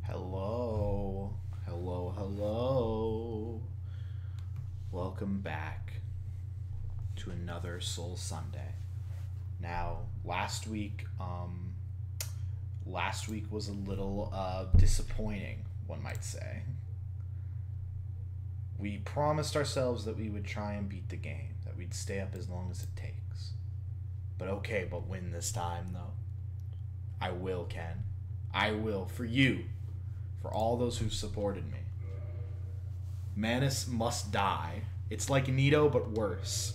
Hello, hello, hello. Welcome back to another Soul Sunday. Now, last week was a little disappointing, one might say. We promised ourselves that we would try and beat the game, that we'd stay up as long as it takes. But win this time, though. I will, Ken. I will, for you. For all those who supported me. Manus must die. It's like Nito, but worse.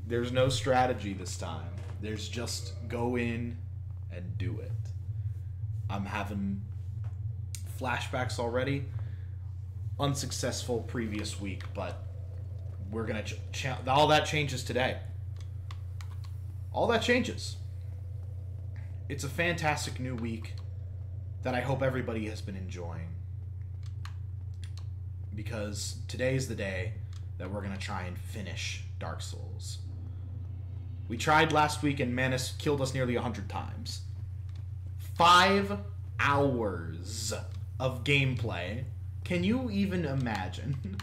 There's no strategy this time. There's just go in and do it. I'm having flashbacks already. Unsuccessful previous week, but we're gonna all that changes today. All that changes. It's a fantastic new week that I hope everybody has been enjoying. Because today's the day that we're going to try and finish Dark Souls. We tried last week and Manus killed us nearly 100 times. 5 hours of gameplay. Can you even imagine?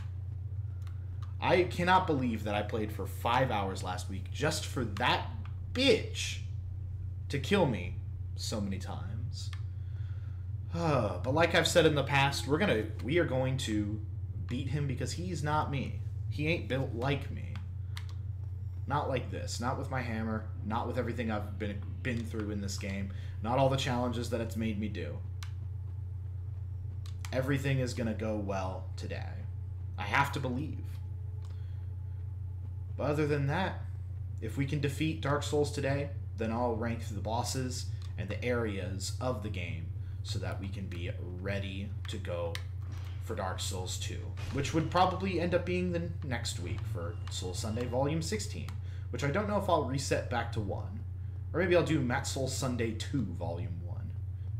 I cannot believe that I played for 5 hours last week just for that bitch to kill me so many times. But like I've said in the past, we are going to beat him because he's not me. He ain't built like me. Not like this. Not with my hammer. Not with everything I've been through in this game. Not all the challenges that it's made me do. Everything is gonna go well today. I have to believe. But other than that, if we can defeat Dark Souls today, then I'll rank the bosses and the areas of the game so that we can be ready to go for Dark Souls 2, which would probably end up being the next week for Soul Sunday Volume 16, which I don't know if I'll reset back to 1. Or maybe I'll do Matt Soul Sunday 2 Volume 1.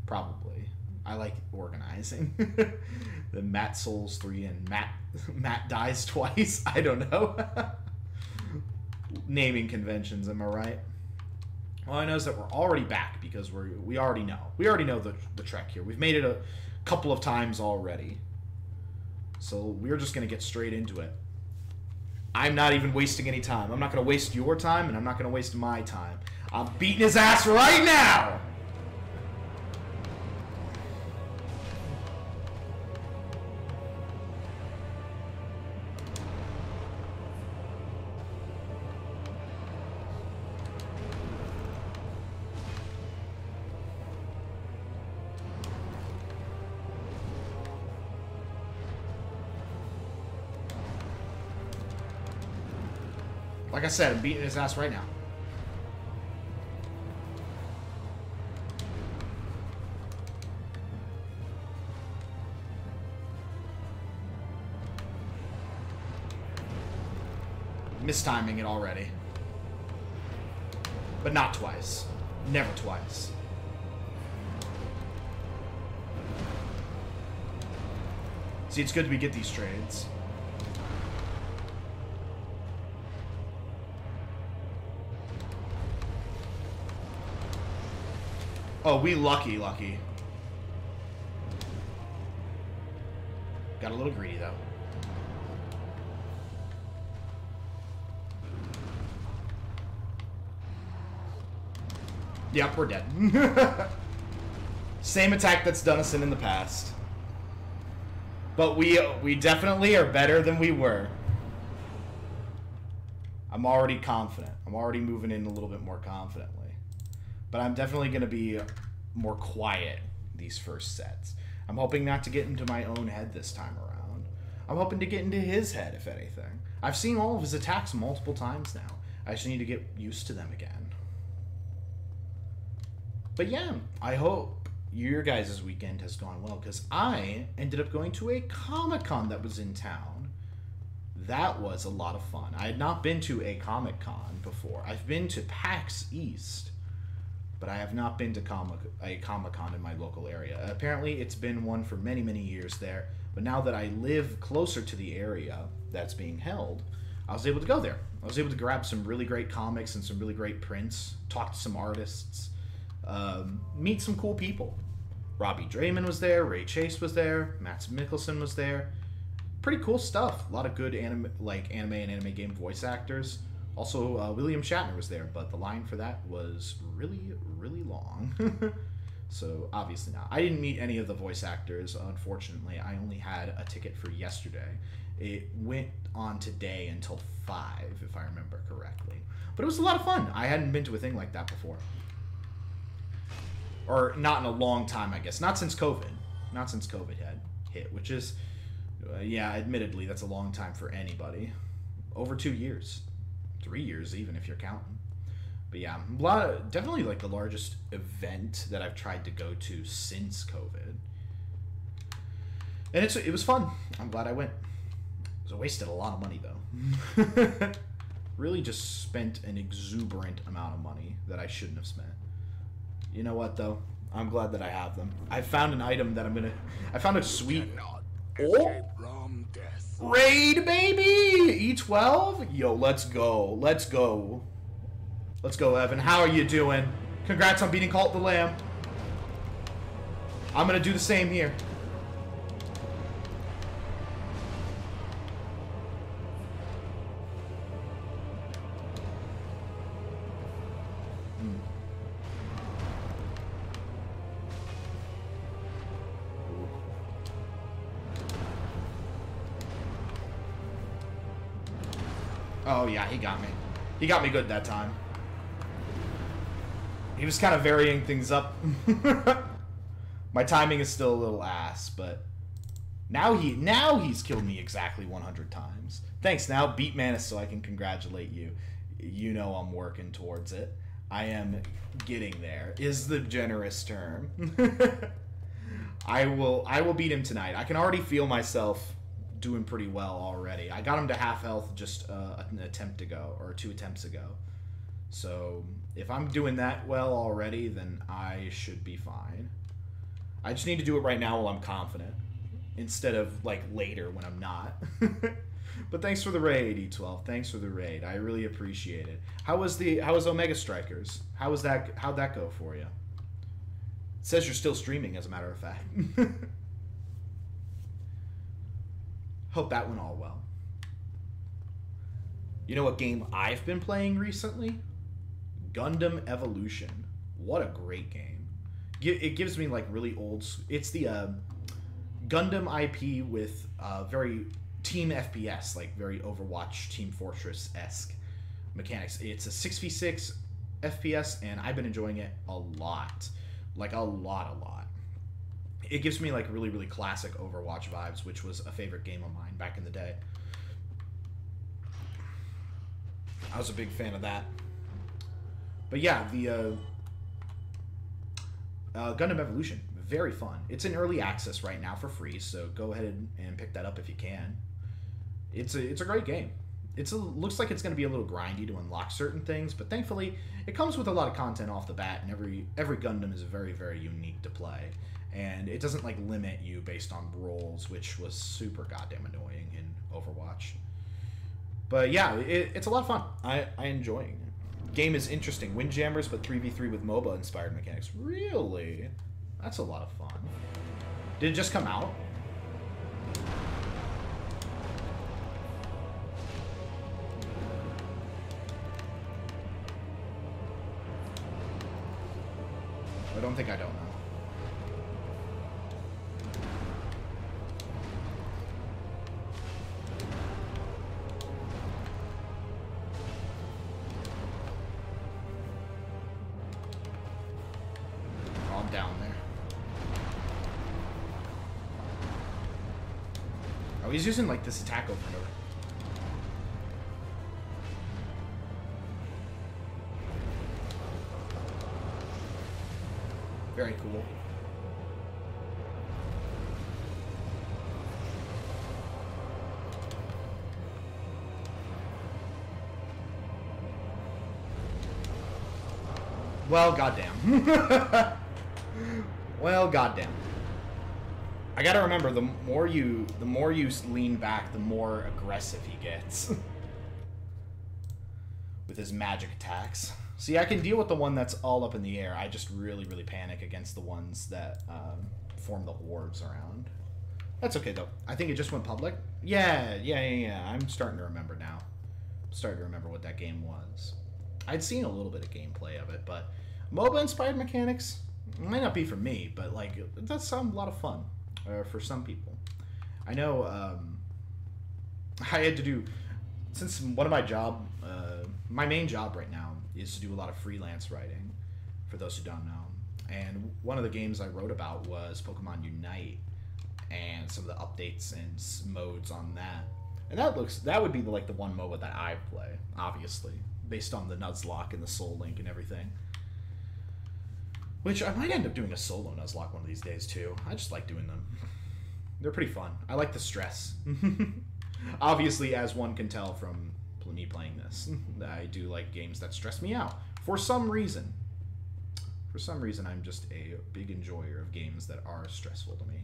Probably. I like organizing. The Matt Souls 3 and Matt dies twice. I don't know. Naming conventions, am I right? All I know is that we're already back because we already know. We already know the trek here. We've made it a couple of times already. So we're just going to get straight into it. I'm not even wasting any time. I'm not going to waste your time, and I'm not going to waste my time. I'm beating his ass right now! Like I said, I'm beating his ass right now. Mistiming it already. But not twice. Never twice. See, it's good we get these trades. Oh, we lucky. Got a little greedy, though. Yep, we're dead. Same attack that's done us in the past. But we definitely are better than we were. I'm already confident. I'm already moving in a little bit more confidently. But I'm definitely going to be more quiet these first sets. I'm hoping not to get into my own head this time around. I'm hoping to get into his head, if anything. I've seen all of his attacks multiple times now. I just need to get used to them again. But yeah, I hope your guys' weekend has gone well, because I ended up going to a Comic-Con that was in town. That was a lot of fun. I had not been to a Comic-Con before. I've been to PAX East, but I have not been to a Comic-Con in my local area. Apparently, it's been one for many, many years there, but now that I live closer to the area that's being held, I was able to go there. I was able to grab some really great comics and some really great prints, talk to some artists, meet some cool people. Robbie Draymond was there, Ray Chase was there, Matt Mikkelsen was there. Pretty cool stuff. A lot of good anime and anime game voice actors. Also, William Shatner was there, but the line for that was really, really long. So, obviously not. I didn't meet any of the voice actors, unfortunately. I only had a ticket for yesterday. It went on today until 5, if I remember correctly. But it was a lot of fun. I hadn't been to a thing like that before. Or not in a long time, I guess. Not since COVID. Not since COVID had hit, which is, yeah, admittedly, that's a long time for anybody. Over 2 years. 3 years, even, if you're counting. But yeah, definitely like the largest event that I've tried to go to since COVID. And it was fun. I'm glad I went. I wasted a lot of money, though. Really just spent an exuberant amount of money that I shouldn't have spent. You know what, though? I'm glad that I have them. I found an item that I found a sweet... Oh! Raid, baby! E12? Yo, let's go. Let's go. Let's go, Evan. How are you doing? Congrats on beating Cult the Lamb. I'm gonna do the same here. Oh, yeah, he got me. He got me good that time. He was kind of varying things up. My timing is still a little ass, but now he's killed me exactly 100 times. Thanks. Now beat Manus so I can congratulate you. You know I'm working towards it. I am getting there, is the generous term. I will beat him tonight. I can already feel myself doing pretty well already. I got him to half health just an attempt ago, or 2 attempts ago. So if I'm doing that well already, then I should be fine. I just need to do it right now while I'm confident, instead of like later when I'm not. But thanks for the raid, E12. Thanks for the raid. I really appreciate it. How was Omega Strikers? How'd that go for you? It says you're still streaming, as a matter of fact. Hope that went all well. You know what game I've been playing recently? Gundam Evolution. What a great game. It gives me like really old... It's the Gundam IP with very team FPS, like very Overwatch, Team Fortress-esque mechanics. It's a 6v6 FPS, and I've been enjoying it a lot. Like a lot. It gives me like really, really classic Overwatch vibes, which was a favorite game of mine back in the day. I was a big fan of that. But yeah, the Gundam Evolution, very fun. It's in early access right now for free, so go ahead and pick that up if you can. It's a great game. Looks like it's going to be a little grindy to unlock certain things, but thankfully it comes with a lot of content off the bat, and every Gundam is very, very unique to play. And it doesn't like limit you based on roles, which was super goddamn annoying in Overwatch. But yeah, it's a lot of fun. I enjoy it. Game is interesting. Windjammers, but 3v3 with MOBA inspired mechanics. Really? That's a lot of fun. Did it just come out? I don't think I don't know. he's using like this attack over and over. Very cool. Well, goddamn. Well, goddamn. I gotta remember, the more you lean back, the more aggressive he gets with his magic attacks. See, I can deal with the one that's all up in the air. I just really, really panic against the ones that form the orbs around. That's okay, though. I think it just went public. Yeah. I'm starting to remember now. I'm starting to remember what that game was. I'd seen a little bit of gameplay of it, but MOBA-inspired mechanics might not be for me, but, like, it does sound a lot of fun for some people. I know I had to do... Since one of my main job right now is to do a lot of freelance writing, for those who don't know. And one of the games I wrote about was Pokemon Unite and some of the updates and modes on that. And that would be like the one MOBA that I play, obviously, based on the Nuzlocke and the Soul Link and everything. Which I might end up doing a solo Nuzlocke one of these days too. I just like doing them. They're pretty fun. I like the stress. Obviously, as one can tell from me playing this, I do like games that stress me out. For some reason. For some reason, I'm just a big enjoyer of games that are stressful to me.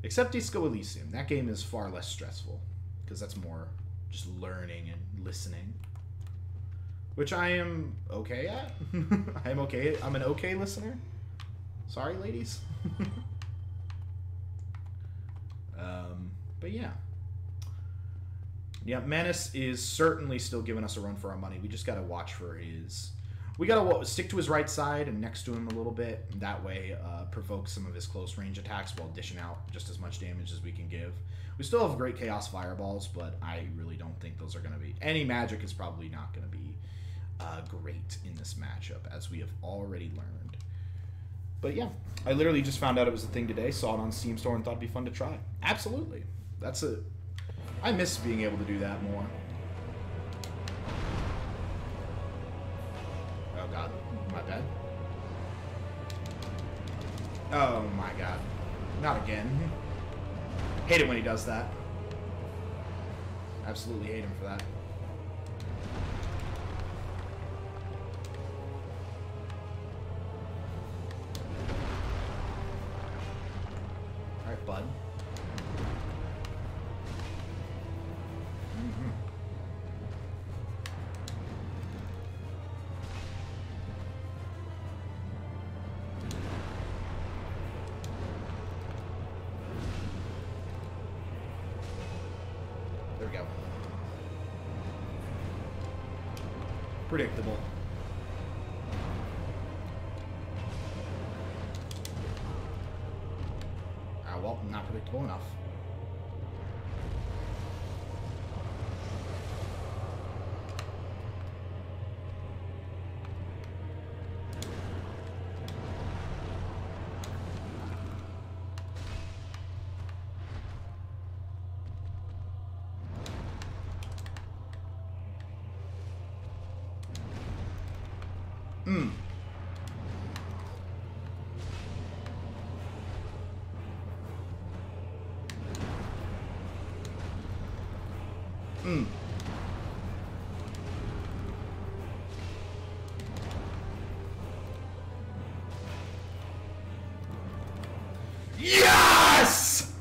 Except Disco Elysium. That game is far less stressful, because that's more just learning and listening. Which I am okay at. I'm okay. I'm an okay listener. Sorry, ladies. But yeah. Yeah, Menace is certainly still giving us a run for our money. We just got to watch for his... We got to stick to his right side and next to him a little bit. That way, provoke some of his close range attacks while dishing out just as much damage as we can give. We still have great Chaos Fireballs, but I really don't think those are going to be... Any magic is probably not going to be great in this matchup, as we have already learned. But yeah, I literally just found out it was a thing today, saw it on Steam Store, and thought it'd be fun to try. Absolutely. That's it. I miss being able to do that more. Oh god, my bad. Oh my god. Not again. Hate it when he does that. Absolutely hate him for that. Alright, bud. There we go. Predictable. Well, not predictable enough. Yes!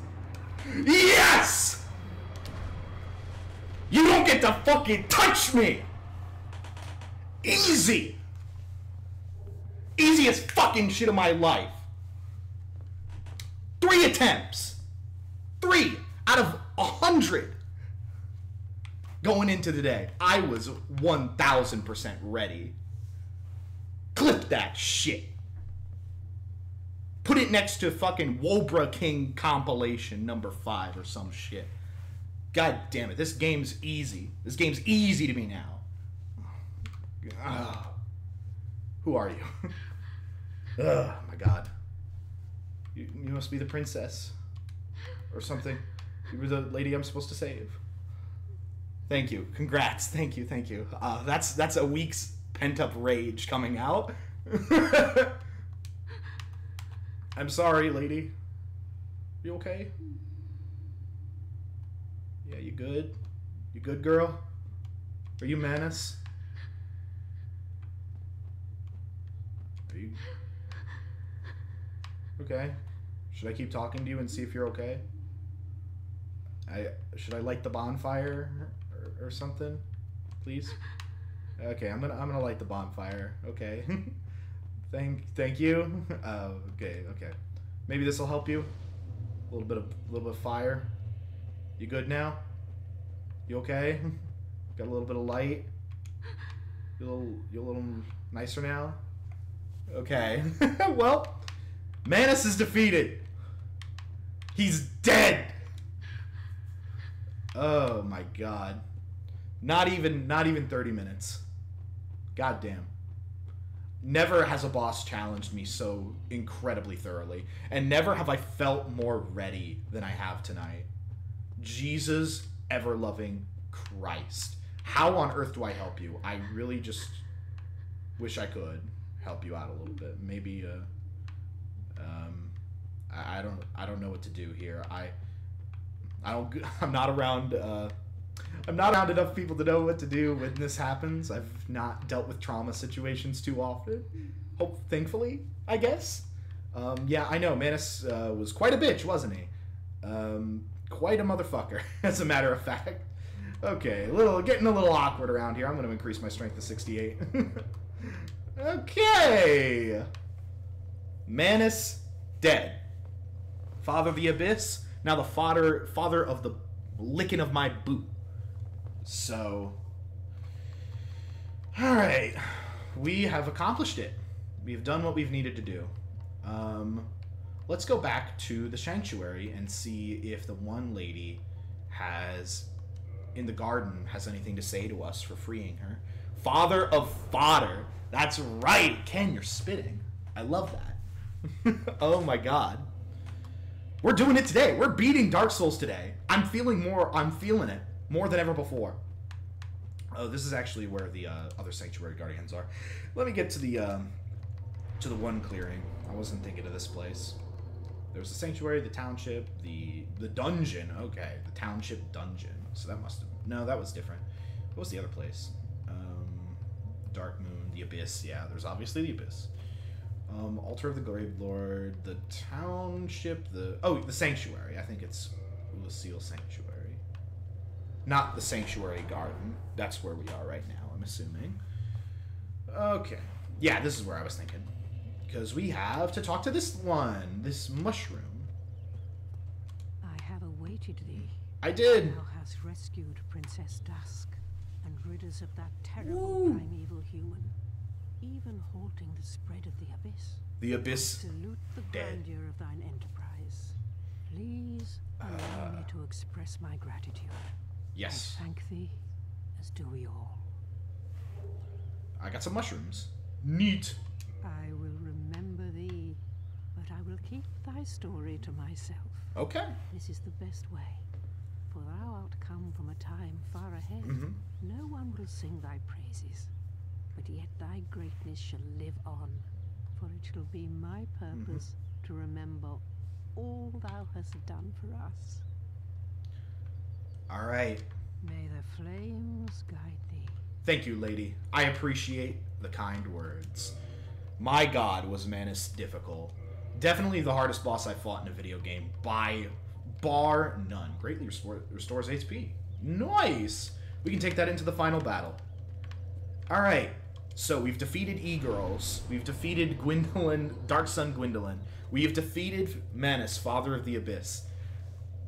Yes! You don't get to fucking touch me! Easy! Easiest fucking shit of my life. 3 attempts. 3 out of 100 going into the day. I was 1000% ready. Clip that shit. Put it next to fucking Wobra King compilation number 5 or some shit. God damn it. This game's easy. This game's easy to me now. Who are you? Oh my god. You must be the princess. Or something. You were the lady I'm supposed to save. Thank you. Congrats. Thank you. Thank you. That's a week's pent-up rage coming out. I'm sorry, lady. You okay? Yeah, you good? You good, girl? Are you Manus? Are you... Okay. Should I keep talking to you and see if you're okay? Should I light the bonfire or something? Please? Okay, I'm gonna light the bonfire. Okay. Thank you. Okay. Maybe this will help you. A little bit of fire. You good now? You okay? Got a little bit of light. You a little nicer now? Okay. Well, Manus is defeated. He's dead. Oh my god. Not even 30 minutes. God damn. Never has a boss challenged me so incredibly thoroughly, and never have I felt more ready than I have tonight. Jesus ever-loving Christ. How on earth do I help you? I really just wish I could help you out a little bit. Maybe I don't know what to do here. I'm not around enough people to know what to do when this happens. I've not dealt with trauma situations too often. Thankfully, I guess. Yeah, I know. Manus was quite a bitch, wasn't he? Quite a motherfucker, as a matter of fact. Okay, getting a little awkward around here. I'm going to increase my strength to 68. Okay. Manus dead. Father of the Abyss. Now the father of the licking of my boot. So, all right, we have accomplished it. We've done what we've needed to do. Let's go back to the sanctuary and see if the one lady in the garden has anything to say to us for freeing her. Father of fodder. That's right. Ken, you're spitting. I love that. Oh my god. We're doing it today. We're beating Dark Souls today. I'm feeling it more than ever before. Oh, this is actually where the other sanctuary guardians are. Let me get to the one clearing. I wasn't thinking of this place. There's the sanctuary, the township, the dungeon. Okay, the township dungeon. So that must have... No, that was different. What was the other place? Dark Moon, the Abyss. Yeah, there's obviously the Abyss. Altar of the Grave Lord, the township, the sanctuary. I think it's Lucille Sanctuary. Not the sanctuary garden. That's where we are right now, I'm assuming. Okay. Yeah, this is where I was thinking. Because we have to talk to this mushroom. I have awaited thee. I did. Thou hast rescued Princess Dusk and rid us of that terrible primeval human, even halting the spread of the Abyss. The Abyss. Salute the grandeur of thine enterprise. Please allow me to express my gratitude. Yes. I thank thee, as do we all. I got some mushrooms. Neat. I will remember thee, but I will keep thy story to myself. Okay. This is the best way, for thou art come from a time far ahead. No one will sing thy praises, but yet thy greatness shall live on, for it shall be my purpose to remember all thou hast done for us. All right. May the flames guide thee. Thank you, lady. I appreciate the kind words. My god, was Manus difficult. Definitely the hardest boss I fought in a video game, by bar none. Greatly restores HP. Nice! We can take that into the final battle. Alright, so we've defeated E-Girls. We've defeated Gwendolyn, Dark Sun Gwendolyn. We have defeated Manus, Father of the Abyss.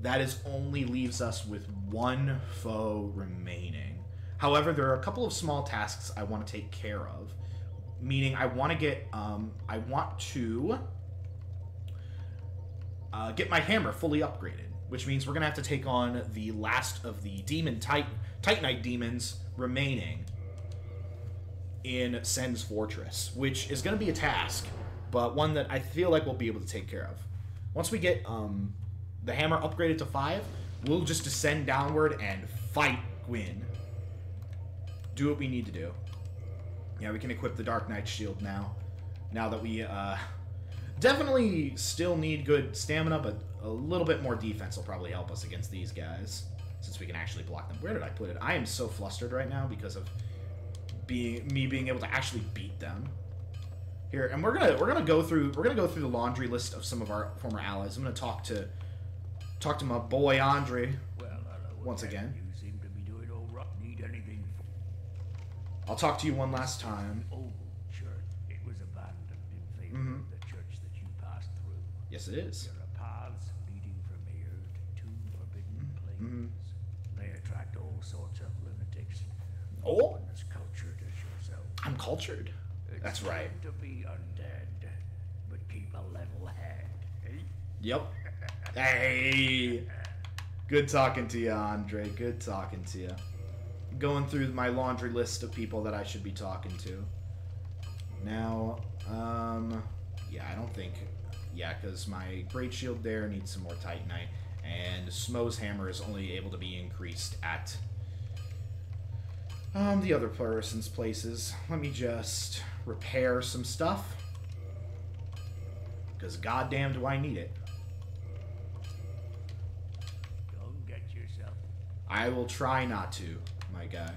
That only leaves us with one foe remaining. However, there are a couple of small tasks I want to take care of. Meaning, I want to get my hammer fully upgraded, which means we're gonna have to take on the last of the demon Titanite demons remaining in Sen's Fortress, which is gonna be a task, but one that I feel like we'll be able to take care of. Once we get the hammer upgraded to 5, We'll just descend downward and fight Gwyn. Do what we need to do. Yeah, we can equip the Dark Knight shield now. Now that we, definitely still need good stamina, but a little bit more defense will probably help us against these guys. Since we can actually block them. Where did I put it? I am so flustered right now because of me being able to actually beat them. Here, and we're gonna go through the laundry list of some of our former allies. I'm gonna talk to my boy Andre once again. You seem to be doing all right. Need anything? I'll talk to you one last time. Old church. It was abandoned in favor of the church that you passed through. Yes, it is. There are paths leading from here to two forbidden places. They attract all sorts of lunatics. Oh, No one as cultured as yourself. I'm cultured. It's That's right. fine to be undead, but keep a level head. Eh? Yep. Hey. Good talking to you, Andre. Good talking to you. Going through my laundry list of people that I should be talking to. Now, yeah, I don't think... Yeah, because my Great Shield there needs some more Titanite, and Smo's Hammer is only able to be increased at the other person's places. Let me just repair some stuff, because goddamn do I need it. Don't get yourself. I will try not to, my guy.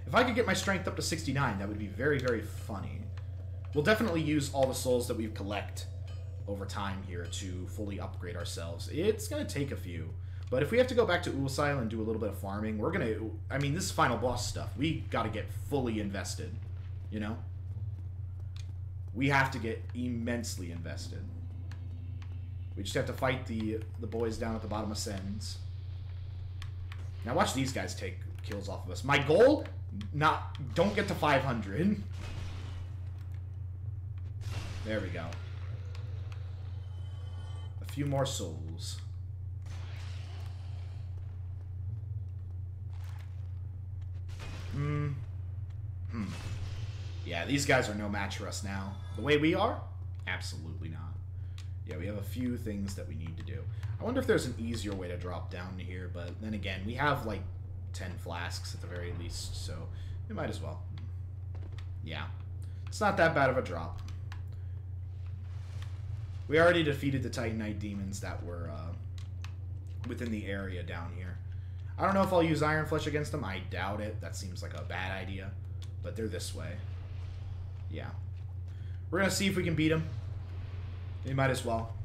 If I could get my strength up to 69, that would be very, very funny. We'll definitely use all the souls that we collect over time here to fully upgrade ourselves. It's going to take a few. But if we have to go back to Ulsile and do a little bit of farming, we're going to... I mean, this is final boss stuff. We got to get fully invested, you know? We have to get immensely invested. We just have to fight the boys down at the bottom of Sens. Now watch these guys take kills off of us. My goal, don't get to 500. There we go. A few more souls. Yeah, these guys are no match for us now. The way we are? Absolutely not. Yeah, we have a few things that we need to do. I wonder if there's an easier way to drop down here, but then again, we have like 10 flasks at the very least, so we might as well. Yeah. It's not that bad of a drop. We already defeated the Titanite demons that were within the area down here. I don't know if I'll use Iron Flesh against them. I doubt it. That seems like a bad idea. But they're this way. Yeah. We're going to see if we can beat them. We might as well.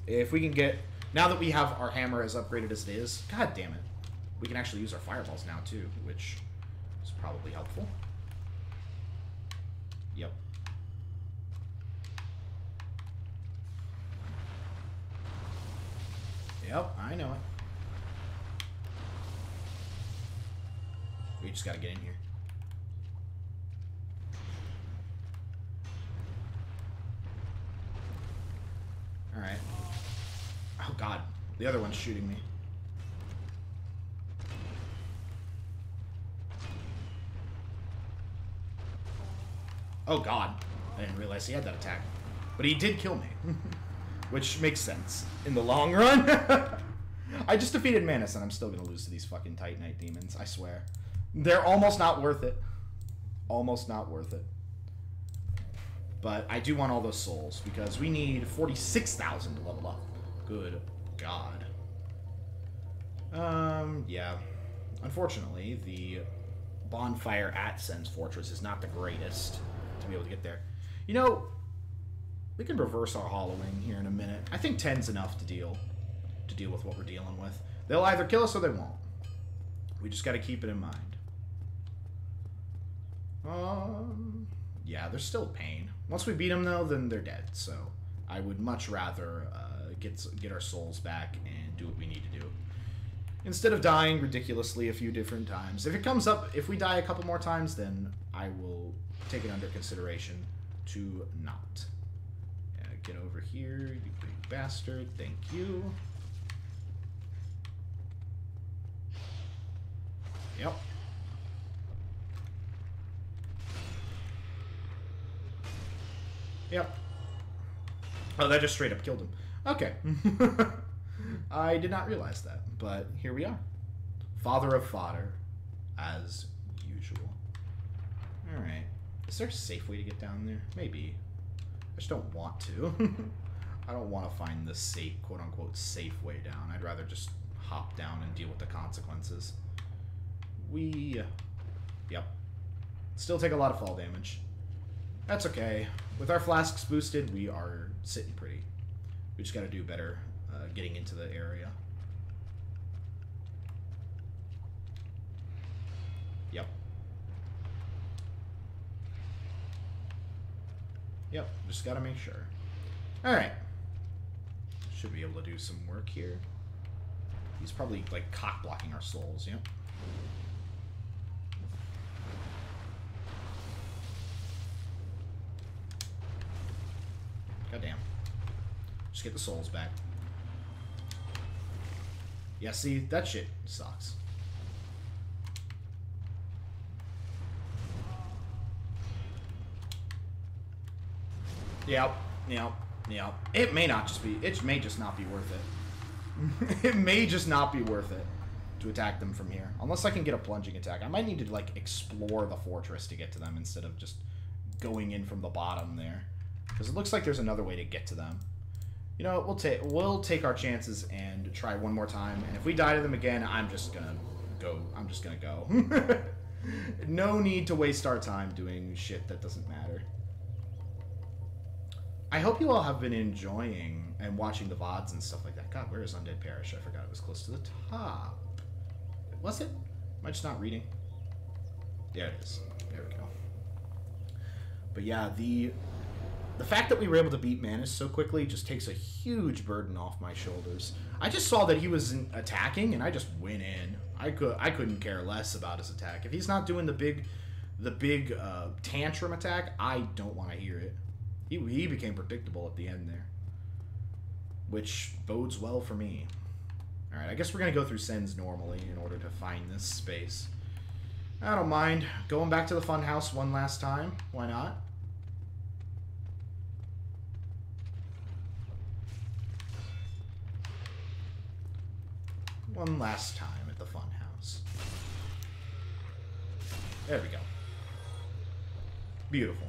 If we can get... Now that we have our hammer as upgraded as it is... God damn it. We can actually use our fireballs now too, which is probably helpful. Yep. Yep, I know it. We just gotta get in here. Alright. Oh god, the other one's shooting me. Oh god, I didn't realize he had that attack. But he did kill me. Which makes sense in the long run. I just defeated Manus and I'm still gonna lose to these fucking Titanite demons, I swear. They're almost not worth it. Almost not worth it. But I do want all those souls because we need 46,000 to level up. Good god. Yeah. Unfortunately, the bonfire at Sen's Fortress is not the greatest to be able to get there. You know, we can reverse our hollowing here in a minute. I think 10's enough to deal with what we're dealing with. They'll either kill us or they won't. We just got to keep it in mind. Yeah, there's still pain. Once we beat them, though, then they're dead. So I would much rather get our souls back and do what we need to do. Instead of dying ridiculously a few different times. If it comes up, if we die a couple more times, then I will take it under consideration to not. Get over here, you big bastard. Thank you. Yep. Yep. Oh, that just straight up killed him. Okay. I did not realize that, but here we are. Father of fodder, as usual. Alright. Is there a safe way to get down there? Maybe. I just don't want to. I don't want to find the safe, quote-unquote, safe way down. I'd rather just hop down and deal with the consequences. Yep. Still take a lot of fall damage. That's okay. With our flasks boosted, we are sitting pretty. We just gotta do better getting into the area. Yep. Yep, just gotta make sure. Alright. Should be able to do some work here. He's probably, like, cock-blocking our souls, yep. Goddamn. Just get the souls back. Yeah, see, that shit sucks. Yep. It may just not be worth it. It may just not be worth it to attack them from here. Unless I can get a plunging attack. I might need to, like, explore the fortress to get to them instead of just going in from the bottom there. Because it looks like there's another way to get to them. You know, we'll take our chances and try one more time. And if we die to them again, I'm just gonna go. No need to waste our time doing shit that doesn't matter. I hope you all have been enjoying and watching the VODs and stuff like that. God, where is Undead Parish? I forgot it was close to the top. Was it? Am I just not reading? There it is. There we go. But yeah, the fact that we were able to beat Manus so quickly just takes a huge burden off my shoulders. I just saw that he was attacking, and I just went in. I couldn't care less about his attack. If he's not doing the big tantrum attack, I don't want to hear it. He became predictable at the end there, which bodes well for me. All right, I guess we're gonna go through Sens normally in order to find this space. I don't mind going back to the funhouse one last time. Why not? One last time at the funhouse. There we go. Beautiful.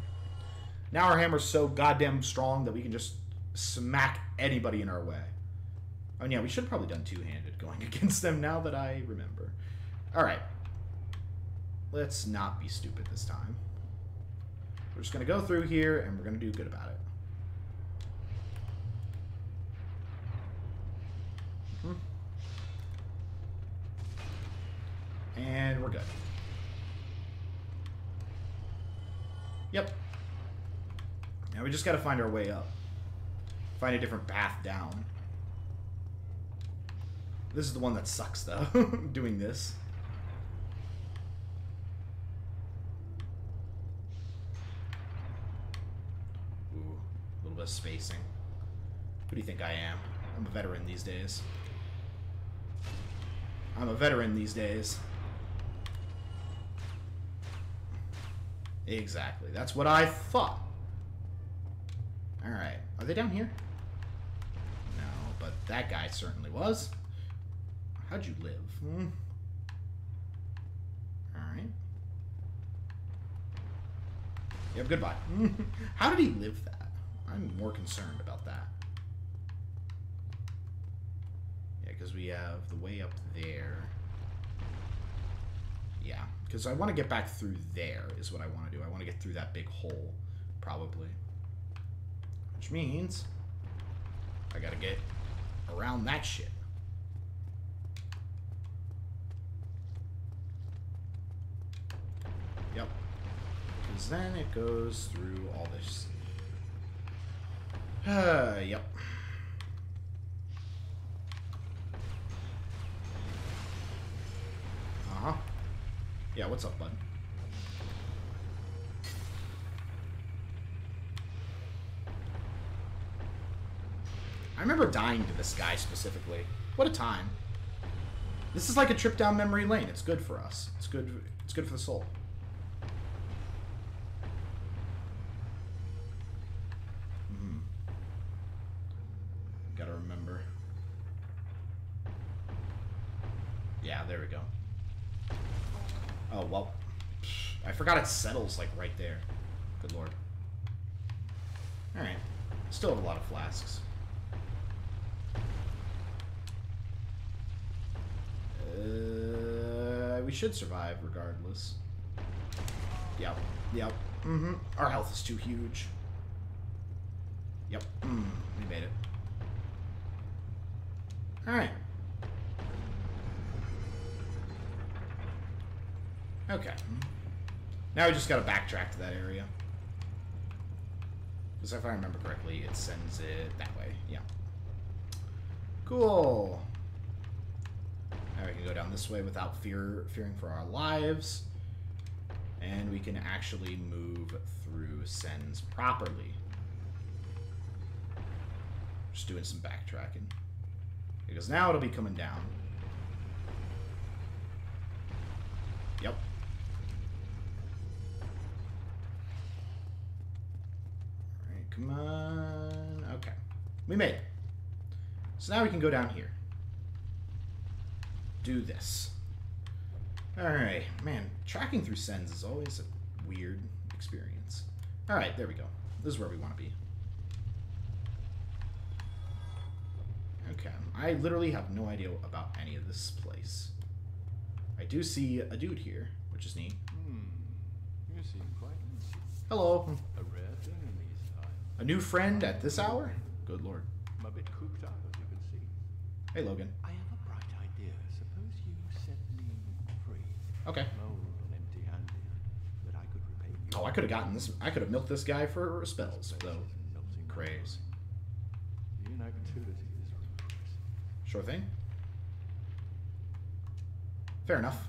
Now our hammer's so goddamn strong that we can just smack anybody in our way. Oh, yeah, we should have probably done two-handed going against them now that I remember. Alright. Let's not be stupid this time. We're just going to go through here, and we're going to do good about it. And we're good. Yep. Now we just gotta find our way up. Find a different path down. This is the one that sucks, though, doing this. Ooh, a little bit of spacing. Who do you think I am? I'm a veteran these days. I'm a veteran these days. Exactly. That's what I thought. Alright. Are they down here? No, but that guy certainly was. How'd you live? Alright. Yep, goodbye. How did he live that? I'm more concerned about that. Yeah, because we have the way up there. Yeah, because I want to get back through there is what I want to do. I want to get through that big hole, probably. Which means I got to get around that shit. Yep. Because then it goes through all this. Yep. Uh-huh. Yeah, what's up, bud? I remember dying to this guy specifically. What a time. This is like a trip down memory lane. It's good for us. It's good for the soul. Gotta remember. Yeah, there we go. Oh, well. I forgot it settles, like, right there. Good lord. Alright. Still have a lot of flasks. We should survive, regardless. Yep. Yep. Mm-hmm. Our health is too huge. Yep. We made it. Alright. Okay. Now we just gotta backtrack to that area. Because if I remember correctly, it sends it that way. Yeah. Cool. Now we can go down this way without fearing for our lives. And we can actually move through sends properly. Just doing some backtracking. Because now it'll be coming down. Yep. Alright, come on. Okay. We made it. So now we can go down here. Do this. Alright, man, tracking through sends is always a weird experience. Alright, there we go. This is where we want to be. Okay, I literally have no idea about any of this place. I do see a dude here, which is neat. You seem quite easy. Hello. A rare thing in these times. A new friend at this hour? Good lord. I'm a bit cooped up, as you can see. Hey, Logan. I have a bright idea. Suppose you set me free. Okay. Old and empty-handed, that I could repay you. Oh, I could have gotten this. I could have milked this guy for spells, though. Craze. The inactivity is ruthless. Sure thing. Fair enough.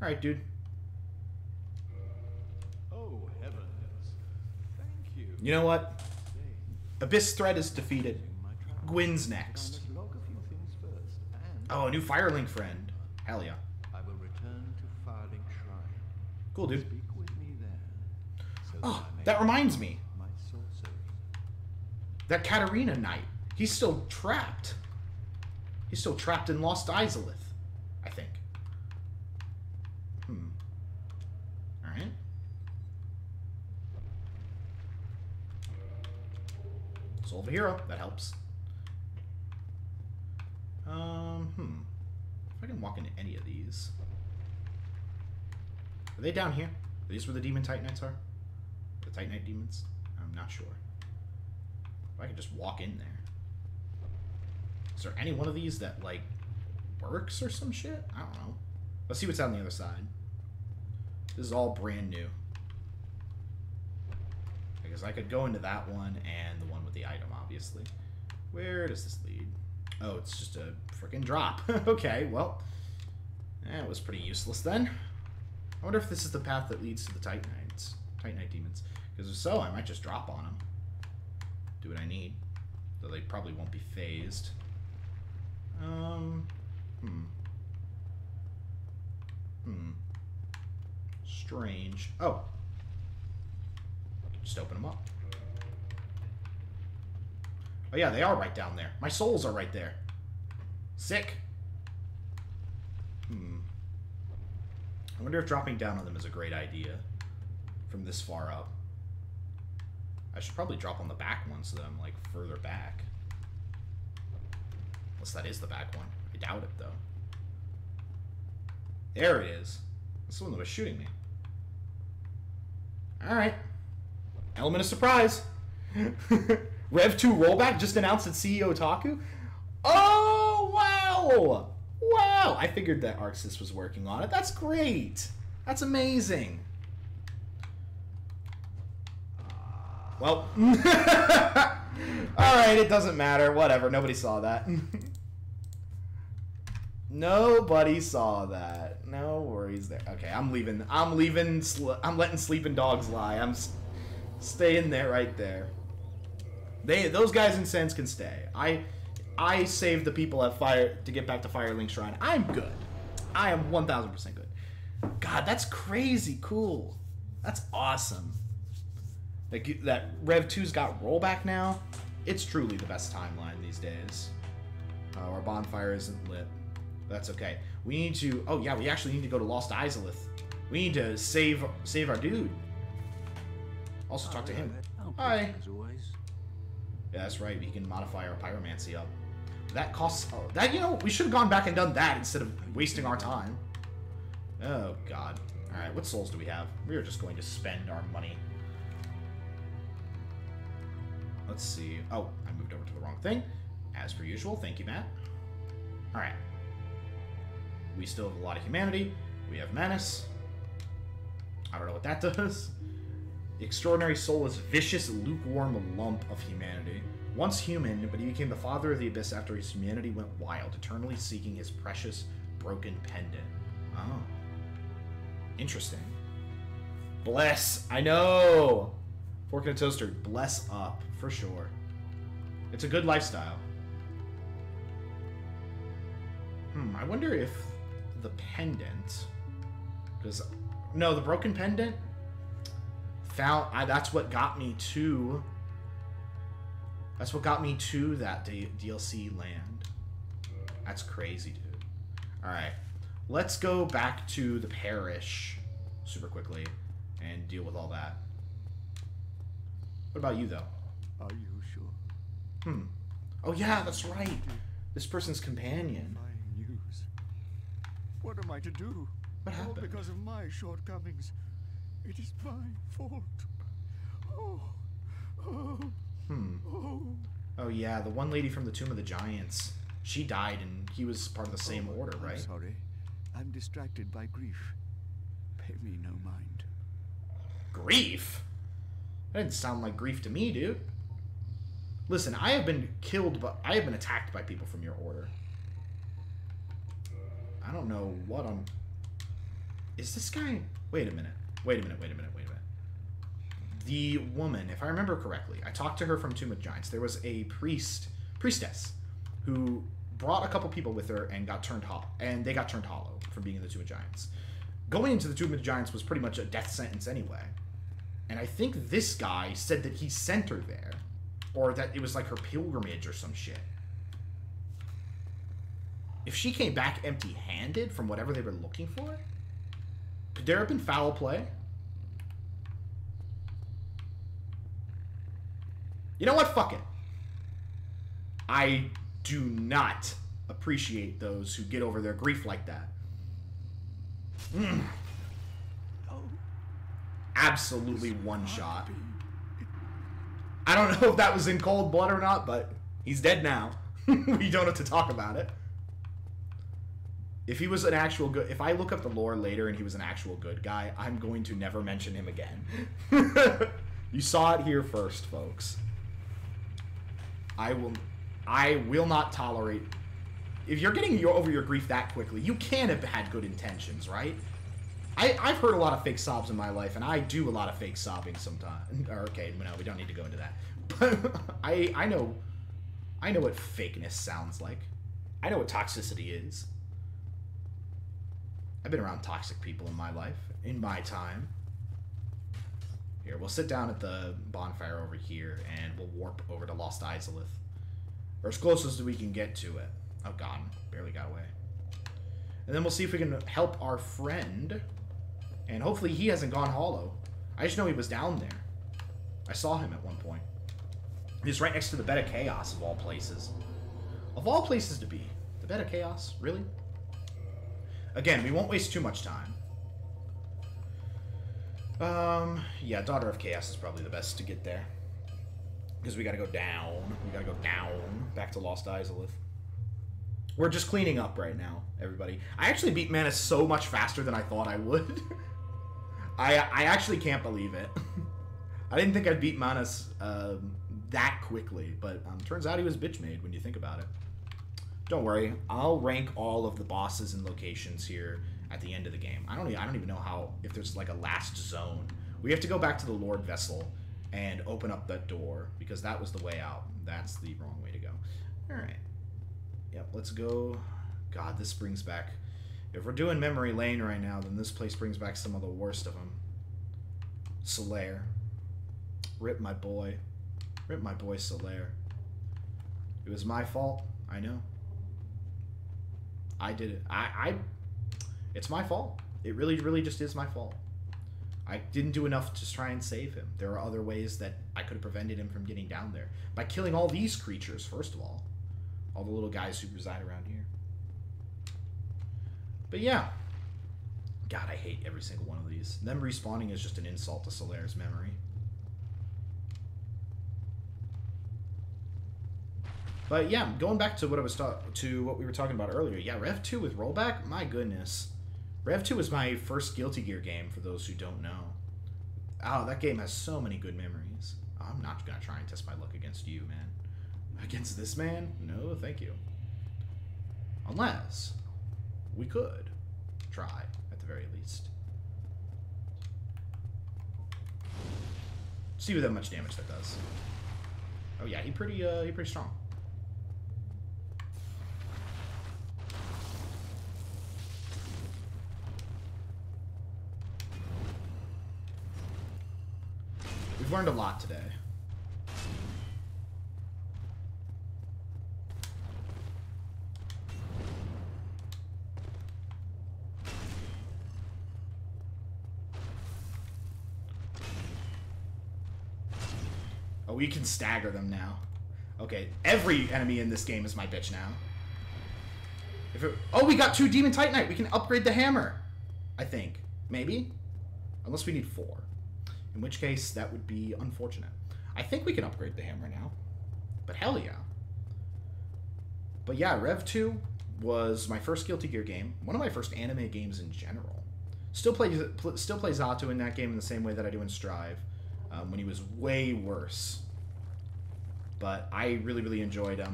Alright, dude. Oh, heavens. Thank you. You know what? Say, Abyss threat is defeated. my travels. Gwyn's I next. must log a few things first, and Oh, a new Firelink friend. Hell yeah. I will return to Firelink Shrine. Cool, dude. Speak with me there. So Oh, I may that reminds me. my sorcery. That Katarina knight. He's still trapped. He's still trapped in Lost Izalith, I think. Alright. Solve a hero. That helps. If I can walk into any of these. Are they down here? Are these where the demon Titanites are? The Titanite demons? I'm not sure. If I can just walk in there. Is there any one of these that, like, works or some shit? I don't know. Let's see what's on the other side. This is all brand new. Because I could go into that one and the one with the item, obviously. Where does this lead? Oh, it's just a freaking drop. Okay, well. That was pretty useless then. I wonder if this is the path that leads to the Titanites. Titanite demons. Because if so, I might just drop on them. Do what I need. Though they probably won't be phased. Strange. Oh. Just open them up. Oh yeah, they are right down there. My souls are right there. Sick. I wonder if dropping down on them is a great idea. From this far up. I should probably drop on the back one so that I'm, like, further back. Unless that is the back one. I doubt it, though. There it is. That's the one that was shooting me. Alright. Element of surprise. Rev 2 rollback just announced at CEO Otaku. Oh, wow! Wow! I figured that ArcSys was working on it. That's great. That's amazing. Well. Alright, it doesn't matter. Whatever. Nobody saw that. Nobody saw that. No worries there. Okay, I'm leaving. I'm letting sleeping dogs lie. I'm staying there right there. Those guys in Sense can stay. I saved the people at Fire to get back to Firelink Shrine. I'm good. I am 1000% good. God, that's crazy cool. That's awesome. That Rev 2's got rollback now. It's truly the best timeline these days. Oh, our bonfire isn't lit. That's okay. We need to... Oh, yeah, we actually need to go to Lost Izalith. We need to save our dude. Also talk to him. Hi. As always. Yeah, that's right. We can modify our pyromancy up. That costs... Oh, that, you know, we should have gone back and done that instead of wasting our time. Oh, God. Alright, what souls do we have? We are just going to spend our money. Let's see. Oh, I moved over to the wrong thing. As per usual. Thank you, Matt. Alright. We still have a lot of humanity. We have menace. I don't know what that does. The extraordinary soul is vicious, lukewarm lump of humanity. Once human, but he became the father of the abyss after his humanity went wild, eternally seeking his precious, broken pendant. Oh. Interesting. Bless. I know. Fork and a toaster. Bless up, for sure. It's a good lifestyle. I wonder if the pendant... Because... No, the broken pendant... That's what got me to... That's what got me to that DLC land. That's crazy, dude. Alright. Let's go back to the parish super quickly and deal with all that. What about you, though? Are you sure? Oh, yeah, that's right. This person's companion. My news. What am I to do? What happened? All because of my shortcomings. It is my fault. Oh. Oh, yeah, the one lady from the Tomb of the Giants. She died, and he was part of the same order, right? I'm sorry. I'm distracted by grief. Pay me no mind. Grief? That didn't sound like grief to me, dude. Listen, I have been attacked by people from your order. I don't know what I'm... Is this guy... Wait a minute. The woman, if I remember correctly, I talked to her from Tomb of Giants. There was a priestess, who brought a couple people with her and got turned hollow. And they got turned hollow from being in the Tomb of Giants. Going into the Tomb of Giants was pretty much a death sentence anyway. And I think this guy said that he sent her there. Or that it was like her pilgrimage or some shit. If she came back empty-handed from whatever they were looking for, could there have been foul play? You know what? Fuck it. I do not appreciate those who get over their grief like that. Absolutely one shot. I don't know if that was in cold blood or not, but he's dead now. We don't have to talk about it. If he was an actual good... If I look up the lore later and he was an actual good guy, I'm going to never mention him again. You saw it here first, folks. I will not tolerate... If you're getting over your grief that quickly, you can't have had good intentions, right? I've heard a lot of fake sobs in my life, and I do a lot of fake sobbing sometimes. Okay, no, we don't need to go into that. But I know what fakeness sounds like. I know what toxicity is. I've been around toxic people in my life, in my time. Here, we'll sit down at the bonfire over here, and we'll warp over to Lost Izalith. Or as close as we can get to it. Oh god, barely got away. And then we'll see if we can help our friend. And hopefully he hasn't gone hollow. I just know he was down there. I saw him at one point. He's right next to the Bed of Chaos, of all places. Of all places to be. The Bed of Chaos? Really? Again, we won't waste too much time. Yeah, Daughter of Chaos is probably the best to get there. Because we gotta go down. We gotta go down. Back to Lost Izalith. We're just cleaning up right now, everybody. I actually beat Manus so much faster than I thought I would. I actually can't believe it. I didn't think I'd beat Manus that quickly, but turns out he was bitch-made when you think about it. Don't worry, I'll rank all of the bosses and locations here at the end of the game. I don't even know how, if there's like a last zone. We have to go back to the Lord Vessel and open up that door, because that was the way out. That's the wrong way to go. Alright. Yep, let's go. God, this brings back... If we're doing Memory Lane right now, then this place brings back some of the worst of them. Solaire. Rip my boy. Rip my boy Solaire. It was my fault, I know. I did it. It's my fault. It really, really just is my fault. I didn't do enough to try and save him. There are other ways that I could have prevented him from getting down there. By killing all these creatures, first of all. All the little guys who reside around here. But yeah. God, I hate every single one of these. Them respawning is just an insult to Solaire's memory. But yeah, going back to what I was what we were talking about earlier. Yeah, Rev 2 with rollback, my goodness. Rev 2 was my first Guilty Gear game, for those who don't know. Oh, that game has so many good memories. I'm not gonna try and test my luck against you, man. Against this man? No, thank you. Unless we could try, at the very least. See how much damage that does. Oh yeah, he pretty strong. We've learned a lot today. Oh, we can stagger them now. Okay, every enemy in this game is my bitch now. Oh, we got 2 Demon Titanite. We can upgrade the hammer. I think. Maybe? Unless we need 4. In which case, that would be unfortunate. I think we can upgrade the hammer now. But hell yeah. But yeah, Rev 2 was my first Guilty Gear game. One of my first anime games in general. Still play Zato in that game in the same way that I do in Strive. When he was way worse. But I really, really enjoyed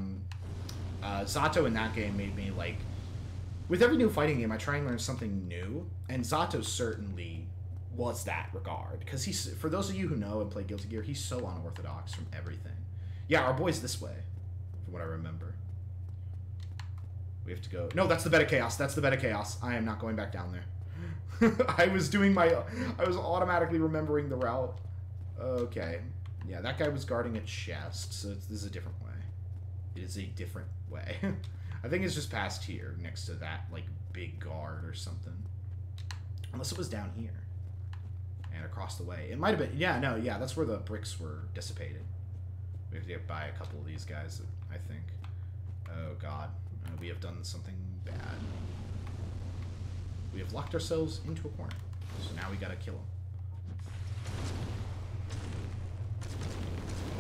Zato in that game made me like... With every new fighting game, I try and learn something new. And Zato certainly was that regard. Because he's, for those of you who know and play Guilty Gear, he's so unorthodox from everything. Yeah, our boy's this way, from what I remember. We have to go... No, that's the bed of chaos. That's the bed of chaos. I am not going back down there. I was automatically remembering the route. Okay. Yeah, that guy was guarding a chest, so this is a different way. It is a different way. I think it's just past here, next to that, like, big guard or something. Unless it was down here. And across the way. It might have been... Yeah, no, yeah, that's where the bricks were dissipated. We have to get by a couple of these guys, I think. Oh, God. We have done something bad. We have locked ourselves into a corner. So now we gotta kill him.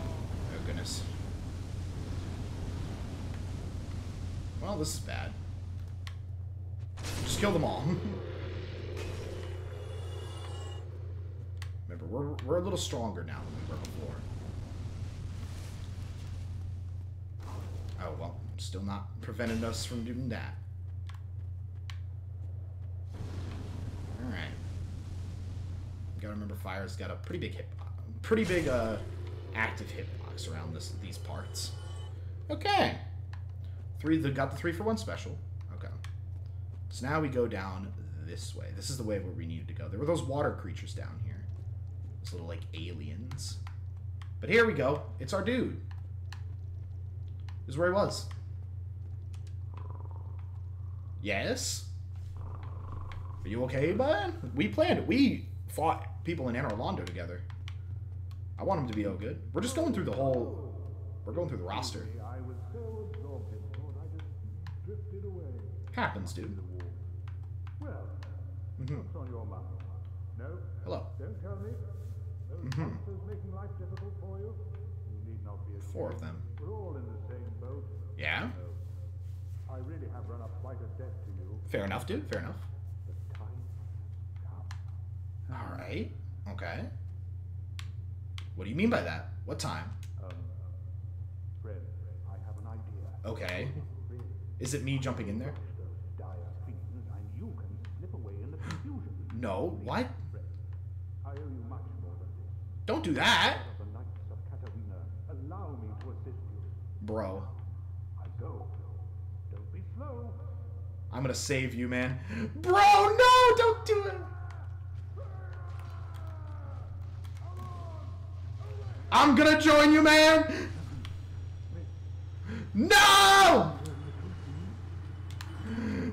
Oh, goodness. Well, this is bad. Just kill them all. Remember, we're a little stronger now than we were before. Oh, well, still not preventing us from doing that. Alright. Gotta remember, Fire's got a pretty big active hitbox around these parts. Okay. Got the 3-for-1 special. Okay. So now we go down this way. This is the way where we needed to go. There were those water creatures down here. Those little, like, aliens. But here we go. It's our dude. This is where he was. Yes? Are you okay, bud? We planned it. We fought people in Anor Londo together. I want him to be all good. We're just going through the whole... We're going through the roster. I was so absorbed in thought I just drifted away. Happens, dude. Well, what's on your mind? No? Hello. Don't tell me. Those monsters making life difficult for you? You need not be ashamed. 4 of them. We're all in the same boat. Yeah? I really have run up quite a debt to you. Fair enough, dude. Fair enough. The time has come. Alright. Okay. What do you mean by that? What time? Friend, I have an idea. Okay. Is it me jumping in there? Those dire fiends, and you can slip away in the confusion. No. What? I owe you much more than this. Don't do that! Of the Knights of Katarina, allow me to assist you. Bro. I go. Don't be slow. I'm gonna save you, man. Bro, no! Don't do it! I'm gonna join you, man! No!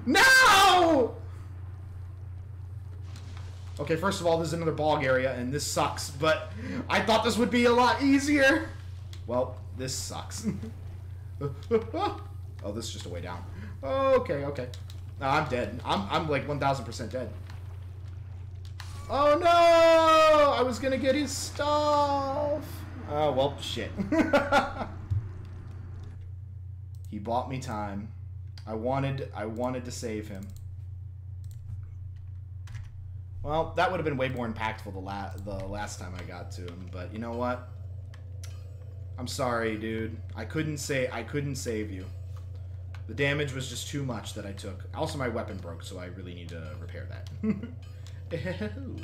No! Okay, first of all, this is another bog area, and this sucks, but I thought this would be a lot easier. Well, this sucks. Oh, this is just a way down. Okay, okay. No, I'm dead. I'm like 1,000% dead. Oh no! I was gonna get his stuff. Oh well, shit. He bought me time. I wanted to save him. Well, that would have been way more impactful the last time I got to him. But you know what? I'm sorry, dude. I couldn't save you. The damage was just too much that I took. Also, my weapon broke, so I really need to repair that.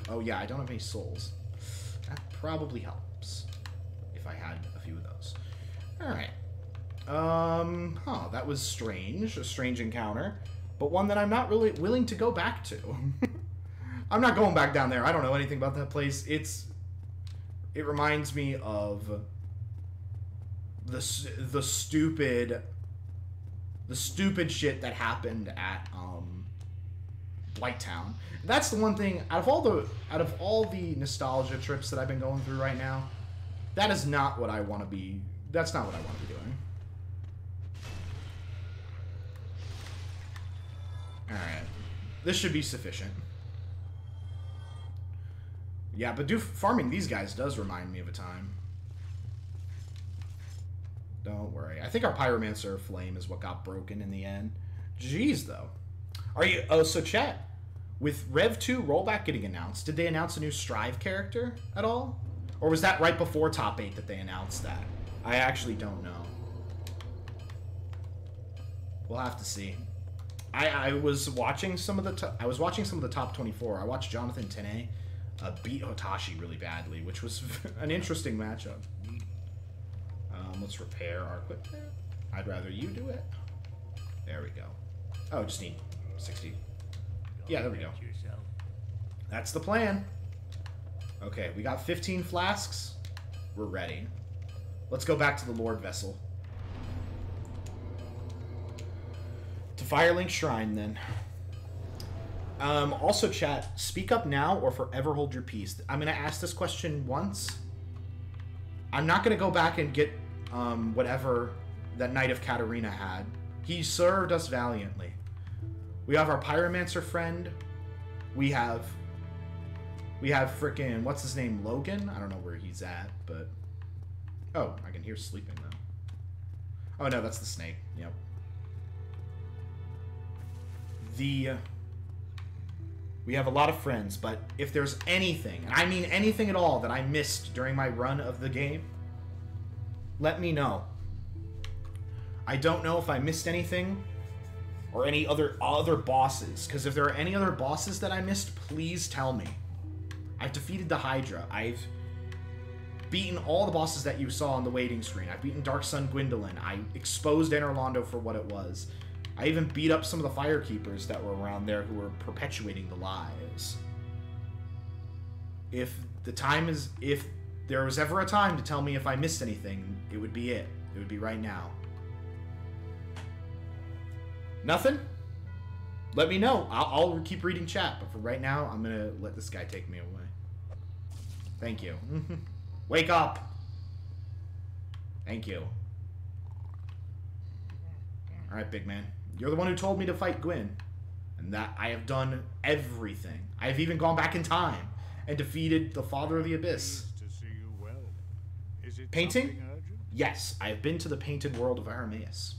Oh yeah, I don't have any souls. That probably helps if I had a few of those. All right. Huh, that was strange. A strange encounter, but one that I'm not really willing to go back to. I'm not going back down there. I don't know anything about that place. It reminds me of the stupid shit that happened at Blighttown. That's the one thing out of all the nostalgia trips that I've been going through right now, that is not what I want to be. That's not what I want to be doing. All right, this should be sufficient. Yeah, but farming these guys does remind me of a time. Don't worry. I think our Pyromancer Flame is what got broken in the end. Jeez, though. Are you... Oh, so chat. With Rev 2 rollback getting announced, did they announce a new Strive character at all? Or was that right before Top 8 that they announced that? I actually don't know. We'll have to see. I was watching some of the top 24. I watched Jonathan Tene beat Hotashi really badly, which was an interesting matchup. Let's repair our equipment. I'd rather you do it. There we go. Oh, just need 60. Yeah, there we go. That's the plan. Okay, we got 15 flasks. We're ready. Let's go back to the Lord Vessel. To Firelink Shrine, then. Also, chat, speak up now or forever hold your peace. I'm going to ask this question once. I'm not going to go back and get whatever that Knight of Katarina had. He served us valiantly. We have our Pyromancer friend. We have frickin', what's his name, Logan? I don't know where he's at, but... Oh, I can hear sleeping, though. Oh, no, that's the snake. Yep. We have a lot of friends, but if there's anything, and I mean anything at all, that I missed during my run of the game, let me know. I don't know if I missed anything or any other bosses, because if there are any other bosses that I missed, please tell me. I've defeated the Hydra. I've beaten all the bosses that you saw on the waiting screen. I've beaten Dark Sun Gwendolyn. I exposed Enerlando for what it was. I even beat up some of the Firekeepers that were around there who were perpetuating the lies. If there was ever a time to tell me if I missed anything, it would be it. It would be right now. Nothing? Let me know. I'll keep reading chat, but for right now, I'm going to let this guy take me away. Thank you. Wake up! Thank you. Alright, big man. You're the one who told me to fight Gwyn. And that I have done everything. I have even gone back in time and defeated the Father of the Abyss. Painting? Yes, I have been to the painted world of Arameus.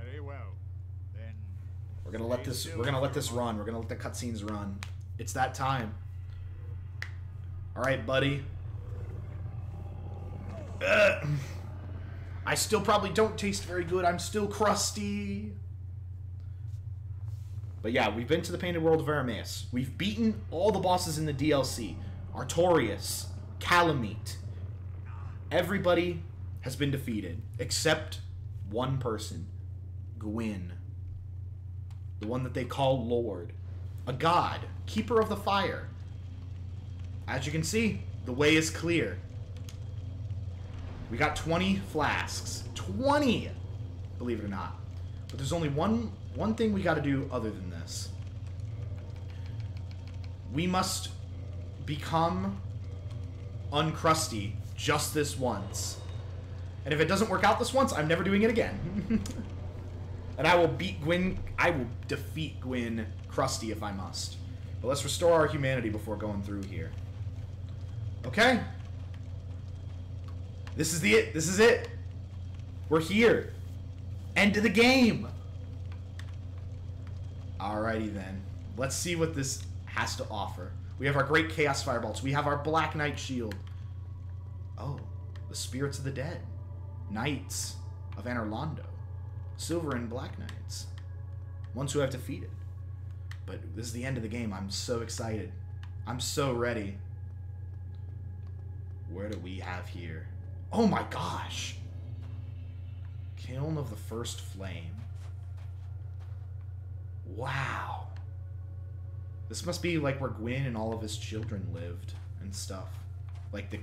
Very well. Then we're gonna let this run. We're gonna let the cutscenes run. It's that time. Alright, buddy. I still probably don't taste very good. I'm still crusty. But yeah, we've been to the painted world of Arameus. We've beaten all the bosses in the DLC. Artorias, Calamite. Everybody has been defeated, except one person. Gwyn. The one that they call Lord. A god, keeper of the fire. As you can see, the way is clear. We got 20 flasks. 20! Believe it or not. But there's only one thing we got to do other than this. We must become uncrusty just this once. And if it doesn't work out this once, I'm never doing it again. And I will beat Gwyn. I will defeat Gwyn crusty if I must. But let's restore our humanity before going through here. Okay. This is it. This is it. We're here. End of the game. Alrighty then. Let's see what this has to offer. We have our great chaos firebolts. We have our Black Knight shield. Oh, the spirits of the dead. Knights of Anorlando. Silver and Black Knights. Ones who have defeated. But this is the end of the game. I'm so excited. I'm so ready. Where do we have here? Oh my gosh! Kiln of the First Flame. Wow. This must be like where Gwyn and all of his children lived and stuff. Like the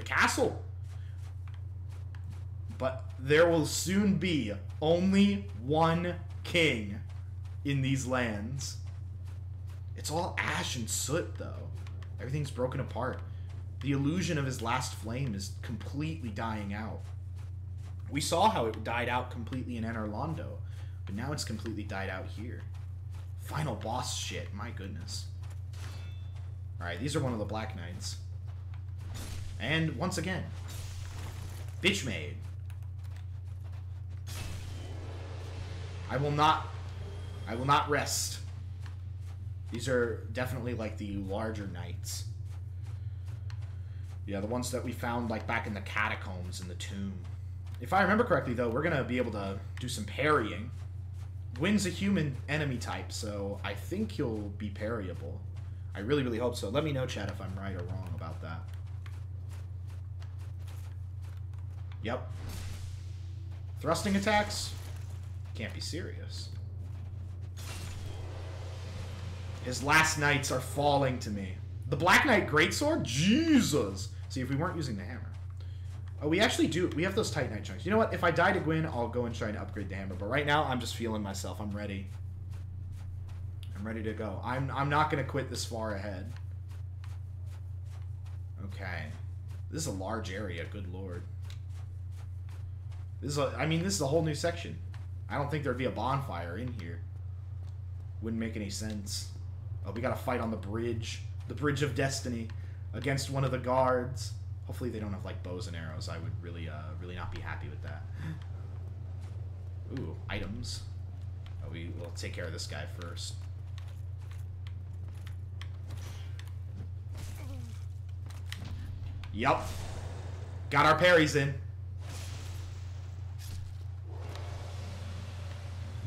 castle. But there will soon be only one king in these lands. It's all ash and soot, though. Everything's broken apart. The illusion of his last flame is completely dying out. We saw how it died out completely in Anorlando, but now it's completely died out here. Final boss shit, my goodness. Alright, these are one of the Black Knights. And once again, bitch made. I will not rest. These are definitely like the larger knights. Yeah, the ones that we found like back in the catacombs in the tomb. If I remember correctly, though, we're gonna be able to do some parrying. Gwyn's a human enemy type, so I think he'll be parryable. I really, really hope so. Let me know, chat, if I'm right or wrong about that. Yep. Thrusting attacks? Can't be serious. His last knights are falling to me. The Black Knight Greatsword? Jesus! See, if we weren't using the hammer. Oh, we actually do. We have those Titanite chunks. You know what? If I die to Gwyn, I'll go and try and upgrade the hammer. But right now, I'm just feeling myself. I'm ready. I'm ready to go. I'm not going to quit this far ahead. Okay. This is a large area. Good lord. This is this is a whole new section. I don't think there'd be a bonfire in here. Wouldn't make any sense. Oh, we got to fight on the bridge. The Bridge of Destiny. Against one of the guards. Hopefully they don't have, like, bows and arrows. I would really, really not be happy with that. Ooh, items. Oh, we'll take care of this guy first. Yup. Got our parries in.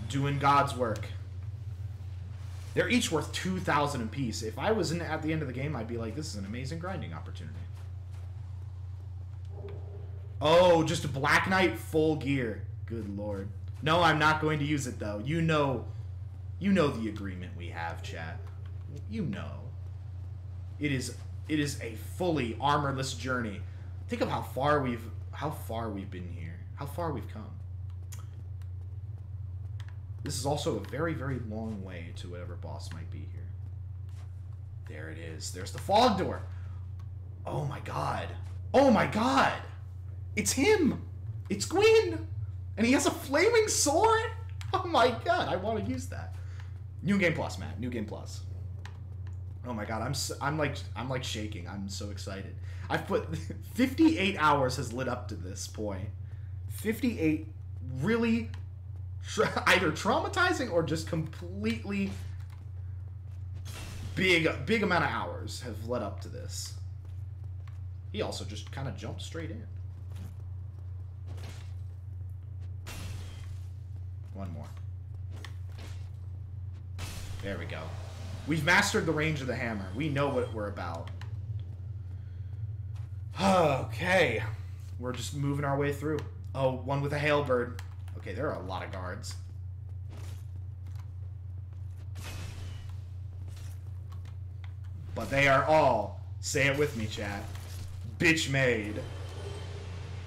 Doing God's work. They're each worth 2,000 apiece. If I was at the end of the game, I'd be like, this is an amazing grinding opportunity. Oh, just a Black Knight full gear. Good lord. No, I'm not going to use it, though. You know the agreement we have, chat. You know. It is a fully armorless journey. Think of how far we've been here. How far we've come. This is also a very, very long way to whatever boss might be here. There it is. There's the fog door. Oh my god. Oh my god. It's him. It's Gwyn. And he has a flaming sword. Oh my god. I want to use that. New Game Plus, Matt. New Game Plus. Oh my god. I'm like shaking. I'm so excited. I've put 58 hours has lit up to this point. 58 really either traumatizing or just completely big amount of hours have led up to this. He also just kind of jumped straight in. One more. There we go. We've mastered the range of the hammer. We know what we're about. Okay. We're just moving our way through. Oh, one with a halberd. Okay, there are a lot of guards. But they are all, say it with me, chat, bitch made.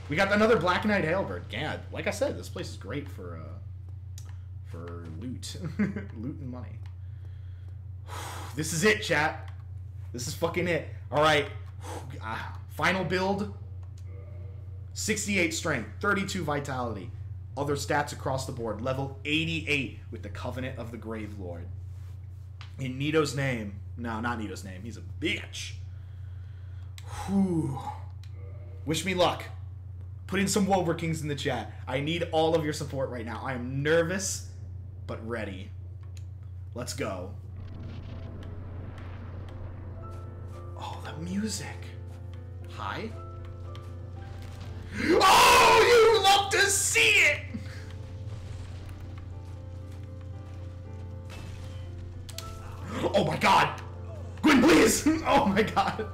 We got another Black Knight halberd. Gad, like I said, this place is great for for loot. Loot and money. This is it, chat. This is fucking it. Alright. Final build. 68 strength, 32 vitality. Other stats across the board. Level 88 with the Covenant of the Grave Lord. In Nito's name. No, not Nito's name. He's a bitch. Whew. Wish me luck. Put in some Woburkings in the chat. I need all of your support right now. I am nervous, but ready. Let's go. Oh, the music. Hi. Oh, you love to see it! Oh my god! Gwyn, please! Oh my god!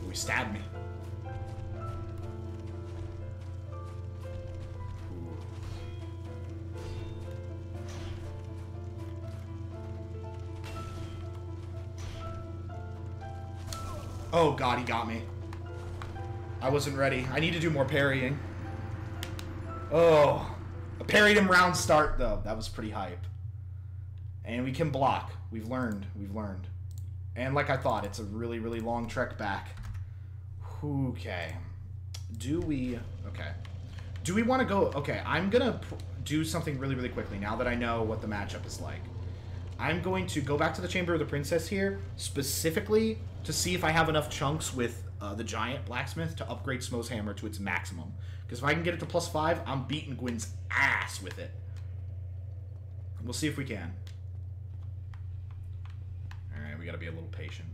He stabbed me. Oh god, he got me. I wasn't ready. I need to do more parrying. Oh. I parried him round start, though. That was pretty hype. And we can block. We've learned. We've learned. And like I thought, it's a really, really long trek back. Okay. Do we... Okay. Do we want to go... Okay, I'm going to do something really, really quickly now that I know what the matchup is like. I'm going to go back to the Chamber of the Princess here, specifically to see if I have enough chunks with the Giant Blacksmith to upgrade Smo's Hammer to its maximum. Because if I can get it to +5, I'm beating Gwyn's ass with it. We'll see if we can. Alright, we gotta be a little patient.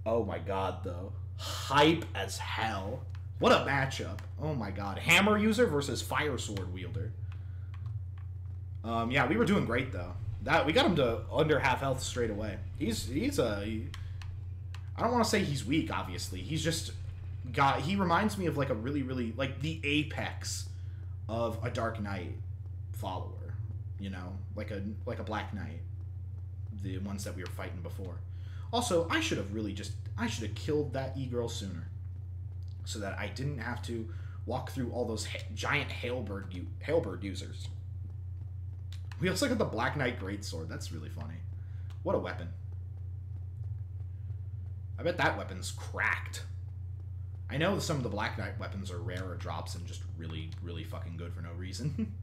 Oh my god, though. Hype as hell. What a matchup. Oh my god. Hammer user versus Fire Sword wielder. Yeah, we were doing great, though. We got him to under half health straight away. I don't want to say he's weak, obviously. He's just he reminds me of like a really, really, like the apex of a Dark Knight follower, you know, like a Black Knight, the ones that we were fighting before. Also, I should have killed that e-girl sooner, so that I didn't have to walk through all those giant Halberd users. We also got the Black Knight Greatsword. That's really funny. What a weapon. I bet that weapon's cracked. I know some of the Black Knight weapons are rare or drops and just really, really fucking good for no reason.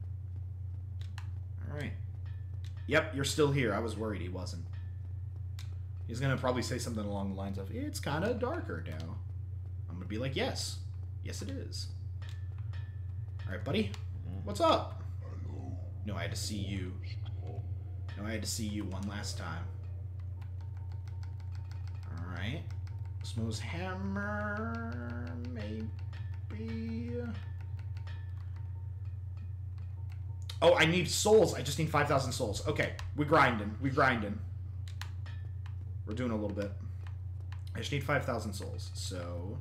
Alright. Yep, you're still here. I was worried he wasn't. He's gonna probably say something along the lines of, it's kind of darker now. I'm gonna be like, yes. Yes, it is. Alright, buddy. What's up? No, I had to see you. No, I had to see you one last time. Alright. Smo's Hammer... maybe... Oh, I need souls. I just need 5,000 souls. Okay, we're grinding. We're grinding. We're doing a little bit. I just need 5,000 souls. So,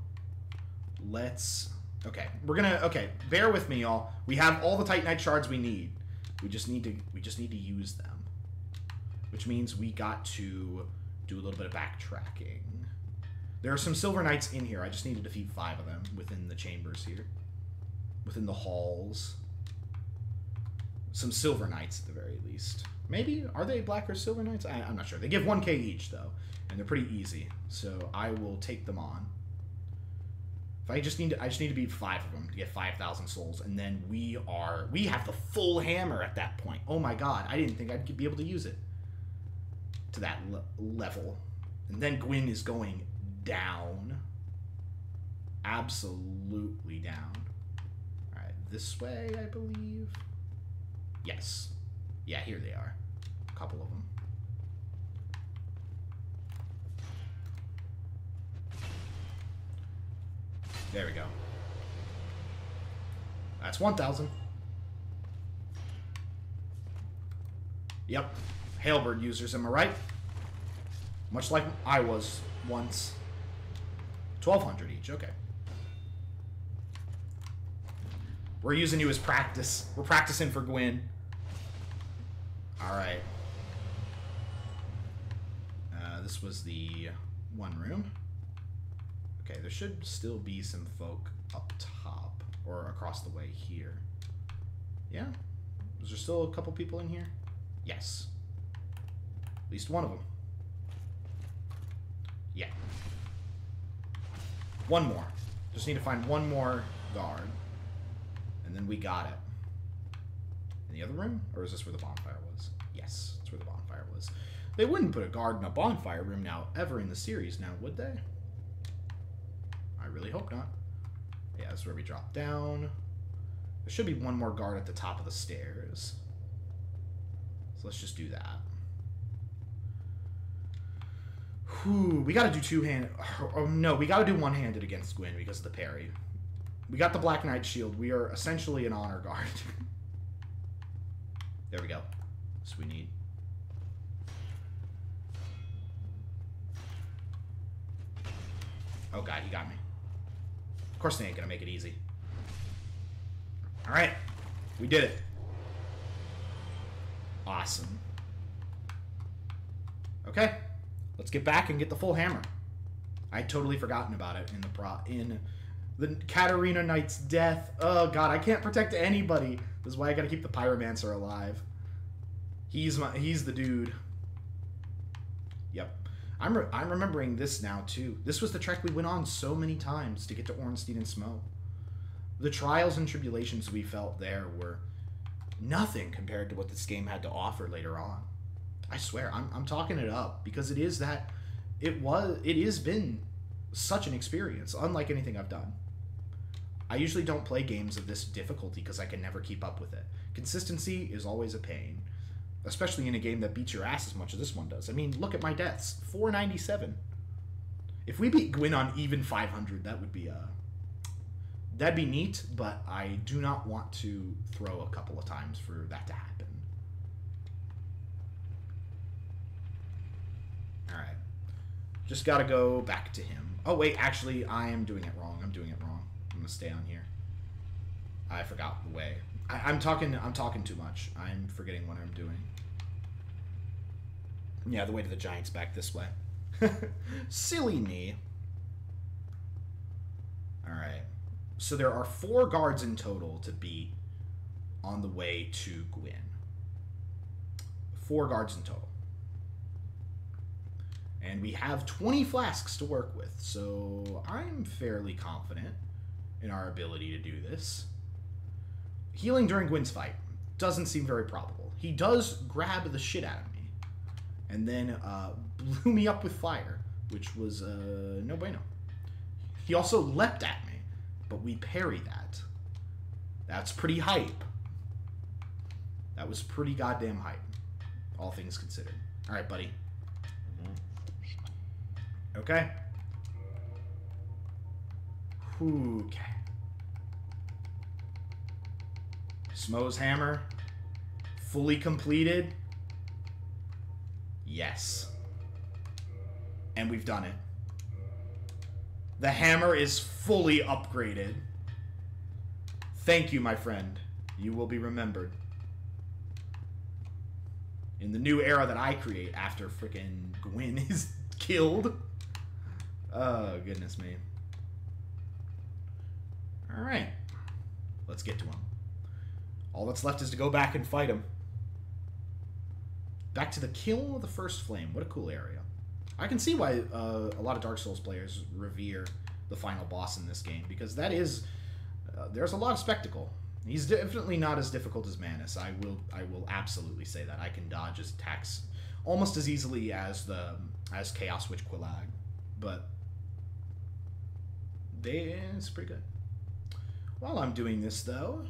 let's... Okay, we're gonna... Okay, bear with me, y'all. We have all the Titanite shards we need. We just need to use them. Which means we got to do a little bit of backtracking. There are some Silver Knights in here. I just need to defeat 5 of them within the chambers here. Within the halls. Some Silver Knights at the very least. Maybe? Are they Black or Silver Knights? I'm not sure. They give 1k each, though. And they're pretty easy. So I will take them on. If I just need to beat 5 of them to get 5,000 souls, and then we have the full hammer at that point. Oh my god, I didn't think I'd be able to use it to that level. And then Gwyn is going down. Absolutely down. Alright, this way, I believe. Yes. Yeah, here they are. A couple of them. There we go. That's 1,000. Yep. Halberd users, am I right? Much like I was once. 1,200 each, okay. We're using you as practice. We're practicing for Gwyn. Alright. This was the one room. Okay, there should still be some folk up top or across the way here. Yeah? Is there still a couple people in here? Yes. At least one of them. Yeah. One more. Just need to find one more guard. And then we got it. In the other room? Or is this where the bonfire was? Yes, that's where the bonfire was. They wouldn't put a guard in a bonfire room now, ever in the series now, would they? I really hope not. Yeah, that's where we drop down. There should be one more guard at the top of the stairs. So let's just do that. Whew, we gotta do two-handed... Oh, no, we gotta do one-handed against Gwyn because of the parry. We got the Black Knight shield. We are essentially an honor guard. There we go. So we need... Oh god, he got me. Of course they ain't gonna make it easy. Alright. We did it. Awesome. Okay. Let's get back and get the full hammer. I'd totally forgotten about it in the Katarina Knight's death. Oh god, I can't protect anybody. This is why I gotta keep the Pyromancer alive. He's the dude. Yep. I'm remembering this now too. This was the trek we went on so many times to get to Ornstein and Smough. The trials and tribulations we felt there were nothing compared to what this game had to offer later on. I swear, I'm talking it up because it is that it has been such an experience, unlike anything I've done. I usually don't play games of this difficulty because I can never keep up with it. Consistency is always a pain, especially in a game that beats your ass as much as this one does. I mean, look at my deaths. 497. If we beat Gwyn on even 500, that would be that'd be neat, but I do not want to throw a couple of times for that to happen. Alright. Just gotta go back to him. Oh, wait, actually, I am doing it wrong. I'm doing it wrong. I'm gonna stay on here. I forgot the way. I'm talking too much. I'm forgetting what I'm doing. Yeah, the way to the Giant's back this way. Silly me. Alright. So there are 4 guards in total to beat on the way to Gwyn. 4 guards in total. And we have 20 flasks to work with, so I'm fairly confident in our ability to do this. Healing during Gwyn's fight doesn't seem very probable. He does grab the shit out of me and then blew me up with fire, which was no bueno. He also leapt at me, but we parry that. That's pretty hype. That was pretty goddamn hype, all things considered. All right, buddy. Okay. Okay. Smough's hammer. Fully completed. Yes. And we've done it. The hammer is fully upgraded. Thank you, my friend. You will be remembered. In the new era that I create after frickin' Gwyn is killed. Oh, goodness me. Alright. Let's get to him. All that's left is to go back and fight him. Back to the Kiln of the First Flame. What a cool area. I can see why a lot of Dark Souls players revere the final boss in this game, because that is... there's a lot of spectacle. He's definitely not as difficult as Manus. I will absolutely say that. I can dodge his attacks almost as easily as Chaos Witch Quillag. But... it's pretty good. While I'm doing this, though,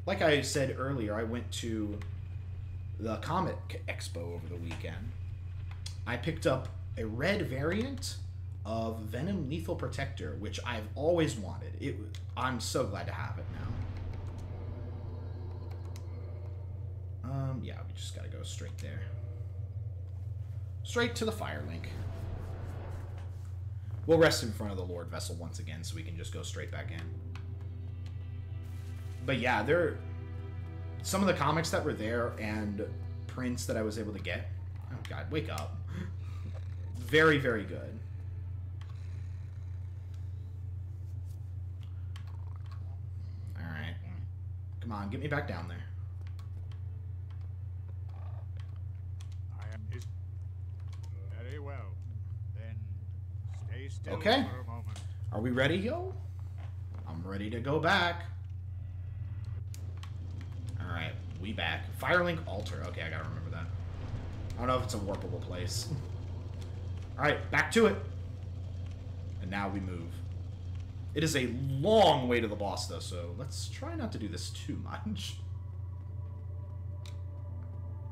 like I said earlier, I went to the Comic Expo over the weekend. I picked up a red variant of Venom Lethal Protector, which I've always wanted. I'm so glad to have it now. Yeah, we just gotta go straight there. Straight to the Fire Link. We'll rest in front of the Lord Vessel once again so we can just go straight back in. But yeah, some of the comics that were there and prints that I was able to get. Oh god, wake up. Very, very good. Alright. Come on, get me back down there. Very well. Then stay still Okay. for a moment. Are we ready, yo? I'm ready to go back. Alright, we back. Firelink altar. Okay, I gotta remember that. I don't know if it's a warpable place. Alright, back to it. And now we move. It is a long way to the boss, though, so let's try not to do this too much.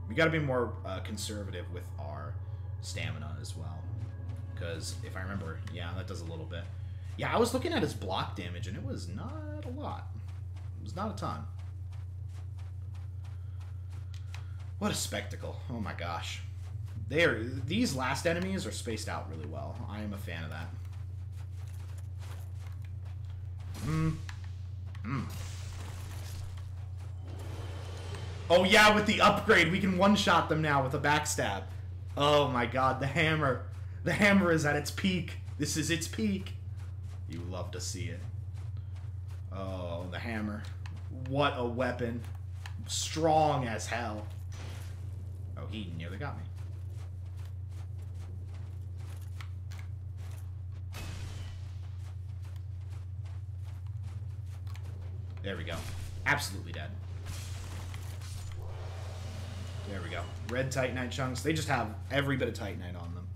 We gotta be more conservative with our stamina as well. Because if I remember, yeah, that does a little bit. Yeah, I was looking at his block damage, and it was not a lot. It was not a ton. What a spectacle. Oh my gosh. These last enemies are spaced out really well. I am a fan of that. Oh yeah, with the upgrade, we can one-shot them now with a backstab. Oh my god, the hammer. The hammer is at its peak. This is its peak. You love to see it. Oh, the hammer. What a weapon. Strong as hell. Oh, he nearly got me. There we go. Absolutely dead. There we go. Red Titanite chunks. They just have every bit of Titanite on them.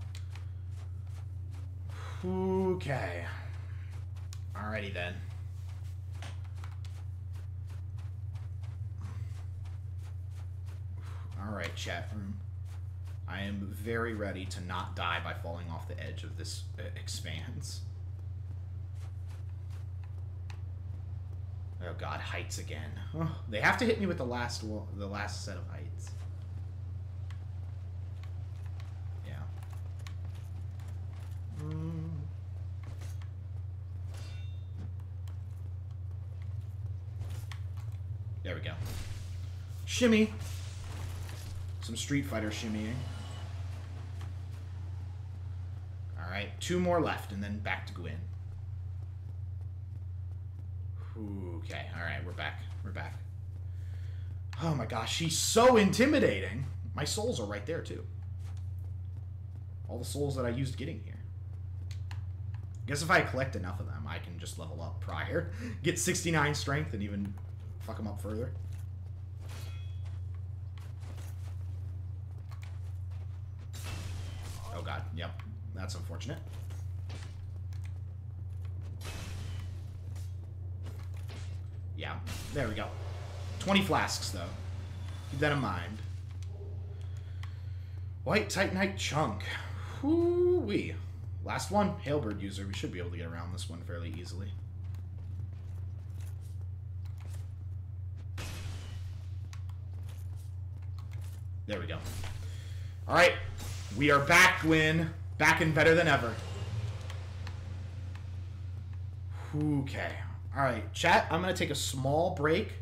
Okay. Alrighty then. Alright, chat room. I am very ready to not die by falling off the edge of this expanse. Oh god, heights again. Oh, they have to hit me with the last set of heights. Yeah. There we go. Shimmy. Some Street Fighter shimmying. Alright, 2 more left, and then back to Gwyn. Okay, alright, we're back. We're back. Oh my gosh, she's so intimidating. My souls are right there, too. All the souls that I used getting here. Guess if I collect enough of them, I can just level up prior. Get 69 strength and even fuck them up further. Oh god, yep. That's unfortunate. Yeah, there we go. 20 flasks, though. Keep that in mind. White Titanite chunk. Whoo-wee. Last one. Hailbird user. We should be able to get around this one fairly easily. There we go. Alright. We are back, Gwyn. Back and better than ever. Okay. Alright, chat, I'm going to take a small break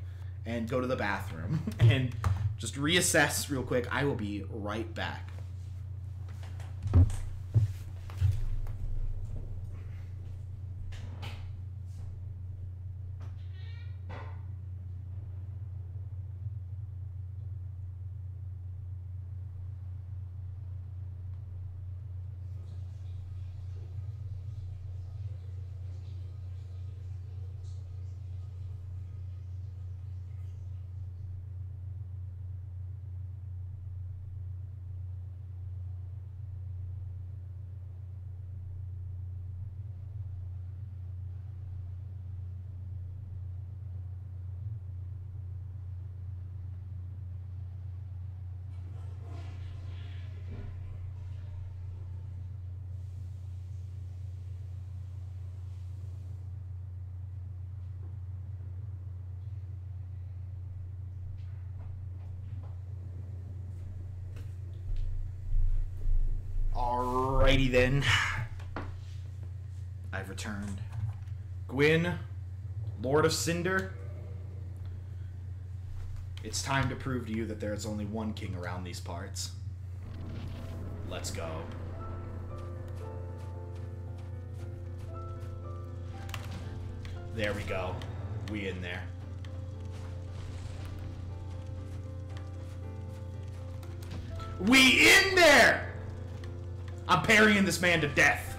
and go to the bathroom and just reassess real quick. I will be right back. Alrighty then. I've returned. Gwyn, Lord of Cinder. It's time to prove to you that there is only one king around these parts. Let's go. There we go. We in there. We in there! I'm parrying this man to death.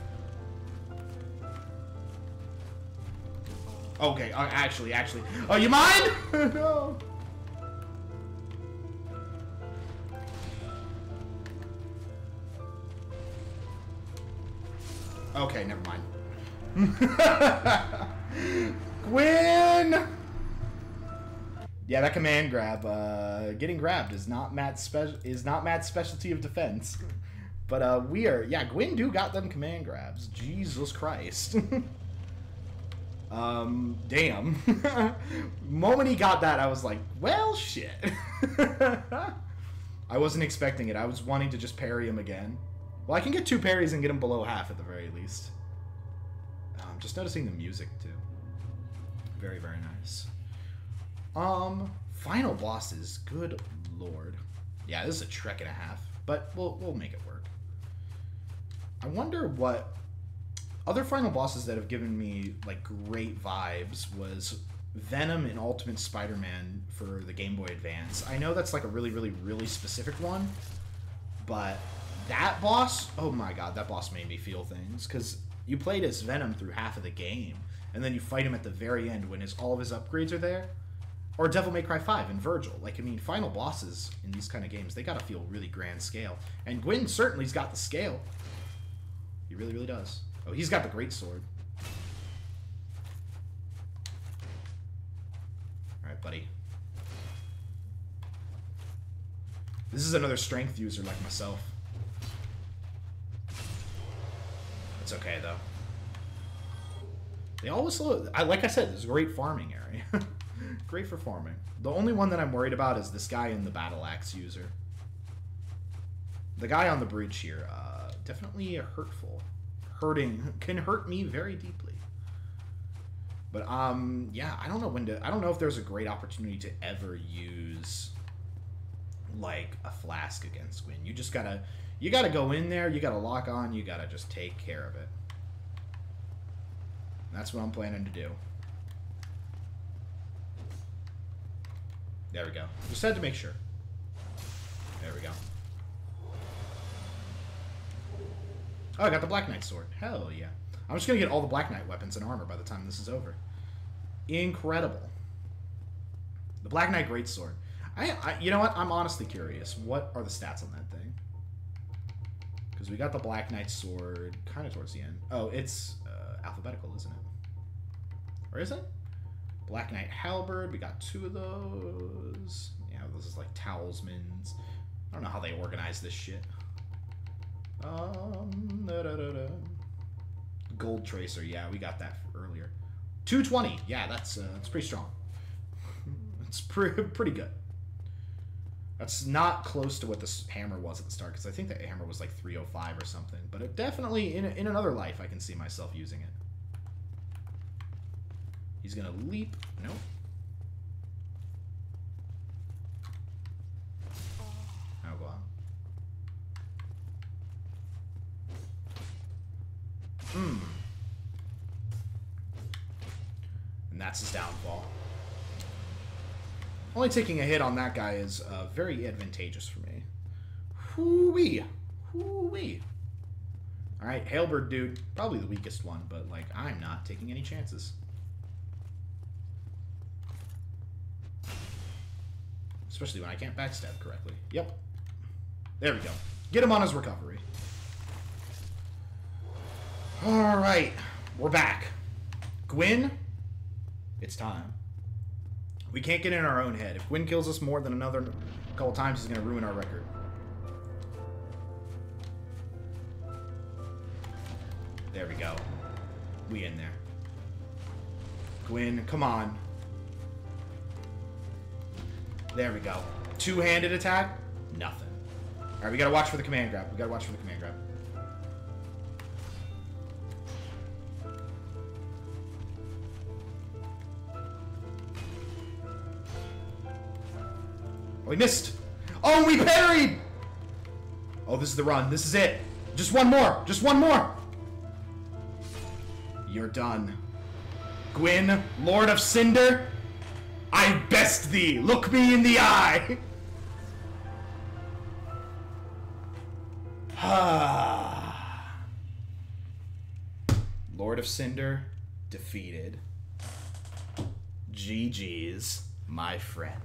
Okay, actually. Oh, you mind? No. Okay, never mind. Gwyn! Yeah, that command grab, getting grabbed is not Matt's specialty of defense. But Gwyn do got them command grabs. Jesus Christ. Damn. Moment he got that, I was like, well, shit. I wasn't expecting it. I was wanting to just parry him again. Well, I can get 2 parries and get him below half at the very least. I'm just noticing the music, too. Very, very nice. Final bosses. Good lord. Yeah, this is a trek and a half, but we'll make it work. I wonder what other final bosses that have given me like great vibes was Venom and Ultimate Spider-Man for the Game Boy Advance. I know that's like a really, really, really specific one, but that boss, oh my god, that boss made me feel things, because you played as Venom through half of the game, and then you fight him at the very end when all of his upgrades are there. Or Devil May Cry 5 and Virgil. Like, I mean, final bosses in these kind of games, they gotta feel really grand scale. And Gwyn certainly's got the scale. He really, really does. Oh, he's got the great sword. Alright, buddy. This is another strength user like myself. It's okay, though. They always look... like I said, this is a great farming area. Great for farming. The only one that I'm worried about is this guy in the battle axe user. The guy on the bridge here, definitely hurtful. Can hurt me very deeply. But yeah, I don't know if there's a great opportunity to ever use like a flask against Gwyn. You gotta go in there, you gotta lock on, you gotta just take care of it. That's what I'm planning to do. There we go. Just had to make sure. There we go. Oh, I got the Black Knight sword. Hell yeah. I'm just going to get all the Black Knight weapons and armor by the time this is over. Incredible. The Black Knight greatsword. You know what? I'm honestly curious. What are the stats on that thing? Because we got the Black Knight sword kind of towards the end. Oh, it's alphabetical, isn't it? Or is it? Black Knight halberd. We got 2 of those. Yeah, this is like talismans. I don't know how they organize this shit. Gold tracer. Yeah, we got that earlier. 220. Yeah, that's pretty strong. It's pretty good. That's not close to what this hammer was at the start, because I think the hammer was like 305 or something. But it definitely, in another life, I can see myself using it. He's gonna leap. Nope. Oh, go on. And that's his downfall. Only taking a hit on that guy is very advantageous for me. Hoo-wee. Hoo-wee. Alright, halberd dude. Probably the weakest one, but like, I'm not taking any chances. Especially when I can't backstab correctly. Yep. There we go. Get him on his recovery. Alright. We're back. Gwyn, it's time. We can't get in our own head. If Gwyn kills us more than another couple times, he's going to ruin our record. There we go. We in there. Gwyn, come on. There we go. Two-handed attack? Nothing. Alright, we gotta watch for the command grab. We gotta watch for the command grab. Oh, we missed! Oh, we parried! Oh, this is the run. This is it. Just one more. Just one more. You're done. Gwyn, Lord of Cinder, I best thee. Look me in the eye. Lord of Cinder defeated. GG's, my friend.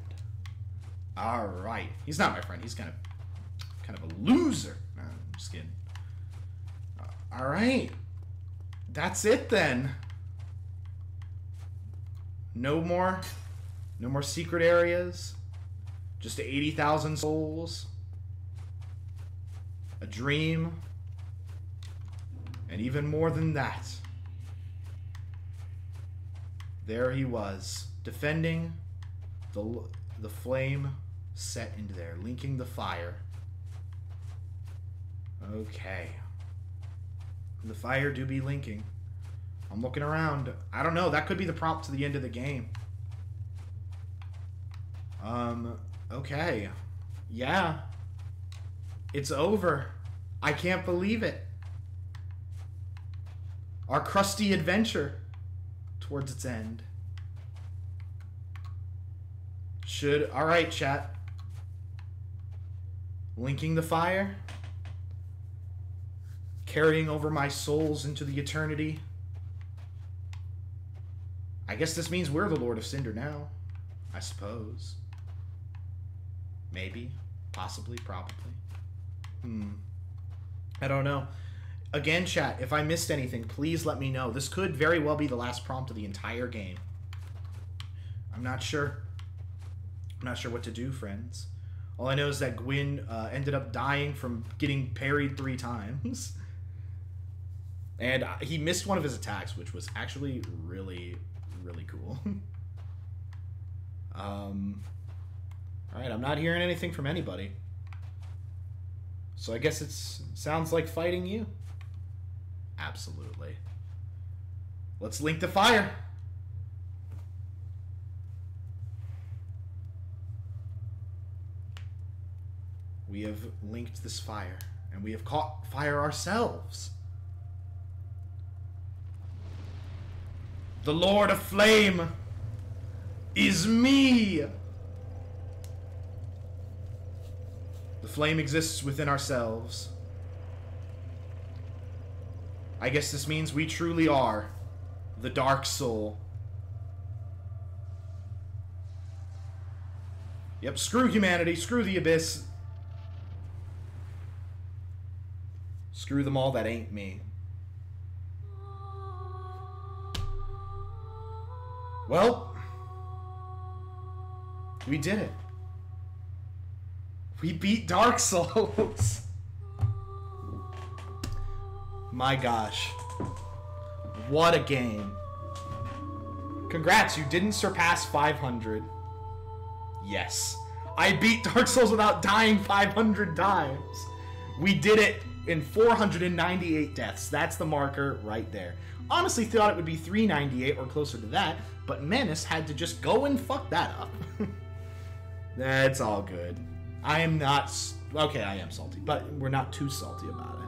All right. He's not my friend. He's kind of a loser. No, I'm just kidding. All right. That's it then. No more secret areas. Just 80,000 souls. A dream. And even more than that. There he was, defending the flame set into there, linking the fire. Okay. The fire do be linking. I'm looking around. I don't know, that could be the prompt to the end of the game. Okay. Yeah. It's over. I can't believe it. Our crusty adventure towards its end. Alright, chat. Linking the fire. Carrying over my souls into the eternity. I guess this means we're the Lord of Cinder now. I suppose. Maybe. Possibly. Probably. I don't know. Again, chat, if I missed anything, please let me know. This could very well be the last prompt of the entire game. I'm not sure. I'm not sure what to do, friends. All I know is that Gwyn ended up dying from getting parried 3 times. And he missed one of his attacks, which was actually really, really cool. Alright, I'm not hearing anything from anybody. So I guess it sounds like fighting you. Absolutely. Let's link the fire. We have linked this fire, and we have caught fire ourselves. The Lord of Flame is me. The flame exists within ourselves. I guess this means we truly are the Dark Soul. Yep, screw humanity, screw the Abyss. Screw them all that ain't me. Well, we did it. We beat Dark Souls. My gosh. What a game. Congrats, you didn't surpass 500. Yes. I beat Dark Souls without dying 500 times. We did it in 498 deaths. That's the marker right there. Honestly thought it would be 398 or closer to that, but Menace had to just go and fuck that up. That's all good. I am not... Okay, I am salty, but we're not too salty about it.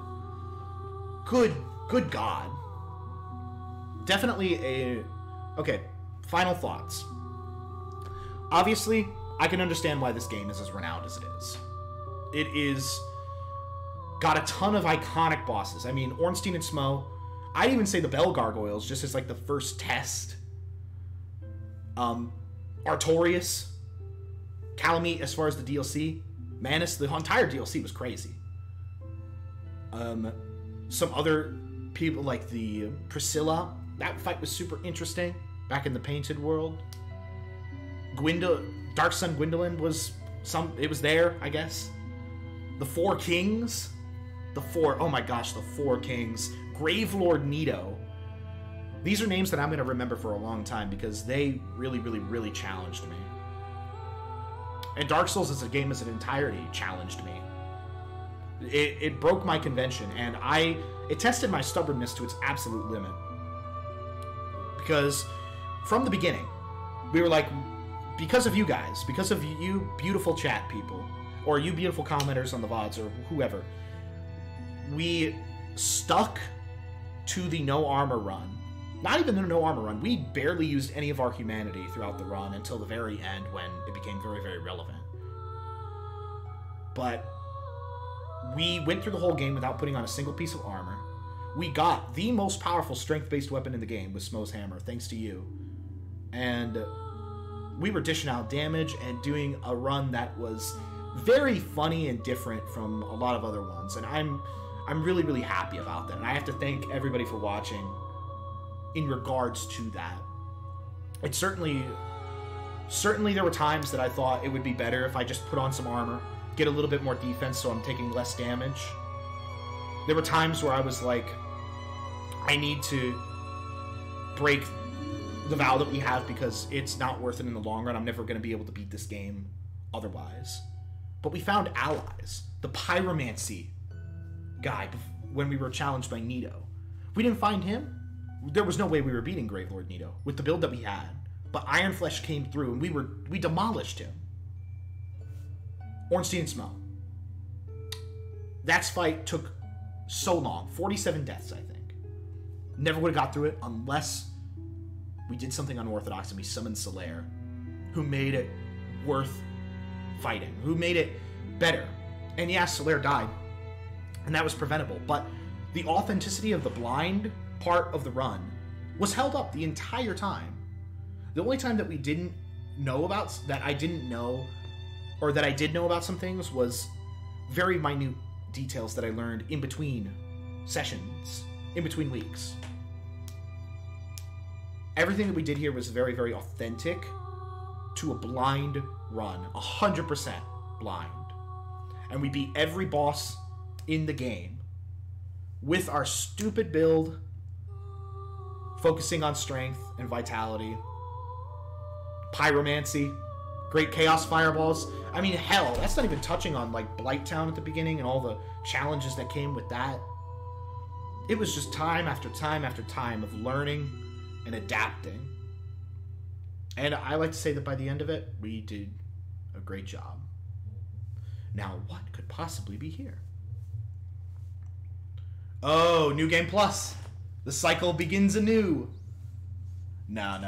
Good God. Definitely a... Okay, final thoughts. Obviously, I can understand why this game is as renowned as it is. It is... got a ton of iconic bosses. I mean, Ornstein and Smo. I'd even say the Bell Gargoyles, just as like the first test. Artorias. Calamite, as far as the DLC. Manus, the entire DLC was crazy. Some other people like the Priscilla. That fight was super interesting. Back in the Painted World. Dark Sun Gwendolyn was it was there, I guess. The Four Kings. Oh my gosh, the Four Kings. Gravelord Nito. These are names that I'm going to remember for a long time because they really, really, really challenged me. And Dark Souls as a game as an entirety challenged me. It broke my convention, and it tested my stubbornness to its absolute limit. Because from the beginning, we were like, because of you guys, because of you beautiful chat people, or you beautiful commenters on the VODs, or whoever, we stuck to the no armor run. Not even the no armor run. We barely used any of our humanity throughout the run until the very end when it became very, very relevant. But We went through the whole game without putting on a single piece of armor. We got the most powerful strength-based weapon in the game with Smo's hammer, thanks to you. And we were dishing out damage and doing a run that was very funny and different from a lot of other ones. And I'm really, really happy about that. And I have to thank everybody for watching in regards to that. It certainly there were times that I thought it would be better if I just put on some armor, get a little bit more defense so I'm taking less damage. There were times where I was like, I need to break the vow that we have because it's not worth it in the long run. I'm never going to be able to beat this game otherwise. But we found allies. The pyromancy guy, when we were challenged by Nito. We didn't find him. There was no way we were beating Gravelord Nito with the build that we had. But Ironflesh came through and we demolished him. Ornstein and Smo. That fight took so long. 47 deaths, I think. Never would have got through it unless we did something unorthodox and we summoned Solaire, who made it worth fighting, who made it better. And yeah, Solaire died, and that was preventable. But the authenticity of the blind part of the run was held up the entire time. The only time that we didn't know about, that I didn't know, or that I did know about some things, was very minute details that I learned in between sessions, in between weeks. Everything that we did here was very, very authentic to a blind run. 100% blind. And we beat every boss in the game with our stupid build, focusing on strength and vitality, pyromancy, great chaos fireballs. I mean, hell, that's not even touching on like Blighttown at the beginning and all the challenges that came with that. It was just time after time after time of learning and adapting. And I like to say that by the end of it, we did a great job. Now, what could possibly be here? Oh, New Game Plus. The cycle begins anew. No.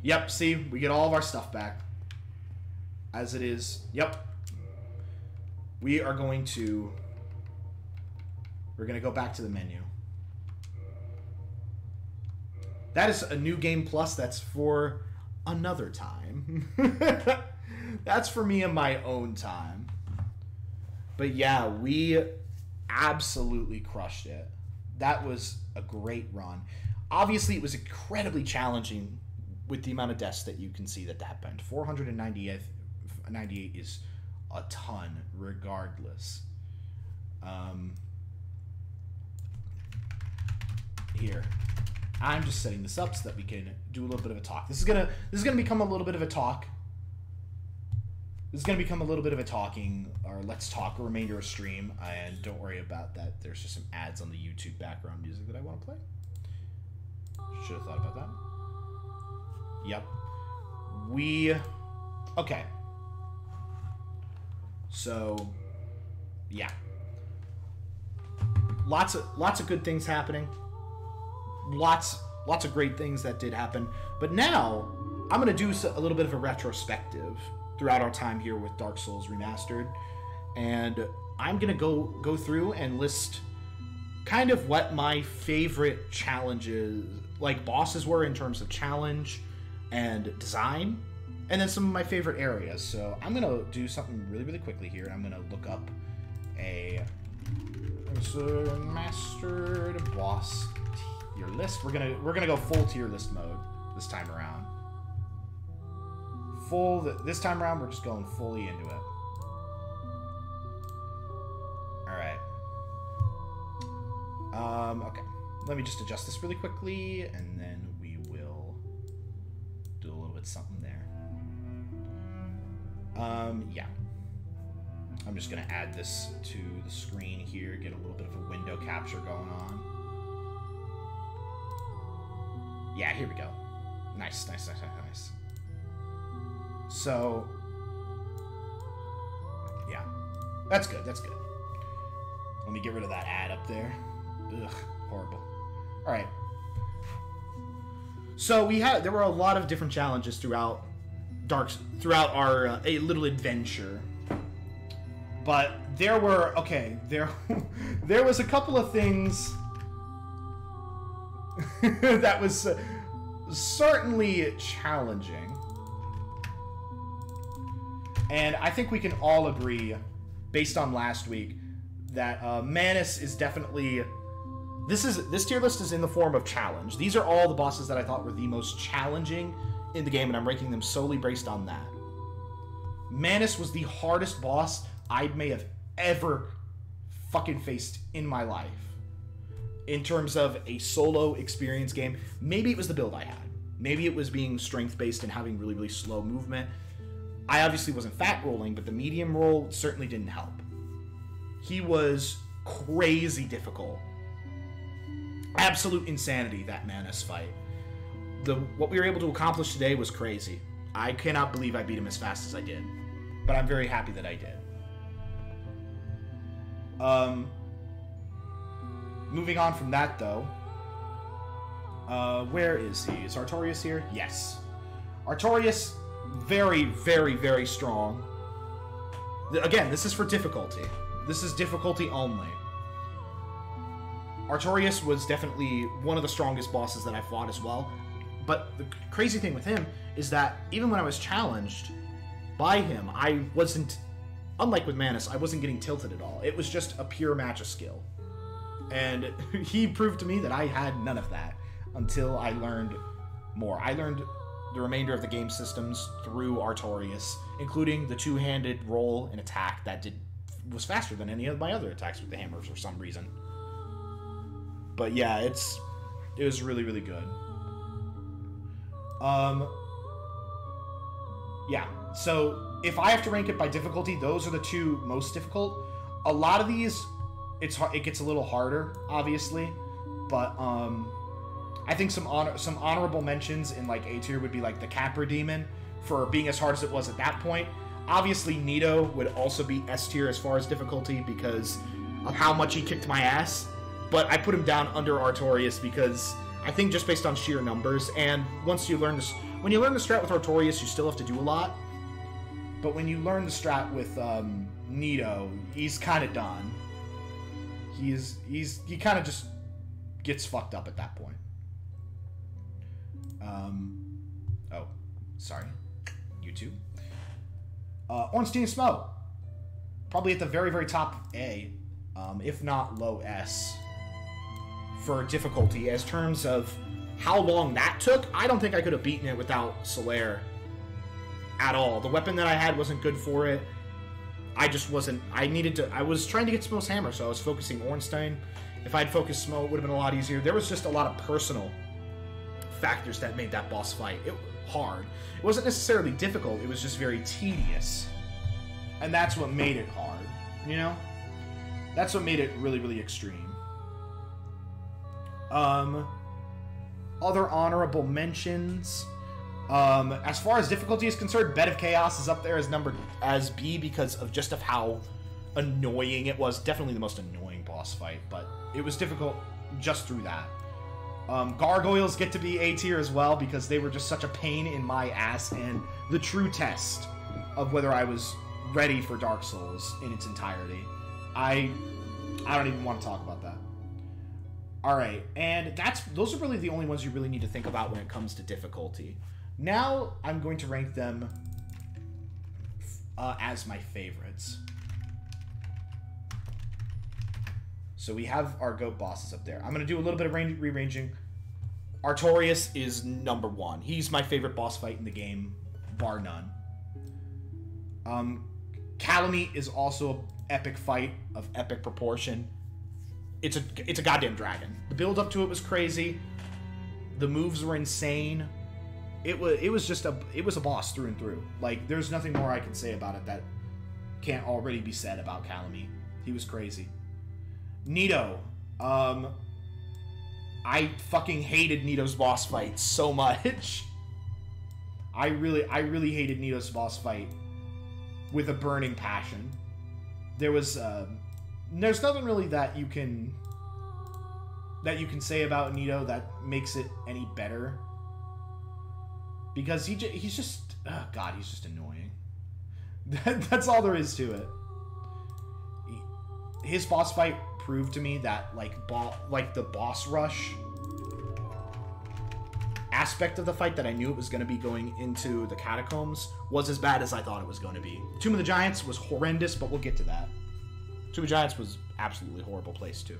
Yep, see, we get all of our stuff back. As it is. Yep. We're going to go back to the menu. That is a New Game Plus. That's for another time. That's for me and my own time. But yeah, we absolutely crushed it. That was a great run. Obviously, it was incredibly challenging with the amount of deaths that you can see that happened. 498 is a ton, regardless. Here. I'm just setting this up so that we can do a little bit of a talk. This is gonna become a little bit of a talk. This is gonna become a little bit of a talking, or let's talk, a remainder of stream. And don't worry about that. There's just some ads on the YouTube background music that I want to play. Should have thought about that. Yep. Okay. So, yeah. Lots of good things happening. Lots of great things that did happen. But now, I'm going to do a little bit of a retrospective throughout our time here with Dark Souls Remastered. And I'm going to go through and list kind of what my favorite challenges, like bosses, were in terms of challenge and design. And then some of my favorite areas. So I'm going to do something really, really quickly here. I'm going to look up a Remastered boss tier list. We're gonna go full tier list mode this time around. This time around, we're just going fully into it. All right. Okay. Let me just adjust this really quickly, and then we will do a little bit something there. Yeah. I'm just gonna add this to the screen here, get a little bit of a window capture going on. Yeah, here we go. Nice. So, yeah, that's good. Let me get rid of that ad up there. Ugh, horrible. All right. So there were a lot of different challenges throughout our a little adventure. But there were... Okay, there was a couple of things that was certainly challenging. And I think we can all agree, based on last week, that Manus is definitely... This tier list is in the form of challenge. These are all the bosses that I thought were the most challenging in the game, and I'm ranking them solely based on that. Manus was the hardest boss I may have ever fucking faced in my life. In terms of a solo experience game. Maybe it was the build I had. Maybe it was being strength-based and having really, really slow movement. I obviously wasn't fat rolling, but the medium roll certainly didn't help. He was crazy difficult. Absolute insanity, that Manus fight. What we were able to accomplish today was crazy. I cannot believe I beat him as fast as I did. But I'm very happy that I did. Moving on from that, though. Where is he? Is Artorias here? Yes. Artorias, very, very, very strong. Again, this is for difficulty. This is difficulty only. Artorias was definitely one of the strongest bosses that I fought as well. But the crazy thing with him is that even when I was challenged by him, I wasn't, unlike with Manus, I wasn't getting tilted at all. It was just a pure match of skill. And he proved to me that I had none of that until I learned more. I learned the remainder of the game systems through Artorias, including the two-handed roll and attack that was faster than any of my other attacks with the hammer for some reason. But yeah, it was really, really good. Yeah, so if I have to rank it by difficulty, those are the two most difficult. A lot of these, it gets a little harder, obviously, but I think some honorable mentions in like A tier would be like the Capra Demon for being as hard as it was at that point. Obviously, Nito would also be S tier as far as difficulty because of how much he kicked my ass. But I put him down under Artorias because I think just based on sheer numbers, and once you learn this, when you learn the strat with Artorias, you still have to do a lot. But when you learn the strat with Nito, he's kind of done. He kind of just gets fucked up at that point. Oh, sorry, YouTube. Ornstein Smoke, probably at the very, very top A, if not low S. For difficulty, as terms of how long that took, I don't think I could have beaten it without Solaire at all. The weapon that I had wasn't good for it. I just wasn't... I was trying to get Smo's hammer, so I was focusing Ornstein. If I'd focused Smo, it would have been a lot easier. There was just a lot of personal factors that made that boss fight hard. It wasn't necessarily difficult, it was just very tedious. And that's what made it hard, you know? That's what made it really, really extreme. Other honorable mentions. As far as difficulty is concerned, Bed of Chaos is up there as B because of just how annoying it was. Definitely the most annoying boss fight, but it was difficult just through that. Gargoyles get to be A tier as well because they were just such a pain in my ass and the true test of whether I was ready for Dark Souls in its entirety. I don't even want to talk about that. Alright, and those are really the only ones you really need to think about when it comes to difficulty. Now, I'm going to rank them as my favorites. So we have our GOAT bosses up there. I'm going to do a little bit of rearranging. Artorias is number one. He's my favorite boss fight in the game, bar none. Calamite is also an epic fight of epic proportion. It's a goddamn dragon. The build up to it was crazy. The moves were insane. It was a boss through and through. Like, there's nothing more I can say about it that can't already be said about Calamite. He was crazy. Nito. I fucking hated Nito's boss fight so much. I really hated Nito's boss fight with a burning passion. There's nothing really that you can say about Nito that makes it any better. Because he's just... Oh God, he's just annoying. That's all there is to it. his boss fight proved to me that like the boss rush aspect of the fight that I knew it was going to be going into the catacombs was as bad as I thought it was going to be. Tomb of the Giants was horrendous, but we'll get to that. Tomb of the Giants was absolutely horrible place too.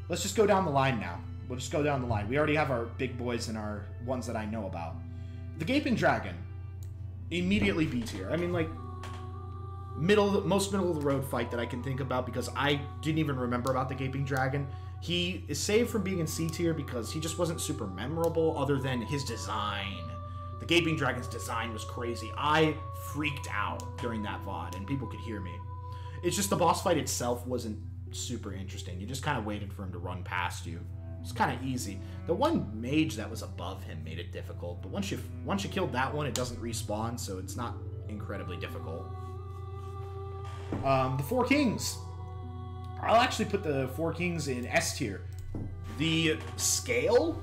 Let's just go down the line now. We'll just go down the line. We already have our big boys and our ones that I know about. The Gaping Dragon, immediately B tier. I mean, like, most middle of the road fight that I can think about because I didn't even remember about the Gaping Dragon. He is saved from being in C tier because he just wasn't super memorable other than his design. The Gaping Dragon's design was crazy. I freaked out during that VOD, and people could hear me. It's just the boss fight itself wasn't super interesting. You just kind of waited for him to run past you. It's kind of easy. The one mage that was above him made it difficult, but once you killed that one, it doesn't respawn, so it's not incredibly difficult. The Four Kings. I'll actually put the Four Kings in S tier. The scale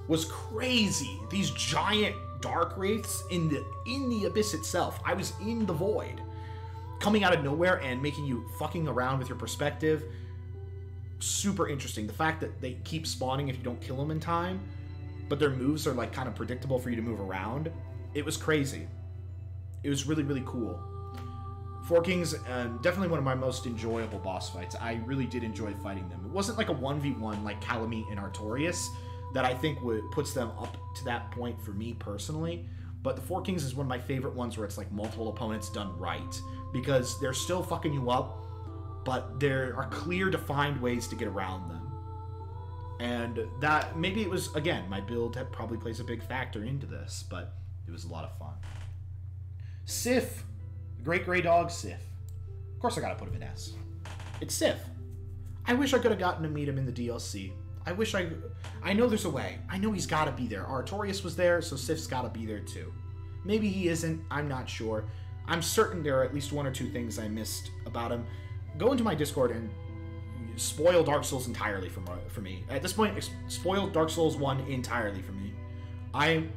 was crazy. These giant dark wraiths in the abyss itself. I was in the void, coming out of nowhere and making you fucking around with your perspective. Super interesting. The fact that they keep spawning if you don't kill them in time, but their moves are like kind of predictable for you to move around. It was crazy. It was really, really cool. Four Kings, definitely one of my most enjoyable boss fights. I really did enjoy fighting them. It wasn't like a 1v1 like Calamite and Artorias that I think puts them up to that point for me personally. But the Four Kings is one of my favorite ones where it's like multiple opponents done right. Because they're still fucking you up, but there are clear defined ways to get around them. And that, maybe it was, again, my build that probably plays a big factor into this, but it was a lot of fun. Sif. The Great Grey Dog, Sif. Of course I gotta put him in S. It's Sif. I wish I could have gotten to meet him in the DLC. I know there's a way. I know he's gotta be there. Artorias was there, so Sif's gotta be there too. Maybe he isn't, I'm not sure. I'm certain there are at least one or two things I missed about him. Go into my Discord and spoil Dark Souls entirely for me. At this point, spoil Dark Souls 1 entirely for me. I'm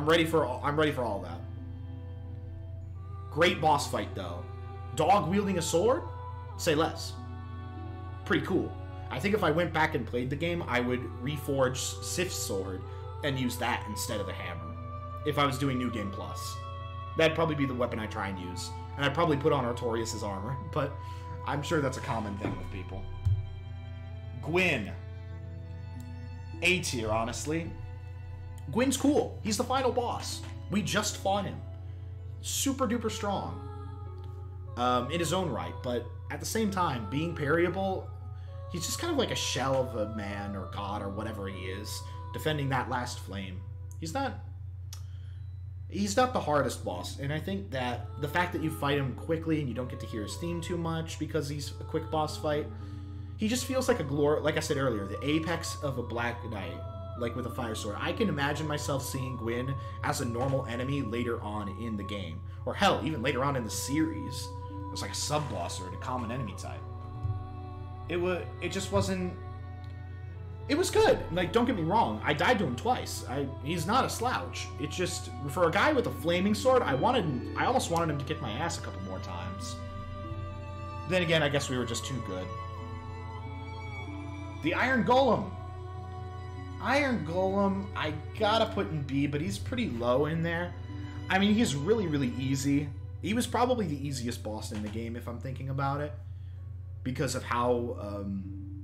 ready for all that. Great boss fight though. Dog wielding a sword? Say less. Pretty cool. I think if I went back and played the game, I would reforge Sif's sword and use that instead of the hammer. If I was doing New Game Plus. That'd probably be the weapon I try and use. And I'd probably put on Artorias' armor, but I'm sure that's a common thing with people. Gwyn. A tier, honestly. Gwyn's cool. He's the final boss. We just fought him. Super duper strong. In his own right, but at the same time, being parryable, he's just kind of like a shell of a man or god or whatever he is, defending that last flame. He's not the hardest boss, and I think that the fact that you fight him quickly and you don't get to hear his theme too much because he's a quick boss fight, he just feels like like I said earlier, the apex of a Black Knight, like with a fire sword. I can imagine myself seeing Gwyn as a normal enemy later on in the game, or hell, even later on in the series. It was like a sub-boss or a common enemy type. It just wasn't... It was good. Like, don't get me wrong. I died to him twice. He's not a slouch. It's just, for a guy with a flaming sword, I almost wanted him to kick my ass a couple more times. Then again, I guess we were just too good. The Iron Golem. Iron Golem, I gotta put in B, but he's pretty low in there. I mean, he's really, really easy. He was probably the easiest boss in the game, if I'm thinking about it, because of how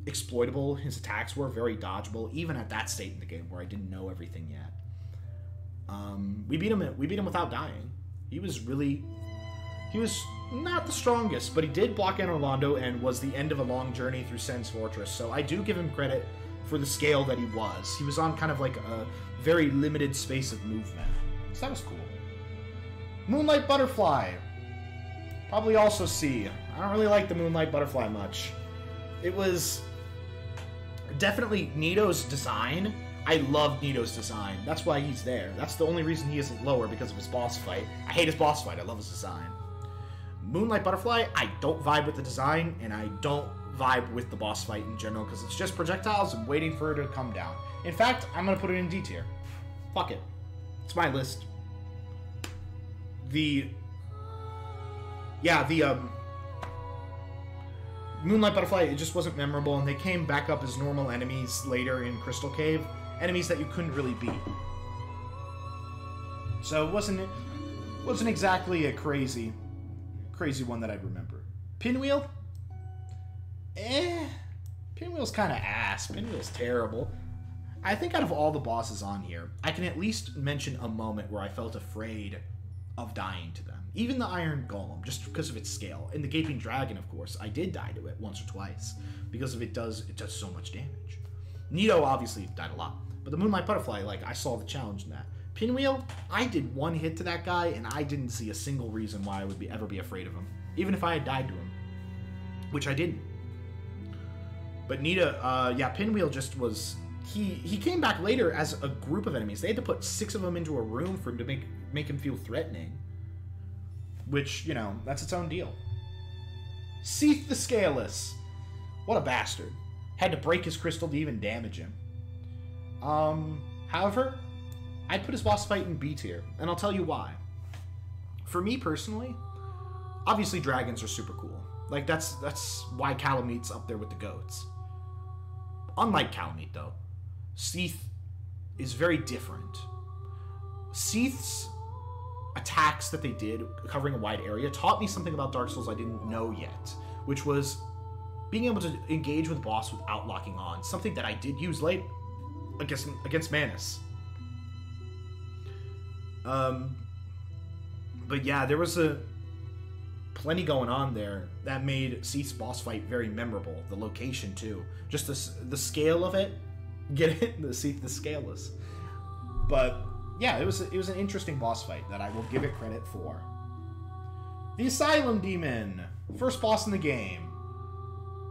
exploitable his attacks were, very dodgeable, even at that state in the game where I didn't know everything yet. We beat him without dying. He was not the strongest, but he did block in Orlando and was the end of a long journey through Sen's Fortress, so I do give him credit for the scale that he was. He was on kind of like a very limited space of movement. So that was cool. Moonlight Butterfly. Probably also C. I don't really like the Moonlight Butterfly much. It was definitely Nito's design. I love Nito's design. That's why he's there. That's the only reason he isn't lower, because of his boss fight. I hate his boss fight. I love his design. Moonlight Butterfly, I don't vibe with the design, and I don't vibe with the boss fight in general, because it's just projectiles and waiting for it to come down. In fact, I'm going to put it in D tier. Fuck it. It's my list. Moonlight Butterfly, it just wasn't memorable, and they came back up as normal enemies later in Crystal Cave. Enemies that you couldn't really beat. So it wasn't exactly a crazy one that I'd remember. Pinwheel? Pinwheel's kind of ass. Pinwheel's terrible. I think out of all the bosses on here, I can at least mention a moment where I felt afraid of dying to them. Even the Iron Golem, just because of its scale. And the Gaping Dragon, of course, I did die to it once or twice, because it does so much damage. Nito obviously died a lot, but the Moonlight Butterfly, like, I saw the challenge in that. Pinwheel, I did one hit to that guy, and I didn't see a single reason why I would ever be afraid of him, even if I had died to him, which I didn't. But Nita, yeah, Pinwheel just was... He came back later as a group of enemies. They had to put 6 of them into a room for him to make him feel threatening. Which, you know, that's its own deal. Seath the Scaleless. What a bastard. Had to break his crystal to even damage him. However, I'd put his boss fight in B tier, and I'll tell you why. For me personally, obviously dragons are super cool. Like, that's why Calameet's up there with the goats. Unlike Calameet, though, Seath is very different. Seath's attacks that they did, covering a wide area, taught me something about Dark Souls I didn't know yet, which was being able to engage with the boss without locking on, something that I did use late against Manus. But yeah, there was plenty going on there that made Seath's boss fight very memorable. The location too, just the scale of it. Get it? The Seath the Scaleless. But yeah, it was an interesting boss fight that I will give it credit for. The Asylum Demon, first boss in the game.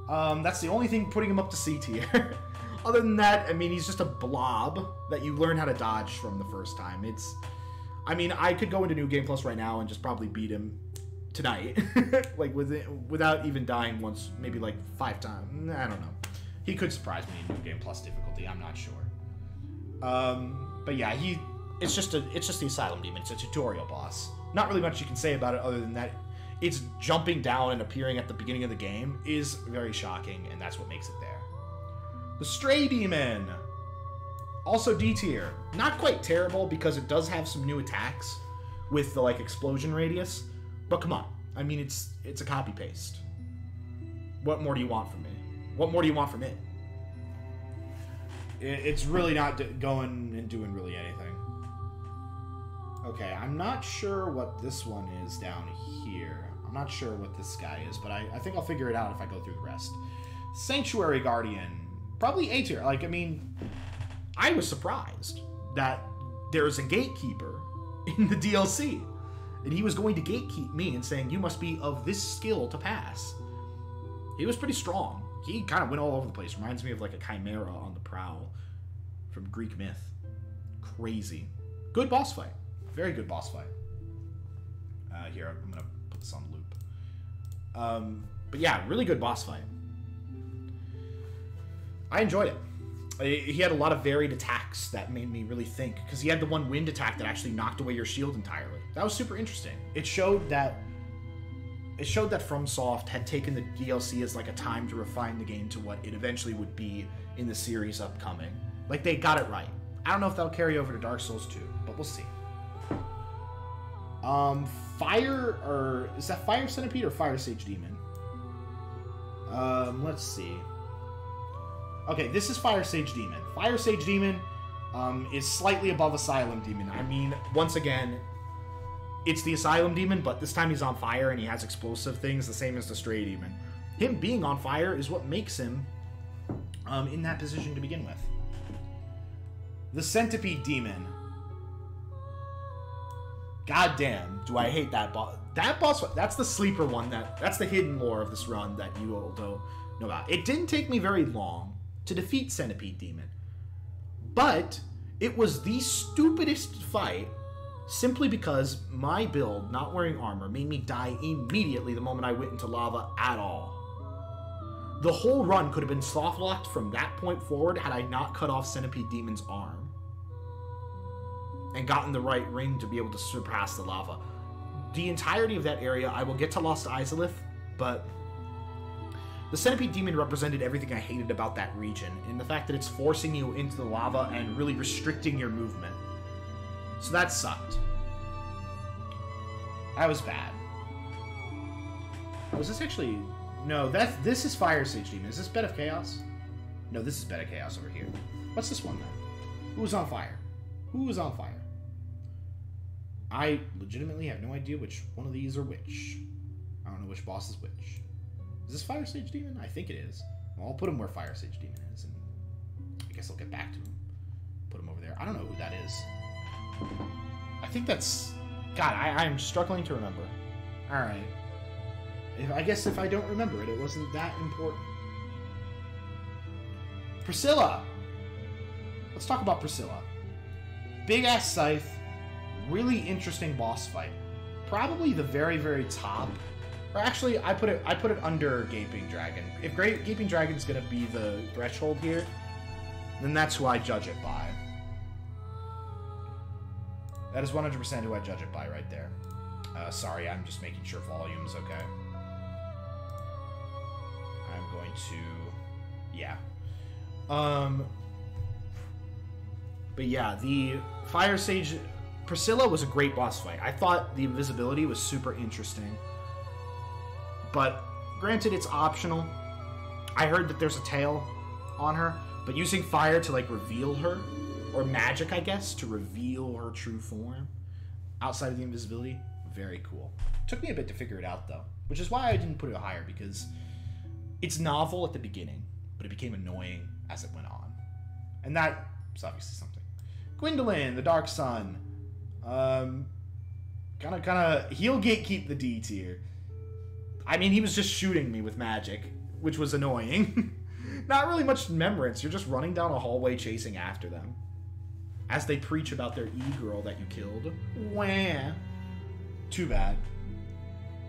That's the only thing putting him up to C tier. Other than that, I mean, he's just a blob that you learn how to dodge from the first time. I mean, I could go into New Game Plus right now and just probably beat him tonight, like without even dying once, maybe like 5 times. I don't know. He could surprise me in New Game Plus difficulty. I'm not sure. But yeah, it's just the Asylum Demon. It's a tutorial boss. Not really much you can say about it other than that its jumping down and appearing at the beginning of the game is very shocking, and that's what makes it there. The Stray Demon, also D tier. Not quite terrible because it does have some new attacks with the like explosion radius, but come on. I mean, it's a copy paste. What more do you want from me? What more do you want from it? It's really not going and doing really anything. Okay, I'm not sure what this one is down here. I'm not sure what this guy is, but I think I'll figure it out if I go through the rest. Sanctuary Guardian. Probably A tier. Like, I mean, I was surprised that there's a gatekeeper in the DLC. And he was going to gatekeep me and saying, you must be of this skill to pass. He was pretty strong. He kind of went all over the place. Reminds me of like a chimera on the prowl from Greek myth. Crazy. Good boss fight. Very good boss fight. Here, I'm going to put this on loop. But yeah, really good boss fight. I enjoyed it. He had a lot of varied attacks that made me really think, because he had the one wind attack that actually knocked away your shield entirely. That was super interesting. It showed that FromSoft had taken the DLC as like a time to refine the game to what it eventually would be in the series upcoming. Like, they got it right. I don't know if that'll carry over to Dark Souls 2, but we'll see. Fire, or is that Fire Centipede or Fire Sage Demon? Let's see. Okay, this is Fire Sage Demon. Fire Sage Demon is slightly above Asylum Demon. I mean, once again, it's the Asylum Demon, but this time he's on fire and he has explosive things, the same as the Stray Demon. Him being on fire is what makes him in that position to begin with. The Centipede Demon. God damn, do I hate that boss. That boss, that's the sleeper one, that's the hidden lore of this run that you all don't know about. It didn't take me very long to defeat Centipede Demon, but it was the stupidest fight simply because my build, not wearing armor, made me die immediately the moment I went into lava at all. The whole run could have been soft-locked from that point forward had I not cut off Centipede Demon's arm and gotten the right ring to be able to surpass the lava. The entirety of that area, I will get to Lost Izalith, but The Centipede Demon represented everything I hated about that region, in the fact that it's forcing you into the lava and really restricting your movement. So that sucked. That was bad. Was this actually... No, this is Fire Sage Demon. Is this Bed of Chaos? No, this is Bed of Chaos over here. What's this one, then? Who's on fire? Who is on fire? I legitimately have no idea which one of these are which. I don't know which boss is which. Is this Fire Sage Demon? I think it is. Well, I'll put him where Fire Sage Demon is, and I guess I'll get back to him. Put him over there. I don't know who that is. I think that's... God, I'm struggling to remember. Alright. I guess if I don't remember it, it wasn't that important. Priscilla! Let's talk about Priscilla. Big-ass scythe. Really interesting boss fight. Probably the very, very top. Or actually, I put it under Gaping Dragon. If Gaping Dragon's gonna be the threshold here, then that's who I judge it by. That is 100% who I judge it by right there. Sorry, I'm just making sure volume's okay. I'm going to... Yeah. But yeah, the Fire Sage... Priscilla was a great boss fight. I thought the invisibility was super interesting. But, granted, it's optional. I heard that there's a tail on her, but using fire to, like, reveal her, or magic, I guess, to reveal her true form, outside of the invisibility, very cool. Took me a bit to figure it out, though, which is why I didn't put it higher, because it's novel at the beginning, but it became annoying as it went on. And that is obviously something. Gwendolyn, the Dark Sun. He'll gatekeep the D tier. I mean, he was just shooting me with magic, which was annoying. Not really much remembrance. You're just running down a hallway chasing after them. As they preach about their e-girl that you killed. Wah. Too bad.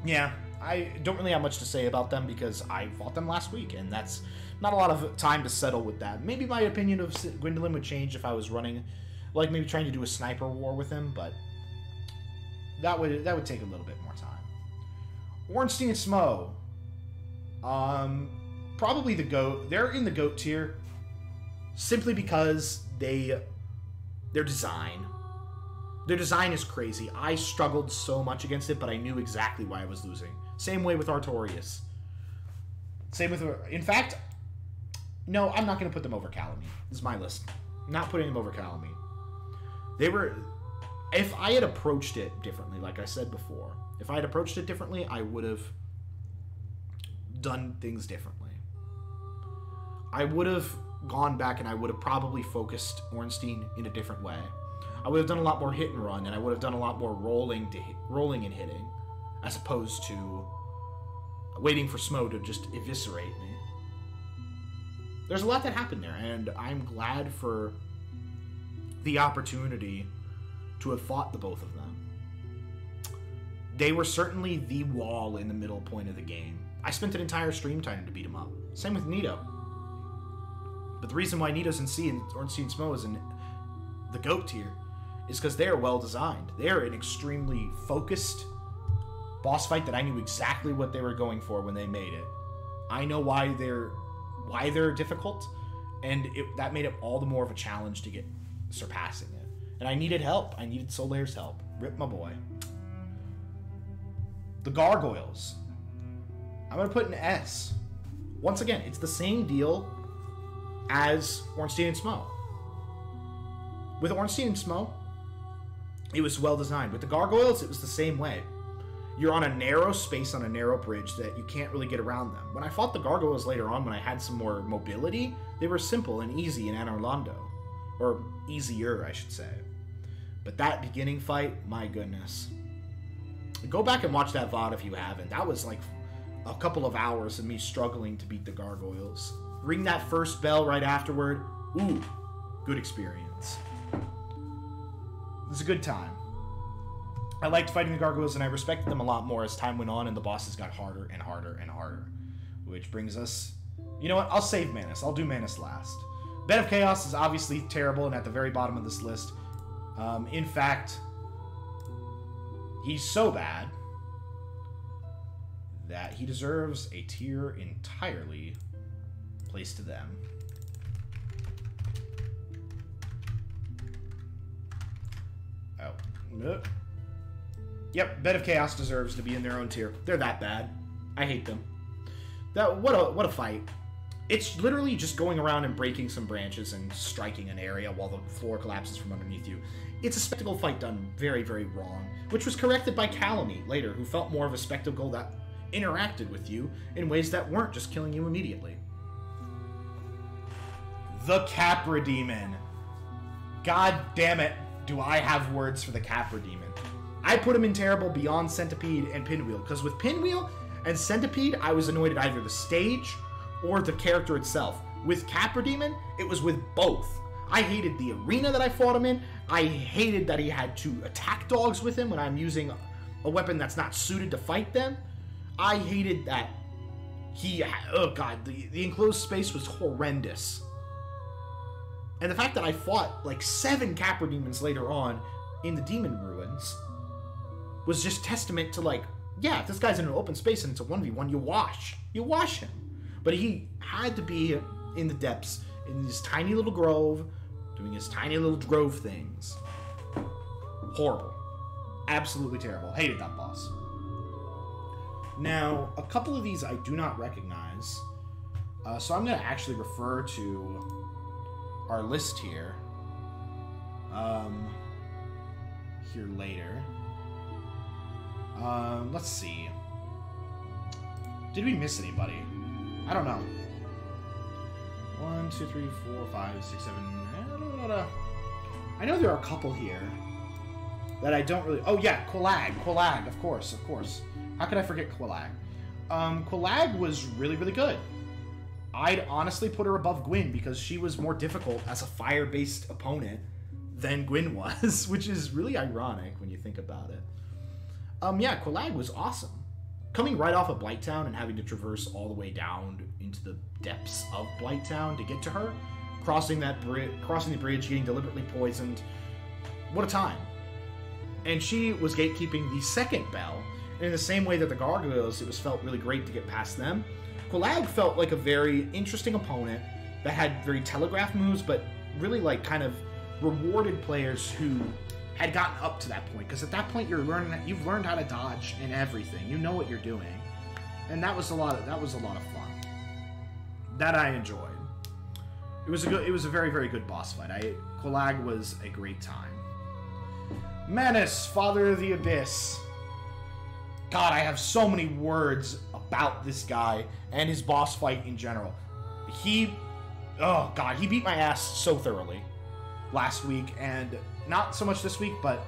Yeah, I don't really have much to say about them because I fought them last week, and that's not a lot of time to settle with that. Maybe my opinion of Gwendolyn would change if I was running, like maybe trying to do a sniper war with him, but that would take a little bit more time. Ornstein and Smo. Probably the GOAT. They're in the GOAT tier simply because their design is crazy. I struggled so much against it, but I knew exactly why I was losing. Same way with Artorias. Same with... In fact, no, I'm not going to put them over Calamine. This is my list. I'm not putting them over Calamine. They were... If I had approached it differently, like I said before, if I had approached it differently, I would have done things differently. I would have gone back and I would have probably focused Ornstein in a different way. I would have done a lot more hit and run, and I would have done a lot more rolling and hitting, as opposed to waiting for Smo to just eviscerate me. There's a lot that happened there, and I'm glad for the opportunity to have fought the both of them. They were certainly the wall in the middle point of the game. I spent an entire stream trying to beat him up. Same with Nito. But the reason why Nito's in C and Ornstein and Smo is in the GOAT tier is because they're well designed. They're an extremely focused boss fight that I knew exactly what they were going for when they made it. I know why they're difficult, and that made it all the more of a challenge to get surpassing it. And I needed help. I needed Solaire's help. Rip my boy. The Gargoyles. I'm going to put an S. Once again, it's the same deal as Ornstein and Smo. With Ornstein and Smo, it was well designed. With the Gargoyles, it was the same way. You're on a narrow space on a narrow bridge that you can't really get around them. When I fought the Gargoyles later on, when I had some more mobility, they were simple and easy in Anor Londo. Or easier, I should say. But that beginning fight, my goodness. Go back and watch that VOD if you haven't. That was like a couple of hours of me struggling to beat the Gargoyles. Ring that first bell right afterward. Ooh, good experience. It was a good time. I liked fighting the Gargoyles, and I respected them a lot more as time went on and the bosses got harder and harder and harder. Which brings us... You know what? I'll save Manus. I'll do Manus last. Bed of Chaos is obviously terrible and at the very bottom of this list. In fact, he's so bad that he deserves a tier entirely placed to them. Oh. Yep, Bed of Chaos deserves to be in their own tier. They're that bad. I hate them. What a fight. It's literally just going around and breaking some branches and striking an area while the floor collapses from underneath you. It's a spectacle fight done very, very wrong, which was corrected by Calamite later, who felt more of a spectacle that interacted with you in ways that weren't just killing you immediately. The Capra Demon. God damn it, do I have words for the Capra Demon. I put him in terrible beyond Centipede and Pinwheel, because with Pinwheel and Centipede, I was annoyed at either the stage or the character itself. With Capra Demon, it was with both. I hated the arena that I fought him in. I hated that he had to attack dogs with him when I'm using a weapon that's not suited to fight them. I hated that oh god, the enclosed space was horrendous. And the fact that I fought like 7 Capra Demons later on in the Demon Ruins was just testament to, like, yeah, if this guy's in an open space and it's a 1v1, you wash him. But he had to be in the depths, in this tiny little grove, doing his tiny little grove things. Horrible. Absolutely terrible. Hated that boss. Now, a couple of these I do not recognize, so I'm going to actually refer to our list here, here later. Let's see. Did we miss anybody? I don't know. 1, 2, 3, 4, 5, 6, 7. I know there are a couple here that I don't really. Oh yeah, Qualag, of course. How could I forget Qualag? Qualag was really, really good. I'd honestly put her above Gwyn because she was more difficult as a fire-based opponent than Gwyn was, which is really ironic when you think about it. Yeah, Qualag was awesome. Coming right off of Blighttown and having to traverse all the way down into the depths of Blighttown to get to her, crossing the bridge, getting deliberately poisoned. What a time. And she was gatekeeping the second bell, and in the same way that the Gargoyles, it felt really great to get past them. Qualag felt like a very interesting opponent that had very telegraph moves, but really like kind of rewarded players who had gotten up to that point, because at that point you've learned how to dodge and everything. You know what you're doing, and that was a lot of fun. That I enjoyed. It was a very, very good boss fight. Qualag was a great time. Manus, Father of the Abyss. God, I have so many words about this guy and his boss fight in general. Oh god, he beat my ass so thoroughly last week, and not so much this week, but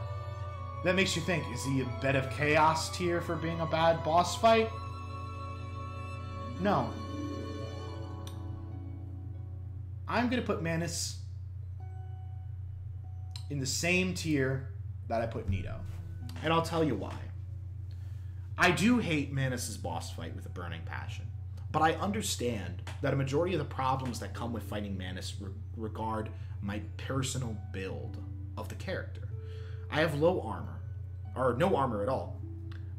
that makes you think, is he a Bed of Chaos tier for being a bad boss fight? No. I'm going to put Manus in the same tier that I put Nito. And I'll tell you why. I do hate Manus' boss fight with a burning passion, but I understand that a majority of the problems that come with fighting Manus regard my personal build of the character. I have low armor, or no armor at all.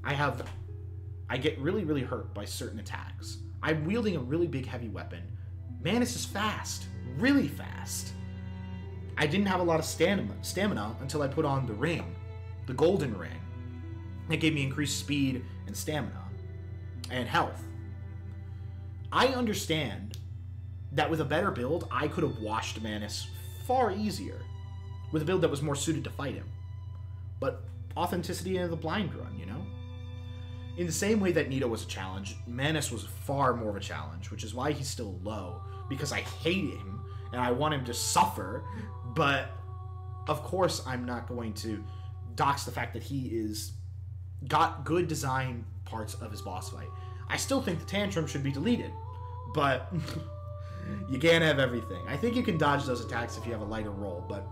I get really, really hurt by certain attacks. I'm wielding a really big heavy weapon. Manus is fast, really fast. I didn't have a lot of stamina until I put on the ring, the golden ring. It gave me increased speed and stamina and health. I understand that with a better build, I could have washed Manus far easier with a build that was more suited to fight him. But authenticity of the blind run, you know? In the same way that Nito was a challenge, Manus was far more of a challenge, which is why he's still low, because I hate him and I want him to suffer, but of course I'm not going to dox the fact that he got good design parts of his boss fight. I still think the tantrum should be deleted, but you can't have everything. I think you can dodge those attacks if you have a lighter roll, but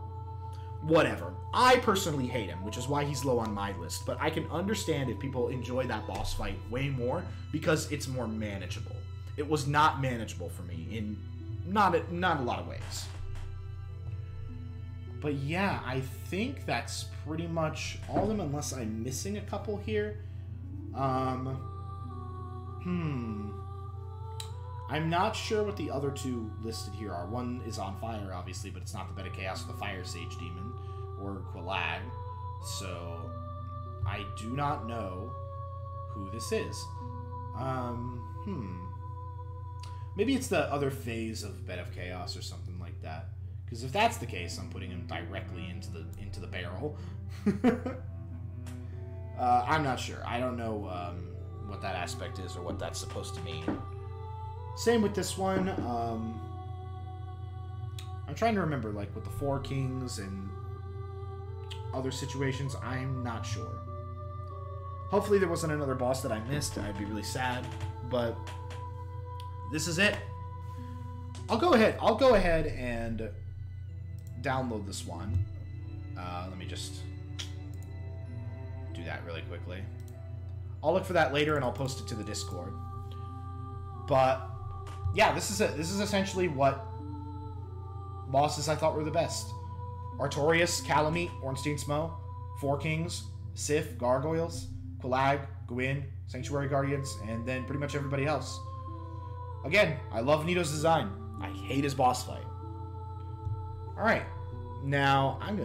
whatever. I personally hate him, which is why he's low on my list, but I can understand if people enjoy that boss fight way more because it's more manageable. It was not manageable for me in not a lot of ways. But yeah, I think that's pretty much all of them, unless I'm missing a couple here. I'm not sure what the other two listed here are. One is on fire, obviously, but it's not the Bed of Chaos or the Fire Sage Demon or Quillag. So I do not know who this is. Maybe it's the other phase of Bed of Chaos or something like that. Because if that's the case, I'm putting him directly into the barrel. I'm not sure. I don't know what that aspect is or what that's supposed to mean. Same with this one. I'm trying to remember, like, with the Four Kings and other situations. I'm not sure. Hopefully there wasn't another boss that I missed. I'd be really sad. But this is it. I'll go ahead and download this one. Let me just do that really quickly. I'll look for that later and I'll post it to the Discord. But yeah, this is essentially what bosses I thought were the best. Artorias, Calamite, Ornstein Smo, Four Kings, Sif, Gargoyles, Quillag, Gwyn, Sanctuary Guardians, and then pretty much everybody else. Again, I love Nito's design. I hate his boss fight. Alright, now I'm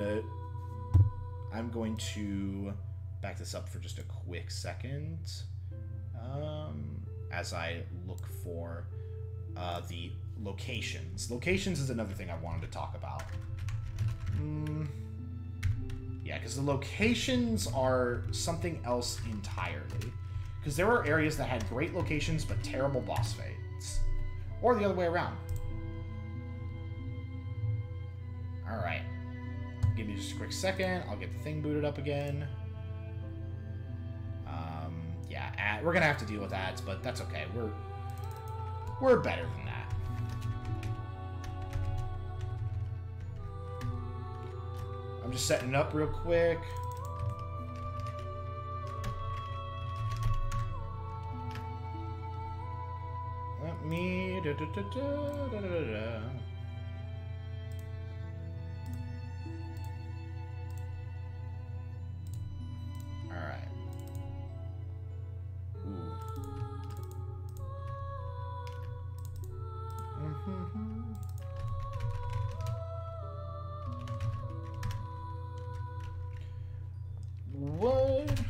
going to back this up for just a quick second. As I look for the locations. Locations is another thing I wanted to talk about. Yeah, because the locations are something else entirely. Because there are areas that had great locations but terrible boss fights. Or the other way around. Alright. Give me just a quick second. I'll get the thing booted up again. Yeah, we're gonna have to deal with ads, but that's okay. We're better than that. I'm just setting it up real quick. Let me What?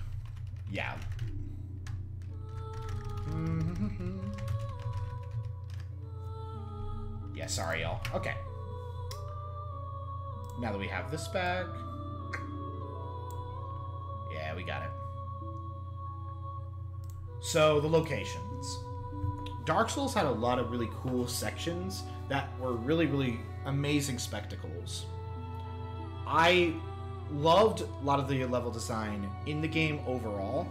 Yeah. Yeah, sorry, y'all. Okay. Now that we have this back. Yeah, we got it. So, the locations. Dark Souls had a lot of really cool sections that were really, really amazing spectacles. I loved a lot of the level design in the game overall,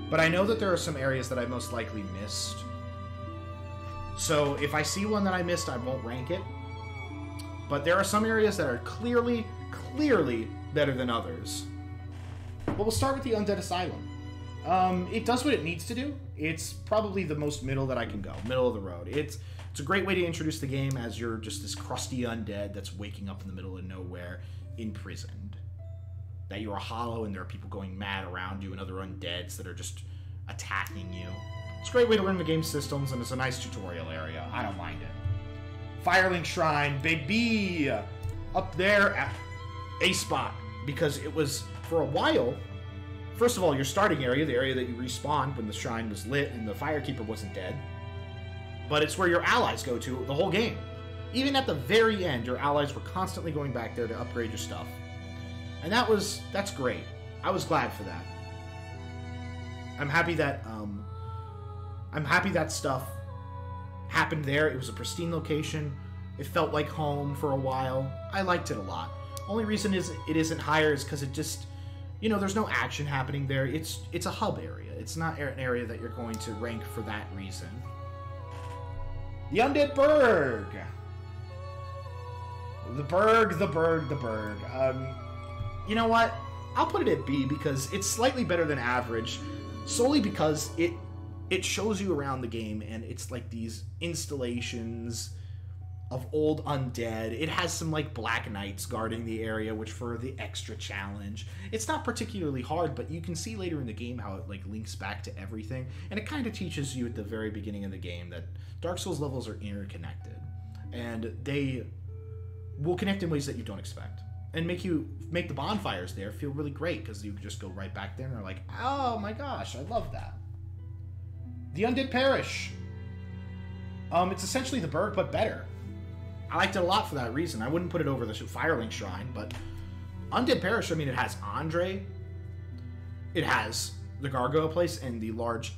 but I know that there are some areas that I most likely missed. So if I see one that I missed, I won't rank it. But there are some areas that are clearly better than others. But we'll start with the Undead Asylum. It does what it needs to do. It's probably the most middle that I can go. Middle of the road. It's a great way to introduce the game as you're just this crusty undead that's waking up in the middle of nowhere, imprisoned. That you are hollow and there are people going mad around you and other undeads that are just attacking you. It's a great way to learn the game systems and it's a nice tutorial area. I don't mind it. Firelink Shrine, baby! Up there at a spot. Because it was, for a while, first of all, your starting area, the area that you respawned when the shrine was lit and the Firekeeper wasn't dead. But it's where your allies go to the whole game. Even at the very end, your allies were constantly going back there to upgrade your stuff. And that's great. I was glad for that. I'm happy that stuff happened there. It was a pristine location. It felt like home for a while. I liked it a lot. Only reason is it isn't higher is because it just, you know, there's no action happening there. It's a hub area. It's not an area that you're going to rank for that reason. The Undead Burg. The Burg. You know what? I'll put it at B because it's slightly better than average, solely because it shows you around the game and it's like these installations of old undead. It has some like black knights guarding the area, which for the extra challenge. It's not particularly hard, but you can see later in the game how it like links back to everything, and it kind of teaches you at the very beginning of the game that Dark Souls levels are interconnected, and they will connect in ways that you don't expect, and make the bonfires there feel really great, because you just go right back there and are like, oh my gosh, I love that. The Undead Parish. It's essentially the Berg, but better. I liked it a lot for that reason. I wouldn't put it over the Firelink Shrine, but Undead Parish, I mean, it has Andre, it has the Gargoyle Place and the large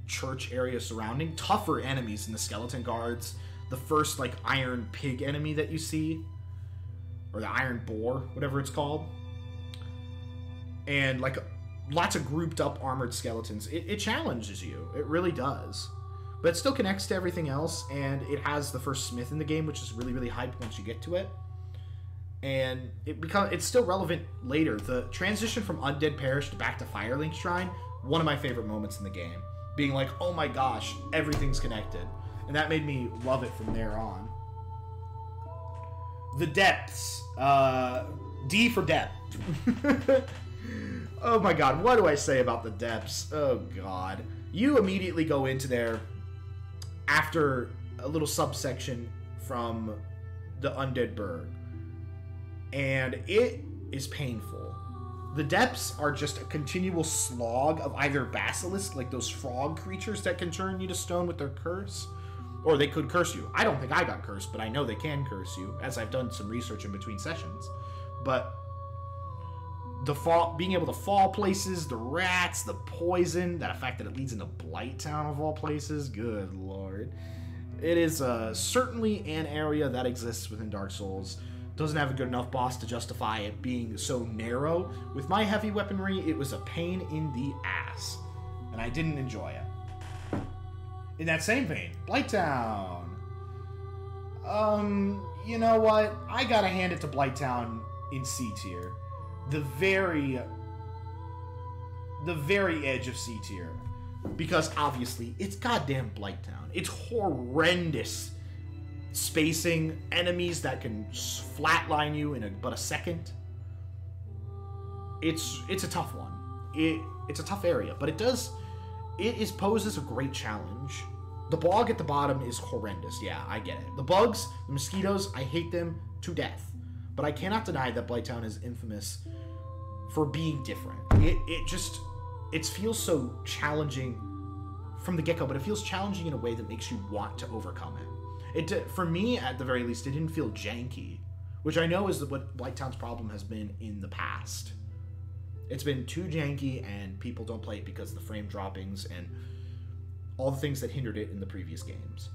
church area surrounding, tougher enemies than the Skeleton Guards, the first, like, Iron Pig enemy that you see, or the Iron Boar, whatever it's called, and, like, lots of grouped up armored skeletons. It challenges you. It really does. But it still connects to everything else, and it has the first smith in the game, which is really, really hyped once you get to it. And it's still relevant later. The transition from Undead Parish to back to Firelink Shrine, one of my favorite moments in the game. Being like, oh my gosh, everything's connected. And that made me love it from there on. The Depths. D for depth. Oh my god, what do I say about the Depths? Oh god. You immediately go into there after a little subsection from the Undead Berg, and it is painful. The Depths are just a continual slog of either basilisk, like those frog creatures that can turn you to stone with their curse, or they could curse you. I don't think I got cursed, but I know they can curse you, as I've done some research in between sessions. But being able to fall places, the rats, the poison, that fact that it leads into Blighttown of all places, good lord. It is certainly an area that exists within Dark Souls. Doesn't have a good enough boss to justify it being so narrow. With my heavy weaponry, it was a pain in the ass, and I didn't enjoy it. In that same vein, Blighttown. You know what? I gotta hand it to Blighttown in C tier. The very edge of C tier, because obviously it's goddamn Blighttown. It's horrendous spacing, enemies that can flatline you in but a second. It's a tough one. It's a tough area, but it poses a great challenge. The bog at the bottom is horrendous. Yeah, I get it. The bugs, the mosquitoes, I hate them to death. But I cannot deny that Blighttown is infamous for being different. It feels so challenging from the get-go, but it feels challenging in a way that makes you want to overcome it. For me, at the very least, it didn't feel janky, which I know is what Blighttown's problem has been in the past. It's been too janky, and people don't play it because of the frame droppings and all the things that hindered it in the previous games.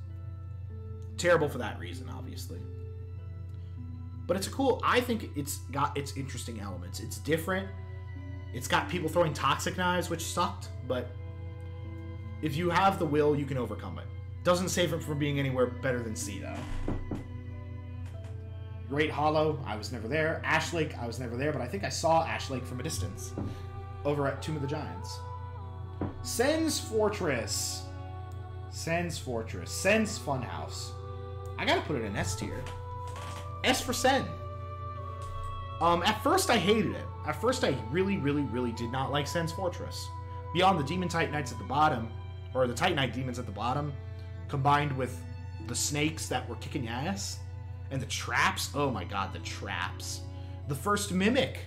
Terrible for that reason, obviously. But I think it's got its interesting elements. It's different. It's got people throwing toxic knives, which sucked, but if you have the will, you can overcome it. Doesn't save it from being anywhere better than C, though. Great Hollow, I was never there. Ash Lake, I was never there, but I think I saw Ash Lake from a distance. Over at Tomb of the Giants. Sen's Fortress. Sen's Funhouse. I gotta put it in S tier. S for Sen. At first I hated it. At first I really, really, really did not like Sen's Fortress. Beyond the Demon Titanites at the bottom, or the Titanite demons at the bottom, combined with the snakes that were kicking ass, and the traps. Oh my god, the traps. The first Mimic.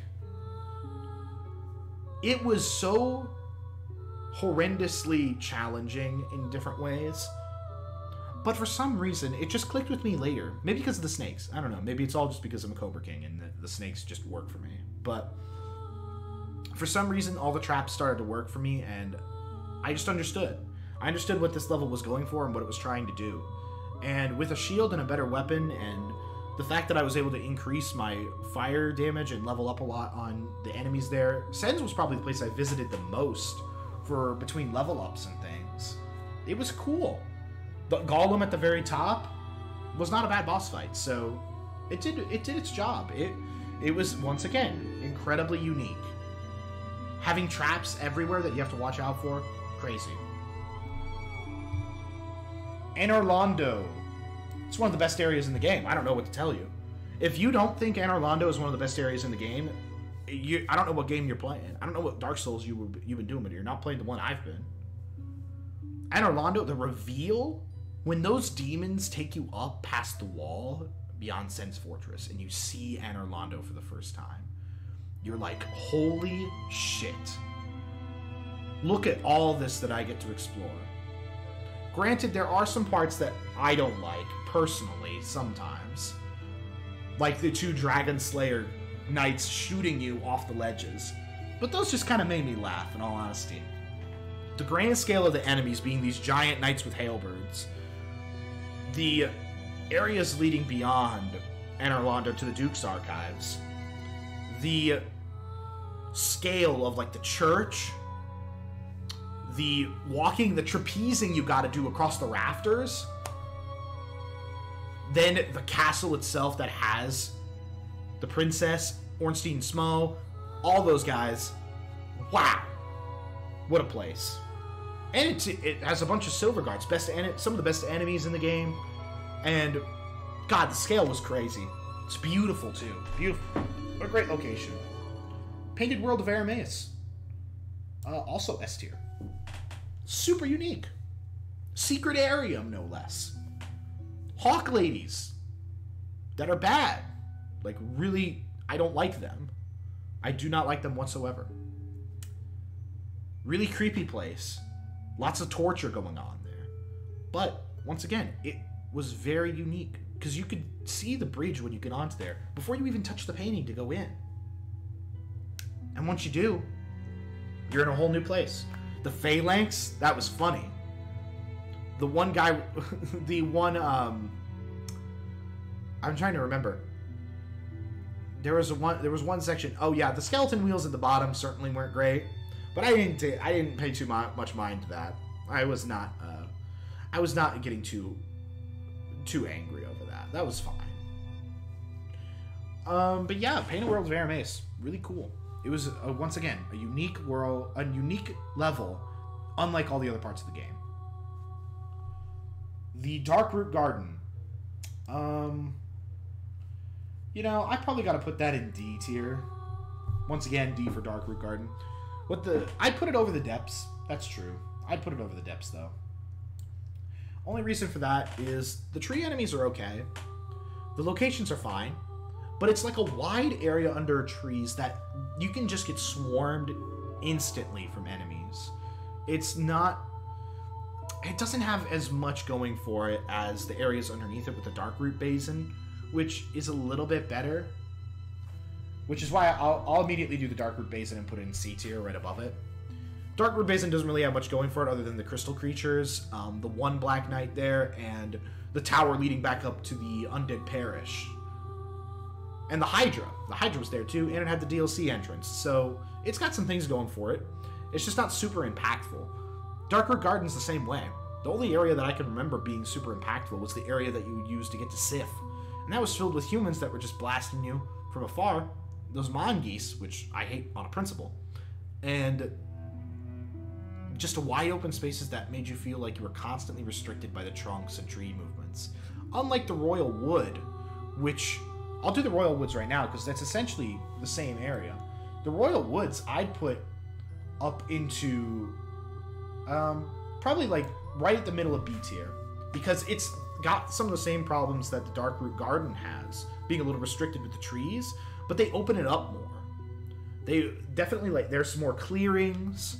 It was so horrendously challenging in different ways. But for some reason, it just clicked with me later. Maybe because of the snakes. I don't know. Maybe it's all just because I'm a Cobra King and the snakes just work for me. But for some reason, all the traps started to work for me, and I just understood. I understood what this level was going for and what it was trying to do. And with a shield and a better weapon, and the fact that I was able to increase my fire damage and level up a lot on the enemies there, Sen's was probably the place I visited the most for between level ups and things. It was cool. The Golem at the very top was not a bad boss fight, so it did its job. It was, once again, incredibly unique. Having traps everywhere that you have to watch out for, crazy. And Orlando. It's one of the best areas in the game. I don't know what to tell you. If you don't think Anor Londo is one of the best areas in the game, I don't know what game you're playing. I don't know what Dark Souls you've been doing, but you're not playing the one I've been. Anor Londo, the reveal, when those demons take you up past the wall beyond Sen's Fortress and you see Anor Londo for the first time, you're like, holy shit. Look at all this that I get to explore. Granted, there are some parts that I don't like, personally, sometimes. Like the 2 Dragon Slayer knights shooting you off the ledges. But those just kind of made me laugh, in all honesty. The grand scale of the enemies being these giant knights with halberds. The areas leading beyond Anor Londo to the Duke's Archives. The scale of, like, the church. The walking, the trapezing you gotta do across the rafters. Then the castle itself that has the princess, Ornstein Smough, all those guys. Wow. What a place. And it has a bunch of silver guards, some of the best enemies in the game. And, God, the scale was crazy. It's beautiful, too. Beautiful. What a great location. Painted World of Arameus. Also S tier. Super unique. Secret Arium, no less. Hawk ladies. That are bad. Like, really, I don't like them. I do not like them whatsoever. Really creepy place. Lots of torture going on there. But, once again, it was very unique. Because you could see the bridge when you get onto there before you even touch the painting to go in. And once you do, you're in a whole new place. The Phalanx, that was funny. The one guy, I'm trying to remember. There was one section. Oh yeah, the skeleton wheels at the bottom certainly weren't great, but I didn't pay too much mind to that. I was not getting too angry over that. That was fine. But yeah, Painted World of Arameus, really cool. It was once again a unique world, a unique level, unlike all the other parts of the game. The Darkroot Garden. You know, I probably got to put that in D tier. Once again, D for Darkroot Garden. I'd put it over the Depths. That's true. I'd put it over the Depths, though. Only reason for that is the tree enemies are okay. The locations are fine. But it's like a wide area under trees that you can just get swarmed instantly from enemies. It doesn't have as much going for it as the areas underneath it with the Darkroot Basin, which is a little bit better. Which is why I'll immediately do the Darkroot Basin and put it in C tier right above it. Darkroot Basin doesn't really have much going for it other than the crystal creatures, the one Black Knight there, and the tower leading back up to the Undead Parish. And the Hydra. The Hydra was there too, and it had the DLC entrance. So it's got some things going for it. It's just not super impactful. Darkroot Garden's the same way. The only area that I can remember being super impactful was the area that you would use to get to Sif. And that was filled with humans that were just blasting you from afar. Those mongoose, which I hate on a principle. And just a wide open spaces that made you feel like you were constantly restricted by the trunks and tree movements. Unlike the Royal Wood, which... I'll do the Royal Woods right now because that's essentially the same area. The Royal Woods I'd put up into probably like right at the middle of B tier because it's got some of the same problems that the Darkroot Garden has, being a little restricted with the trees, but they open it up more. They definitely, like, there's more clearings,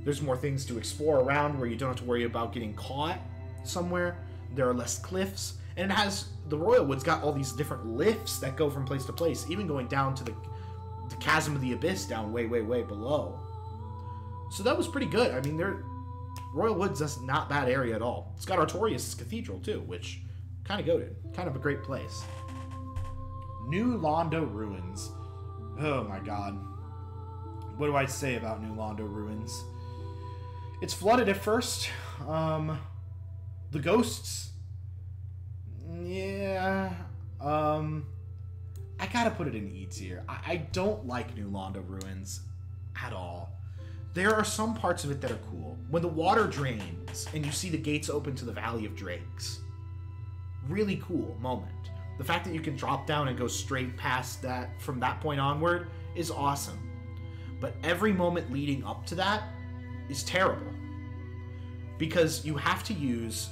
there's more things to explore around where you don't have to worry about getting caught somewhere. There are less cliffs. And it has, the Royal Wood's got all these different lifts that go from place to place, even going down to the Chasm of the Abyss down way, way, way below. So that was pretty good. I mean, Royal Woods is not a bad area at all. It's got Artorias' Cathedral, too, which kind of goated. Kind of a great place. New Londo Ruins. Oh, my God. What do I say about New Londo Ruins? It's flooded at first. The ghosts... Yeah, I gotta put it in E tier. I don't like New Londo Ruins at all. There are some parts of it that are cool. When the water drains and you see the gates open to the Valley of Drakes, really cool moment. The fact that you can drop down and go straight past that from that point onward is awesome. But every moment leading up to that is terrible. Because you have to use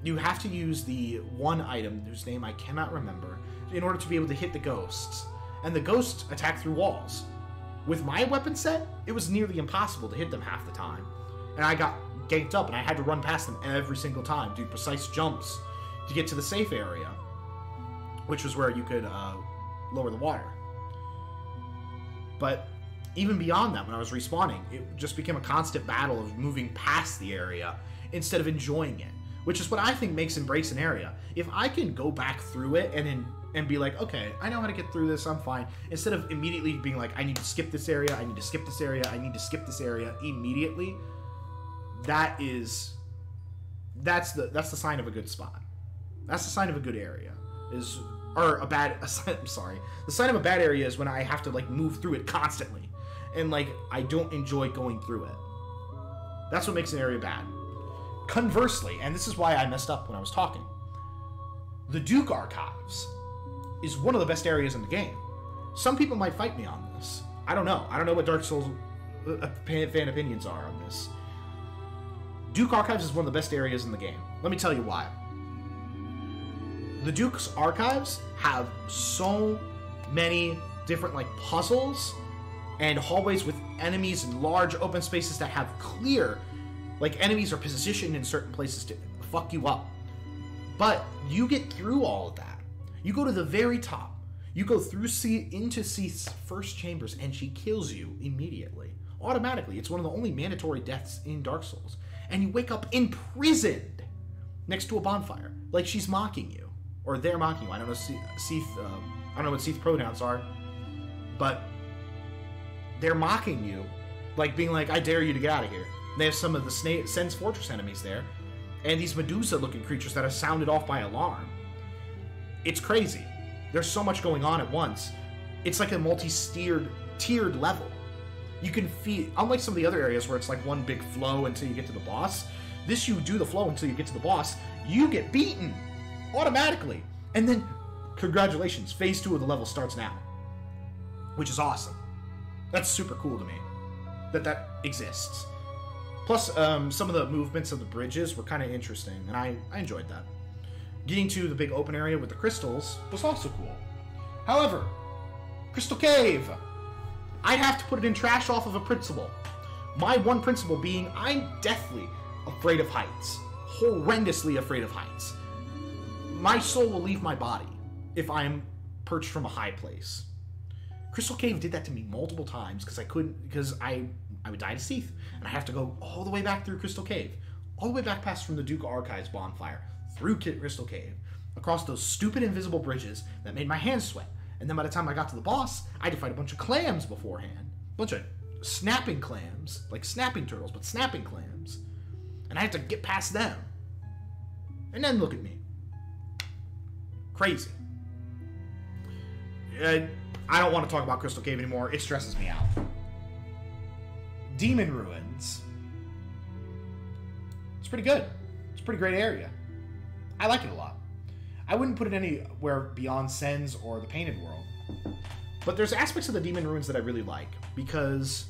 the one item whose name I cannot remember in order to be able to hit the ghosts. And the ghosts attack through walls. With my weapon set, it was nearly impossible to hit them half the time. And I got ganked up and I had to run past them every single time, do precise jumps to get to the safe area, which was where you could lower the water. But even beyond that, when I was respawning, it just became a constant battle of moving past the area instead of enjoying it, which is what I think makes Embrace an area. If I can go back through it and be like, okay, I know how to get through this, I'm fine, instead of immediately being like, I need to skip this area, I need to skip this area, I need to skip this area immediately, that's the sign of a good spot. That's the sign of a good area. The sign of a bad area is when I have to like move through it constantly, and like I don't enjoy going through it. That's what makes an area bad. Conversely, and this is why I messed up when I was talking, the Duke Archives is one of the best areas in the game. Some people might fight me on this. I don't know. I don't know what Dark Souls fan opinions are on this. Duke Archives is one of the best areas in the game. Let me tell you why. The Duke's Archives have so many different like puzzles and hallways with enemies and large open spaces that have clear, like enemies are positioned in certain places to fuck you up. But you get through all of that. You go to the very top. You go through into Seath's first chambers and she kills you immediately. Automatically. It's one of the only mandatory deaths in Dark Souls. And you wake up imprisoned next to a bonfire. Like she's mocking you. Or they're mocking you. I don't know Seath, I don't know what Seath pronouns are. But they're mocking you. Like being like, I dare you to get out of here. And they have some of the Sen's Fortress enemies there. And these Medusa-looking creatures that are sounded off by alarm. It's crazy. There's so much going on at once. It's like a multi-tiered level. You can feel, unlike some of the other areas where it's like one big flow until you get to the boss, this you do the flow until you get to the boss, you get beaten automatically. And then, congratulations, phase 2 of the level starts now. Which is awesome. That's super cool to me. That exists. Plus, some of the movements of the bridges were kind of interesting, and I enjoyed that. Getting to the big open area with the crystals was also cool. However, Crystal Cave! I'd have to put it in trash off of a principle. My one principle being, I'm deathly afraid of heights. Horrendously afraid of heights. My soul will leave my body if I'm perched from a high place. Crystal Cave did that to me multiple times because I would die to Seath, and I have to go all the way back through Crystal Cave, all the way back past from the Duke Archives bonfire, through Crystal Cave, across those stupid invisible bridges that made my hands sweat, and then by the time I got to the boss, I had to fight a bunch of clams beforehand, a bunch of snapping clams, like snapping turtles, but snapping clams, and I had to get past them, and then look at me. Crazy. I don't want to talk about Crystal Cave anymore, it stresses me out. Demon Ruins. It's pretty good. It's a pretty great area. I like it a lot. I wouldn't put it anywhere beyond Sen's or the Painted World. But there's aspects of the Demon Ruins that I really like. Because,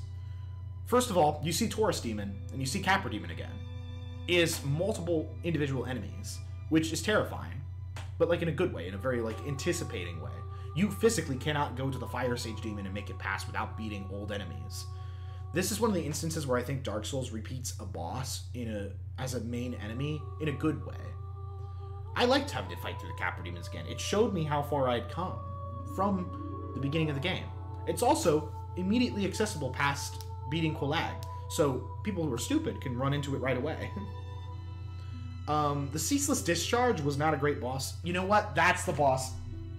first of all, you see Taurus Demon, and you see Capra Demon again. Is multiple individual enemies, which is terrifying. But like in a good way, in a very like anticipating way. You physically cannot go to the Fire Sage Demon and make it pass without beating old enemies. This is one of the instances where I think Dark Souls repeats a boss as a main enemy in a good way. I liked having to fight through the Capra Demons again. It showed me how far I'd come from the beginning of the game. It's also immediately accessible past beating Quelaag, so people who are stupid can run into it right away. The Ceaseless Discharge was not a great boss. You know what? That's the boss.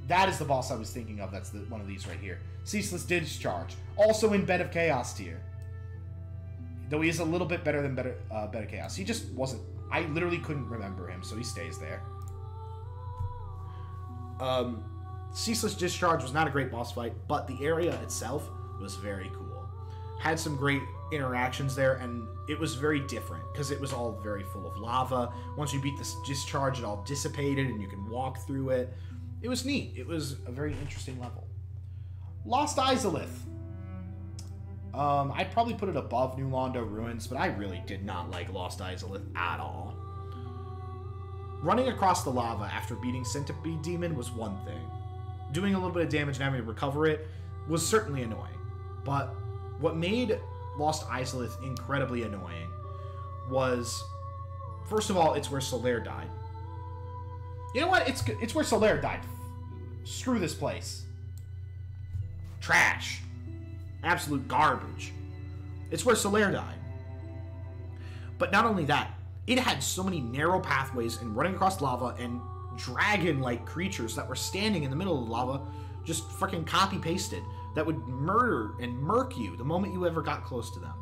That is the boss I was thinking of. That's one of these right here. Ceaseless Discharge. Also in Bed of Chaos tier. Though he is a little bit better than Bed of Chaos. He just wasn't... I literally couldn't remember him, so he stays there. Ceaseless Discharge was not a great boss fight, but the area itself was very cool. Had some great interactions there, and it was very different because it was all very full of lava. Once you beat this discharge, it all dissipated and you can walk through it. It was neat. It was a very interesting level. Lost Izalith. I'd probably put it above New Londo Ruins, but I really did not like Lost Izalith at all. Running across the lava after beating Centipede Demon was one thing. Doing a little bit of damage and having to recover it was certainly annoying. But what made Lost Izalith incredibly annoying was, first of all, it's where Solaire died. You know what? It's where Solaire died. Screw this place. Trash. Absolute garbage. It's where Solaire died. But not only that, it had so many narrow pathways and running across lava and dragon-like creatures that were standing in the middle of the lava, just freaking copy-pasted, that would murder and murk you the moment you ever got close to them.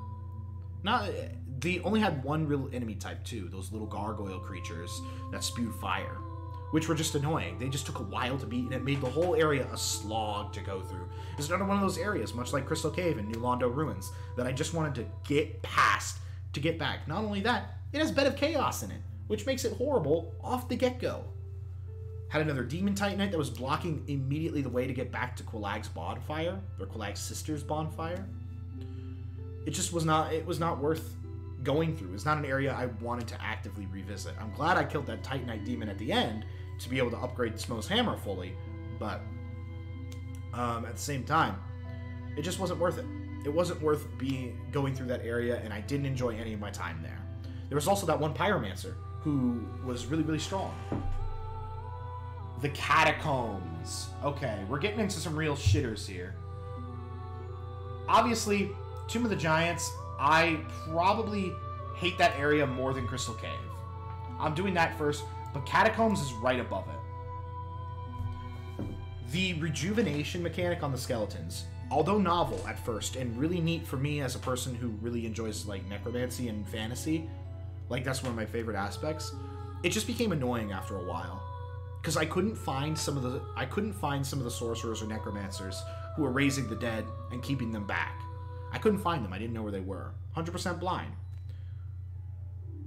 They only had one real enemy type too, those little gargoyle creatures that spewed fire, which were just annoying. They just took a while to beat, and it made the whole area a slog to go through. It's another one of those areas, much like Crystal Cave and New Londo Ruins, that I just wanted to get past to get back. Not only that, it has Bed of Chaos in it, which makes it horrible off the get-go. Had another Demon Titanite that was blocking immediately the way to get back to Quilag's bonfire, or Quilag's sister's bonfire. It just was not worth going through. It's not an area I wanted to actively revisit. I'm glad I killed that Titanite demon at the end to be able to upgrade Smo's hammer fully, but at the same time, it just wasn't worth it. It wasn't worth going through that area, and I didn't enjoy any of my time there. There was also that one Pyromancer who was really, really strong. The Catacombs. Okay, we're getting into some real shitters here. Obviously, Tomb of the Giants, I probably hate that area more than Crystal Cave. I'm doing that first, but Catacombs is right above it. The rejuvenation mechanic on the skeletons, although novel at first and really neat for me as a person who really enjoys like necromancy and fantasy, like that's one of my favorite aspects, it just became annoying after a while. Because I couldn't find some of the sorcerers or necromancers who were raising the dead and keeping them back. I couldn't find them. I didn't know where they were. 100% blind.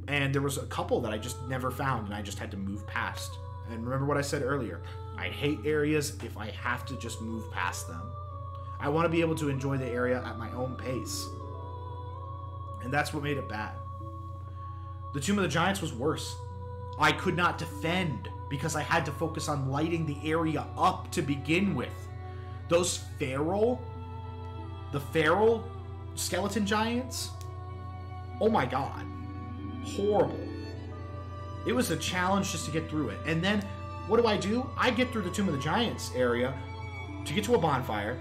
And there was a couple that I just never found, and I just had to move past. And remember what I said earlier. I hate areas if I have to just move past them. I want to be able to enjoy the area at my own pace. And that's what made it bad. The Tomb of the Giants was worse. I could not defend because I had to focus on lighting the area up to begin with. Those feral skeleton giants, oh my god, horrible. It was a challenge just to get through it. And then, what do? I get through the Tomb of the Giants area to get to a bonfire,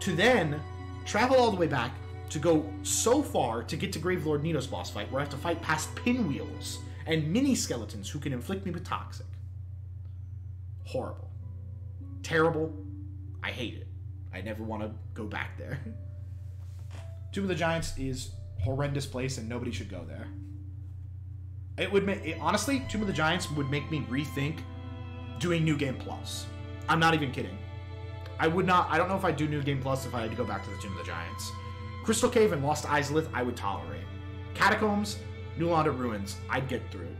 to then travel all the way back to go so far to get to Gravelord Nito's boss fight, where I have to fight past pinwheels and mini skeletons who can inflict me with toxic. Horrible. Terrible. I hate it. I never want to go back there. Tomb of the Giants is a horrendous place and nobody should go there. Honestly, Tomb of the Giants would make me rethink doing New Game Plus. I'm not even kidding. I don't know if I'd do New Game Plus if I had to go back to the Tomb of the Giants. Crystal Cave and Lost Izalith, I would tolerate. Catacombs, New Londo Ruins, I'd get through.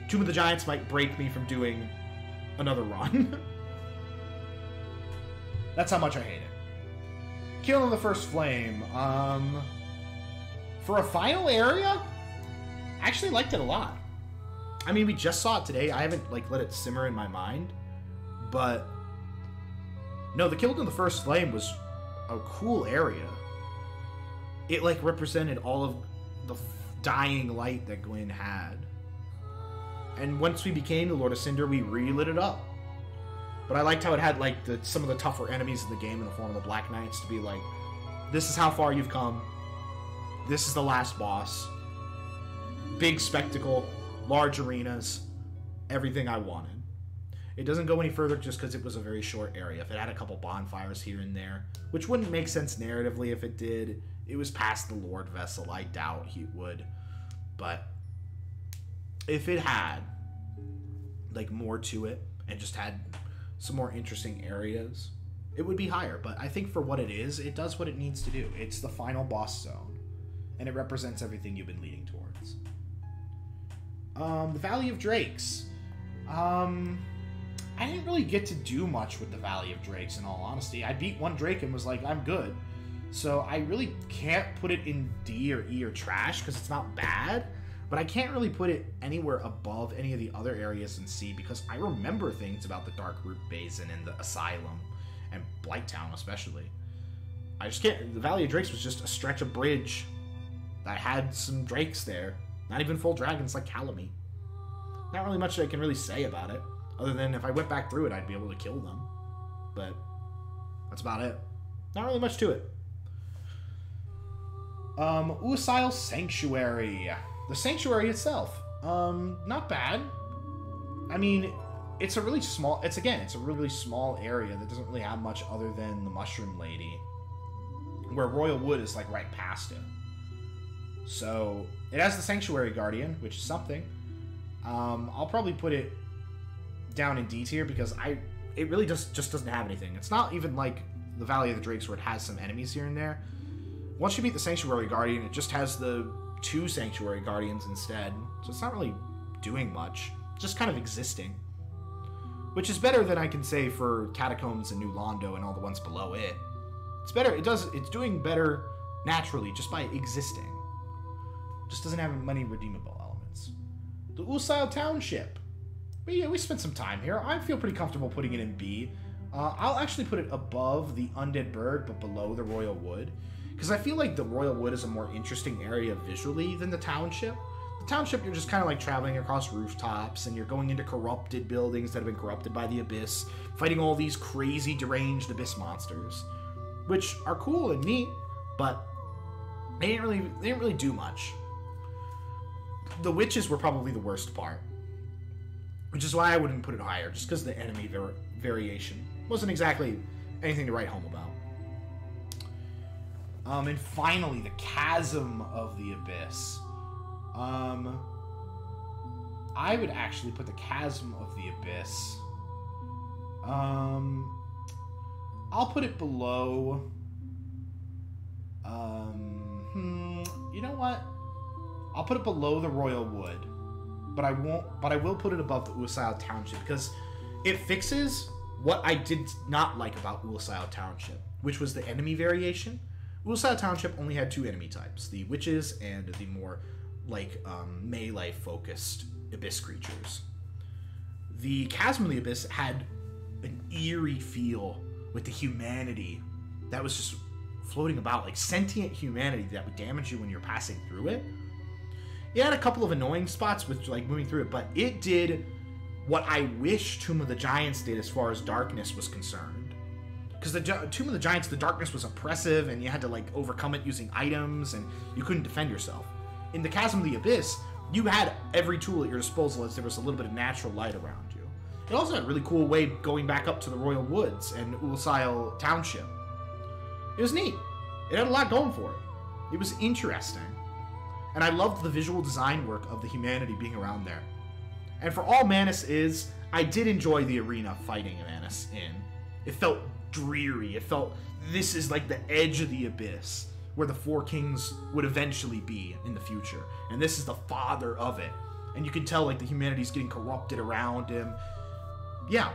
Tomb of the Giants might break me from doing another run. That's how much I hate it. Killing the First Flame. For a final area, I actually liked it a lot. I mean, we just saw it today. I haven't let it simmer in my mind, but no, the Killing of the First Flame was a cool area. It represented all of the dying light that Gwyn had. And once we became the Lord of Cinder, we relit it up. But I liked how it had some of the tougher enemies in the game in the form of the Black Knights to be like, this is how far you've come. This is the last boss. Big spectacle, large arenas, everything I wanted. It doesn't go any further just because it was a very short area. If it had a couple bonfires here and there, which wouldn't make sense narratively if it did. It was past the Lord Vessel. I doubt he would. But if it had more to it and just had some more interesting areas, it would be higher. But I think for what it is, it does what it needs to do. It's the final boss zone. and it represents everything you've been leading towards. The Valley of Drakes. I didn't really get to do much with the Valley of Drakes, in all honesty. I beat one Drake and was like, I'm good. So I really can't put it in D or E or trash, because it's not bad. But I can't really put it anywhere above any of the other areas in C, because I remember things about the Darkroot Basin and the Asylum, and Blighttown especially. I just can't... The Valley of Drakes was just a stretch of bridge that had some drakes there. Not even full dragons like Calamite. Not really much I can really say about it. Other than if I went back through it, I'd be able to kill them. But that's about it. Not really much to it. Uasil Sanctuary. The Sanctuary itself. Not bad. I mean, it's a really small... It's a really small area that doesn't really have much other than the Mushroom Lady. Where Royal Wood is, like, right past it. So, it has the Sanctuary Guardian, which is something. I'll probably put it down in D tier because it really just doesn't have anything. It's not even like the Valley of the Drakes where it has some enemies here and there. Once you beat the Sanctuary Guardian, it just has the 2 Sanctuary Guardians instead. So it's not really doing much. Just kind of existing. Which is better than I can say for Catacombs and New Londo and all the ones below it. It's better. It's doing better naturally just by existing. Just doesn't have many redeemable elements. The Uasil Township. We spent some time here. I feel pretty comfortable putting it in B. I'll actually put it above the Undead Bird, but below the Royal Wood. Because I feel like the Royal Wood is a more interesting area visually than the Township. The Township, you're just kind of like traveling across rooftops, and you're going into corrupted buildings that have been corrupted by the Abyss, fighting all these crazy, deranged Abyss monsters. Which are cool and neat, but they didn't really do much. The witches were probably the worst part. Which is why I wouldn't put it higher, just because the enemy variation wasn't exactly anything to write home about. And finally, the Chasm of the Abyss. I would actually put the Chasm of the Abyss. I'll put it below. You know what? I'll put it below the Royal Wood. But I will put it above the Uasil Township because it fixes what I did not like about Uasil Township, which was the enemy variation. Uasil Township only had 2 enemy types, the witches and the more like melee focused Abyss creatures. The Chasm of the Abyss had an eerie feel with the humanity that was just floating about, like sentient humanity that would damage you when you're passing through it. It had a couple of annoying spots with like moving through it, but it did what I wish Tomb of the Giants did as far as darkness was concerned. Because the Tomb of the Giants, the darkness was oppressive, and you had to like overcome it using items, and you couldn't defend yourself. In the Chasm of the Abyss, you had every tool at your disposal as there was a little bit of natural light around you. It also had a really cool way going back up to the Royal Woods and Uasil Township. It was neat. It had a lot going for it. It was interesting. And I loved the visual design work of the humanity being around there. And for all Manus is, I did enjoy the arena fighting Manus in. It felt dreary. It felt, this is like the edge of the Abyss, where the 4 kings would eventually be in the future. And this is the father of it. And you can tell like the humanity's getting corrupted around him. Yeah,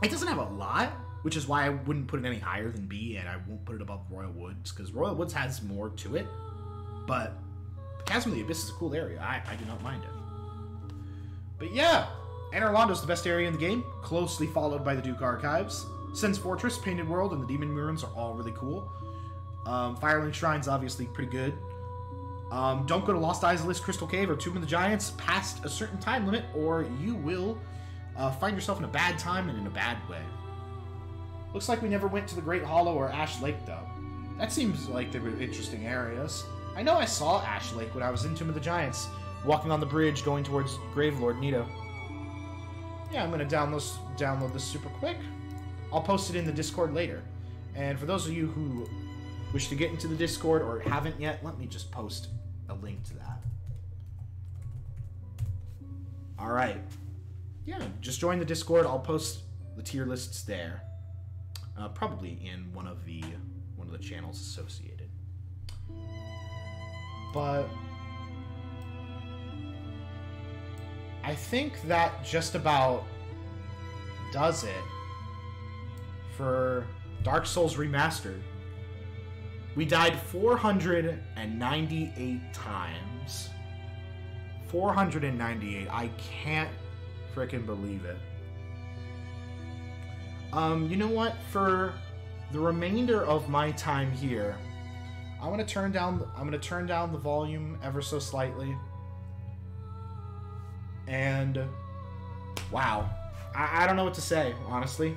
it doesn't have a lot, which is why I wouldn't put it any higher than B, and I won't put it above Royal Woods, because Royal Woods has more to it. But Chasm of the Abyss is a cool area. I do not mind it. But yeah, Anor Londo is the best area in the game, closely followed by the Duke Archives. Sen's Fortress, Painted World, and the Demon Ruins are all really cool. Firelink Shrine's obviously pretty good. Don't go to Lost Isles, Crystal Cave, or Tomb of the Giants past a certain time limit, or you will find yourself in a bad time and in a bad way. Looks like we never went to the Great Hollow or Ash Lake, though. That seems like they were interesting areas. I know I saw Ash Lake when I was in Tomb of the Giants, walking on the bridge going towards Gravelord Nito. Yeah, I'm going to download this super quick. I'll post it in the Discord later. And for those of you who wish to get into the Discord or haven't yet, let me just post a link to that. Alright. Yeah, just join the Discord. I'll post the tier lists there. Probably in one of the channels associated. But I think that just about does it for Dark Souls Remastered. We died 498 times. 498. I can't freaking believe it. You know what? For the remainder of my time here, I'm gonna turn down the volume ever so slightly. And wow, I don't know what to say, honestly.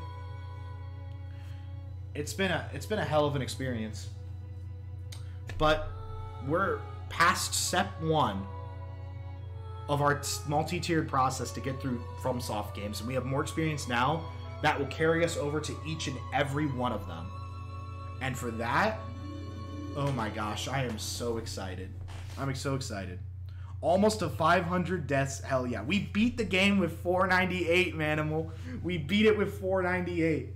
It's been a hell of an experience. But we're past step 1 of our multi-tiered process to get through FromSoft games, and we have more experience now that will carry us over to each and every one of them. And for that, oh my gosh, I am so excited. I'm so excited. Almost to 500 deaths. Hell yeah. We beat the game with 498, Manimal. We beat it with 498.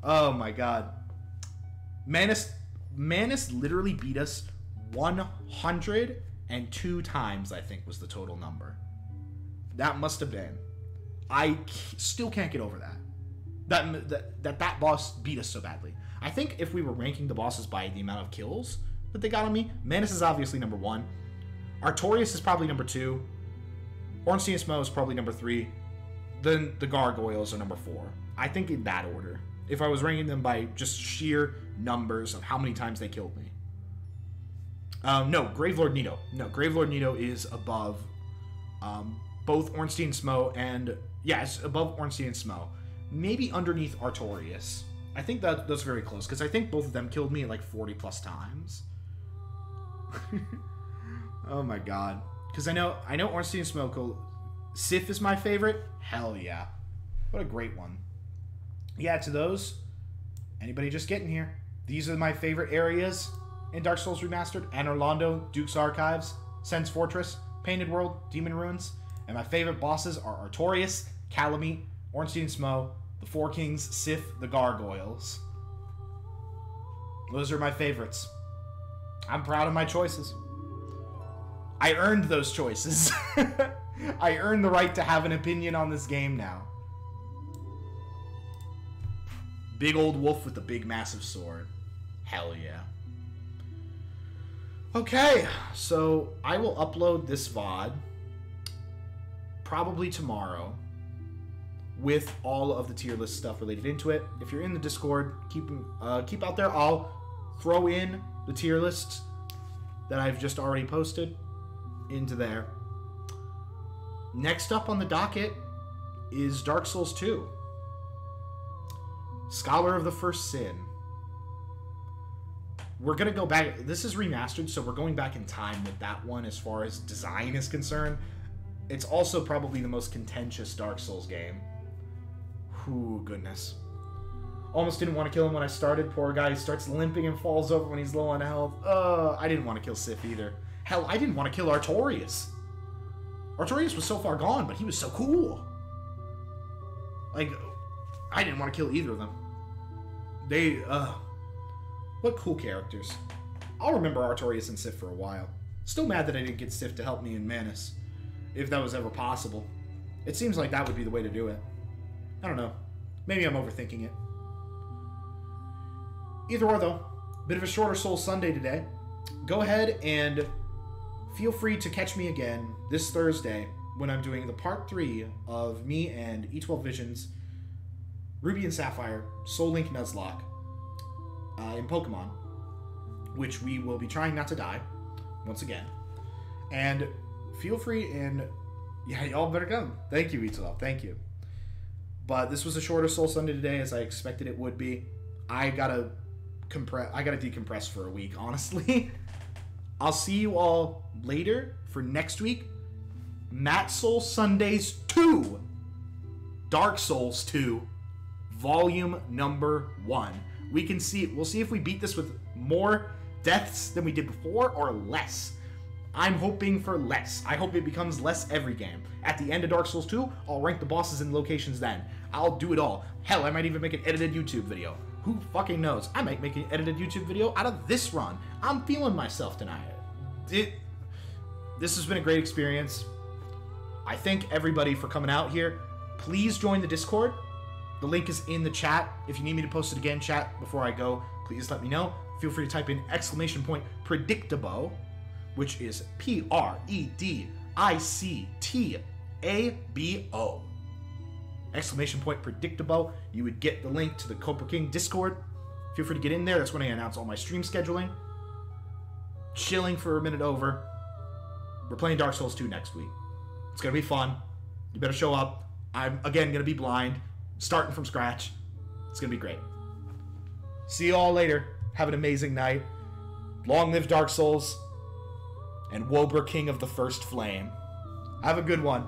Oh my god. Manus literally beat us 102 times, I think was the total number. That must have been. I still can't get over that. That boss beat us so badly. I think if we were ranking the bosses by the amount of kills that they got on me, Manus is obviously number 1. Artorias is probably number 2. Ornstein and Smough is probably number 3. Then the Gargoyles are number 4. I think in that order. If I was ranking them by just sheer numbers of how many times they killed me. No, Gravelord Nito. No, Gravelord Nito is above both Ornstein and Smough, and yeah, it's above Ornstein and Smough. Maybe underneath Artorias. I think that's very close, because I think both of them killed me like 40 plus times. Oh my god. Because I know Ornstein and Smough. Sif is my favorite. Hell yeah. What a great one. Yeah, to those, anybody just getting here, these are my favorite areas in Dark Souls Remastered: Anor Londo, Duke's Archives, Sen's Fortress, Painted World, Demon Ruins, and my favorite bosses are Artorias, Calamite, Ornstein and Smough, the Four Kings, Sif, the Gargoyles. Those are my favorites. I'm proud of my choices. I earned those choices. I earned the right to have an opinion on this game now. Big old wolf with a big massive sword. Hell yeah. Okay, so I will upload this VOD probably tomorrow with all of the tier list stuff related into it. If you're in the Discord, keep out there. I'll throw in the tier lists that I've just already posted into there. Next up on the docket is Dark Souls 2. Scholar of the First Sin. We're going to go back. This is remastered, so we're going back in time with that one as far as design is concerned. It's also probably the most contentious Dark Souls game. Ooh, goodness. Almost didn't want to kill him when I started. Poor guy, he starts limping and falls over when he's low on health. I didn't want to kill Sif either. Hell, I didn't want to kill Artorias. Artorias was so far gone, but he was so cool. Like, I didn't want to kill either of them. What cool characters. I'll remember Artorias and Sif for a while. Still mad that I didn't get Sif to help me in Manus, if that was ever possible. It seems like that would be the way to do it. I don't know. Maybe I'm overthinking it. Either or, though, bit of a shorter Soul Sunday today. Go ahead and feel free to catch me again this Thursday when I'm doing the part 3 of me and E12 Vision's Ruby and Sapphire Soul Link Nuzlocke in Pokemon, which we will be trying not to die once again. And feel free and yeah, y'all better come. Thank you, E12. Thank you. But this was a shorter Soul Sunday today, as I expected it would be. I gotta decompress for a week, honestly. I'll see you all later for next week. Matt Soul Sundays 2. Dark Souls 2. Volume number 1. We'll see if we beat this with more deaths than we did before or less. I'm hoping for less. I hope it becomes less every game. At the end of Dark Souls 2, I'll rank the bosses and locations then. I'll do it all. Hell, I might even make an edited YouTube video. Who fucking knows? I might make an edited YouTube video out of this run. I'm feeling myself tonight. This has been a great experience. I thank everybody for coming out here. Please join the Discord. The link is in the chat. If you need me to post it again, chat, before I go, please let me know. Feel free to type in !predictabo, which is PREDICTABO. !predictabo. You would get the link to the Cobra King Discord. Feel free to get in there. That's when I announce all my stream scheduling. Chilling for a minute over. We're playing Dark Souls 2 next week. It's going to be fun. You better show up. I'm, again, going to be blind. Starting from scratch. It's going to be great. See you all later. Have an amazing night. Long live Dark Souls. And Wobra King of the First Flame. Have a good one.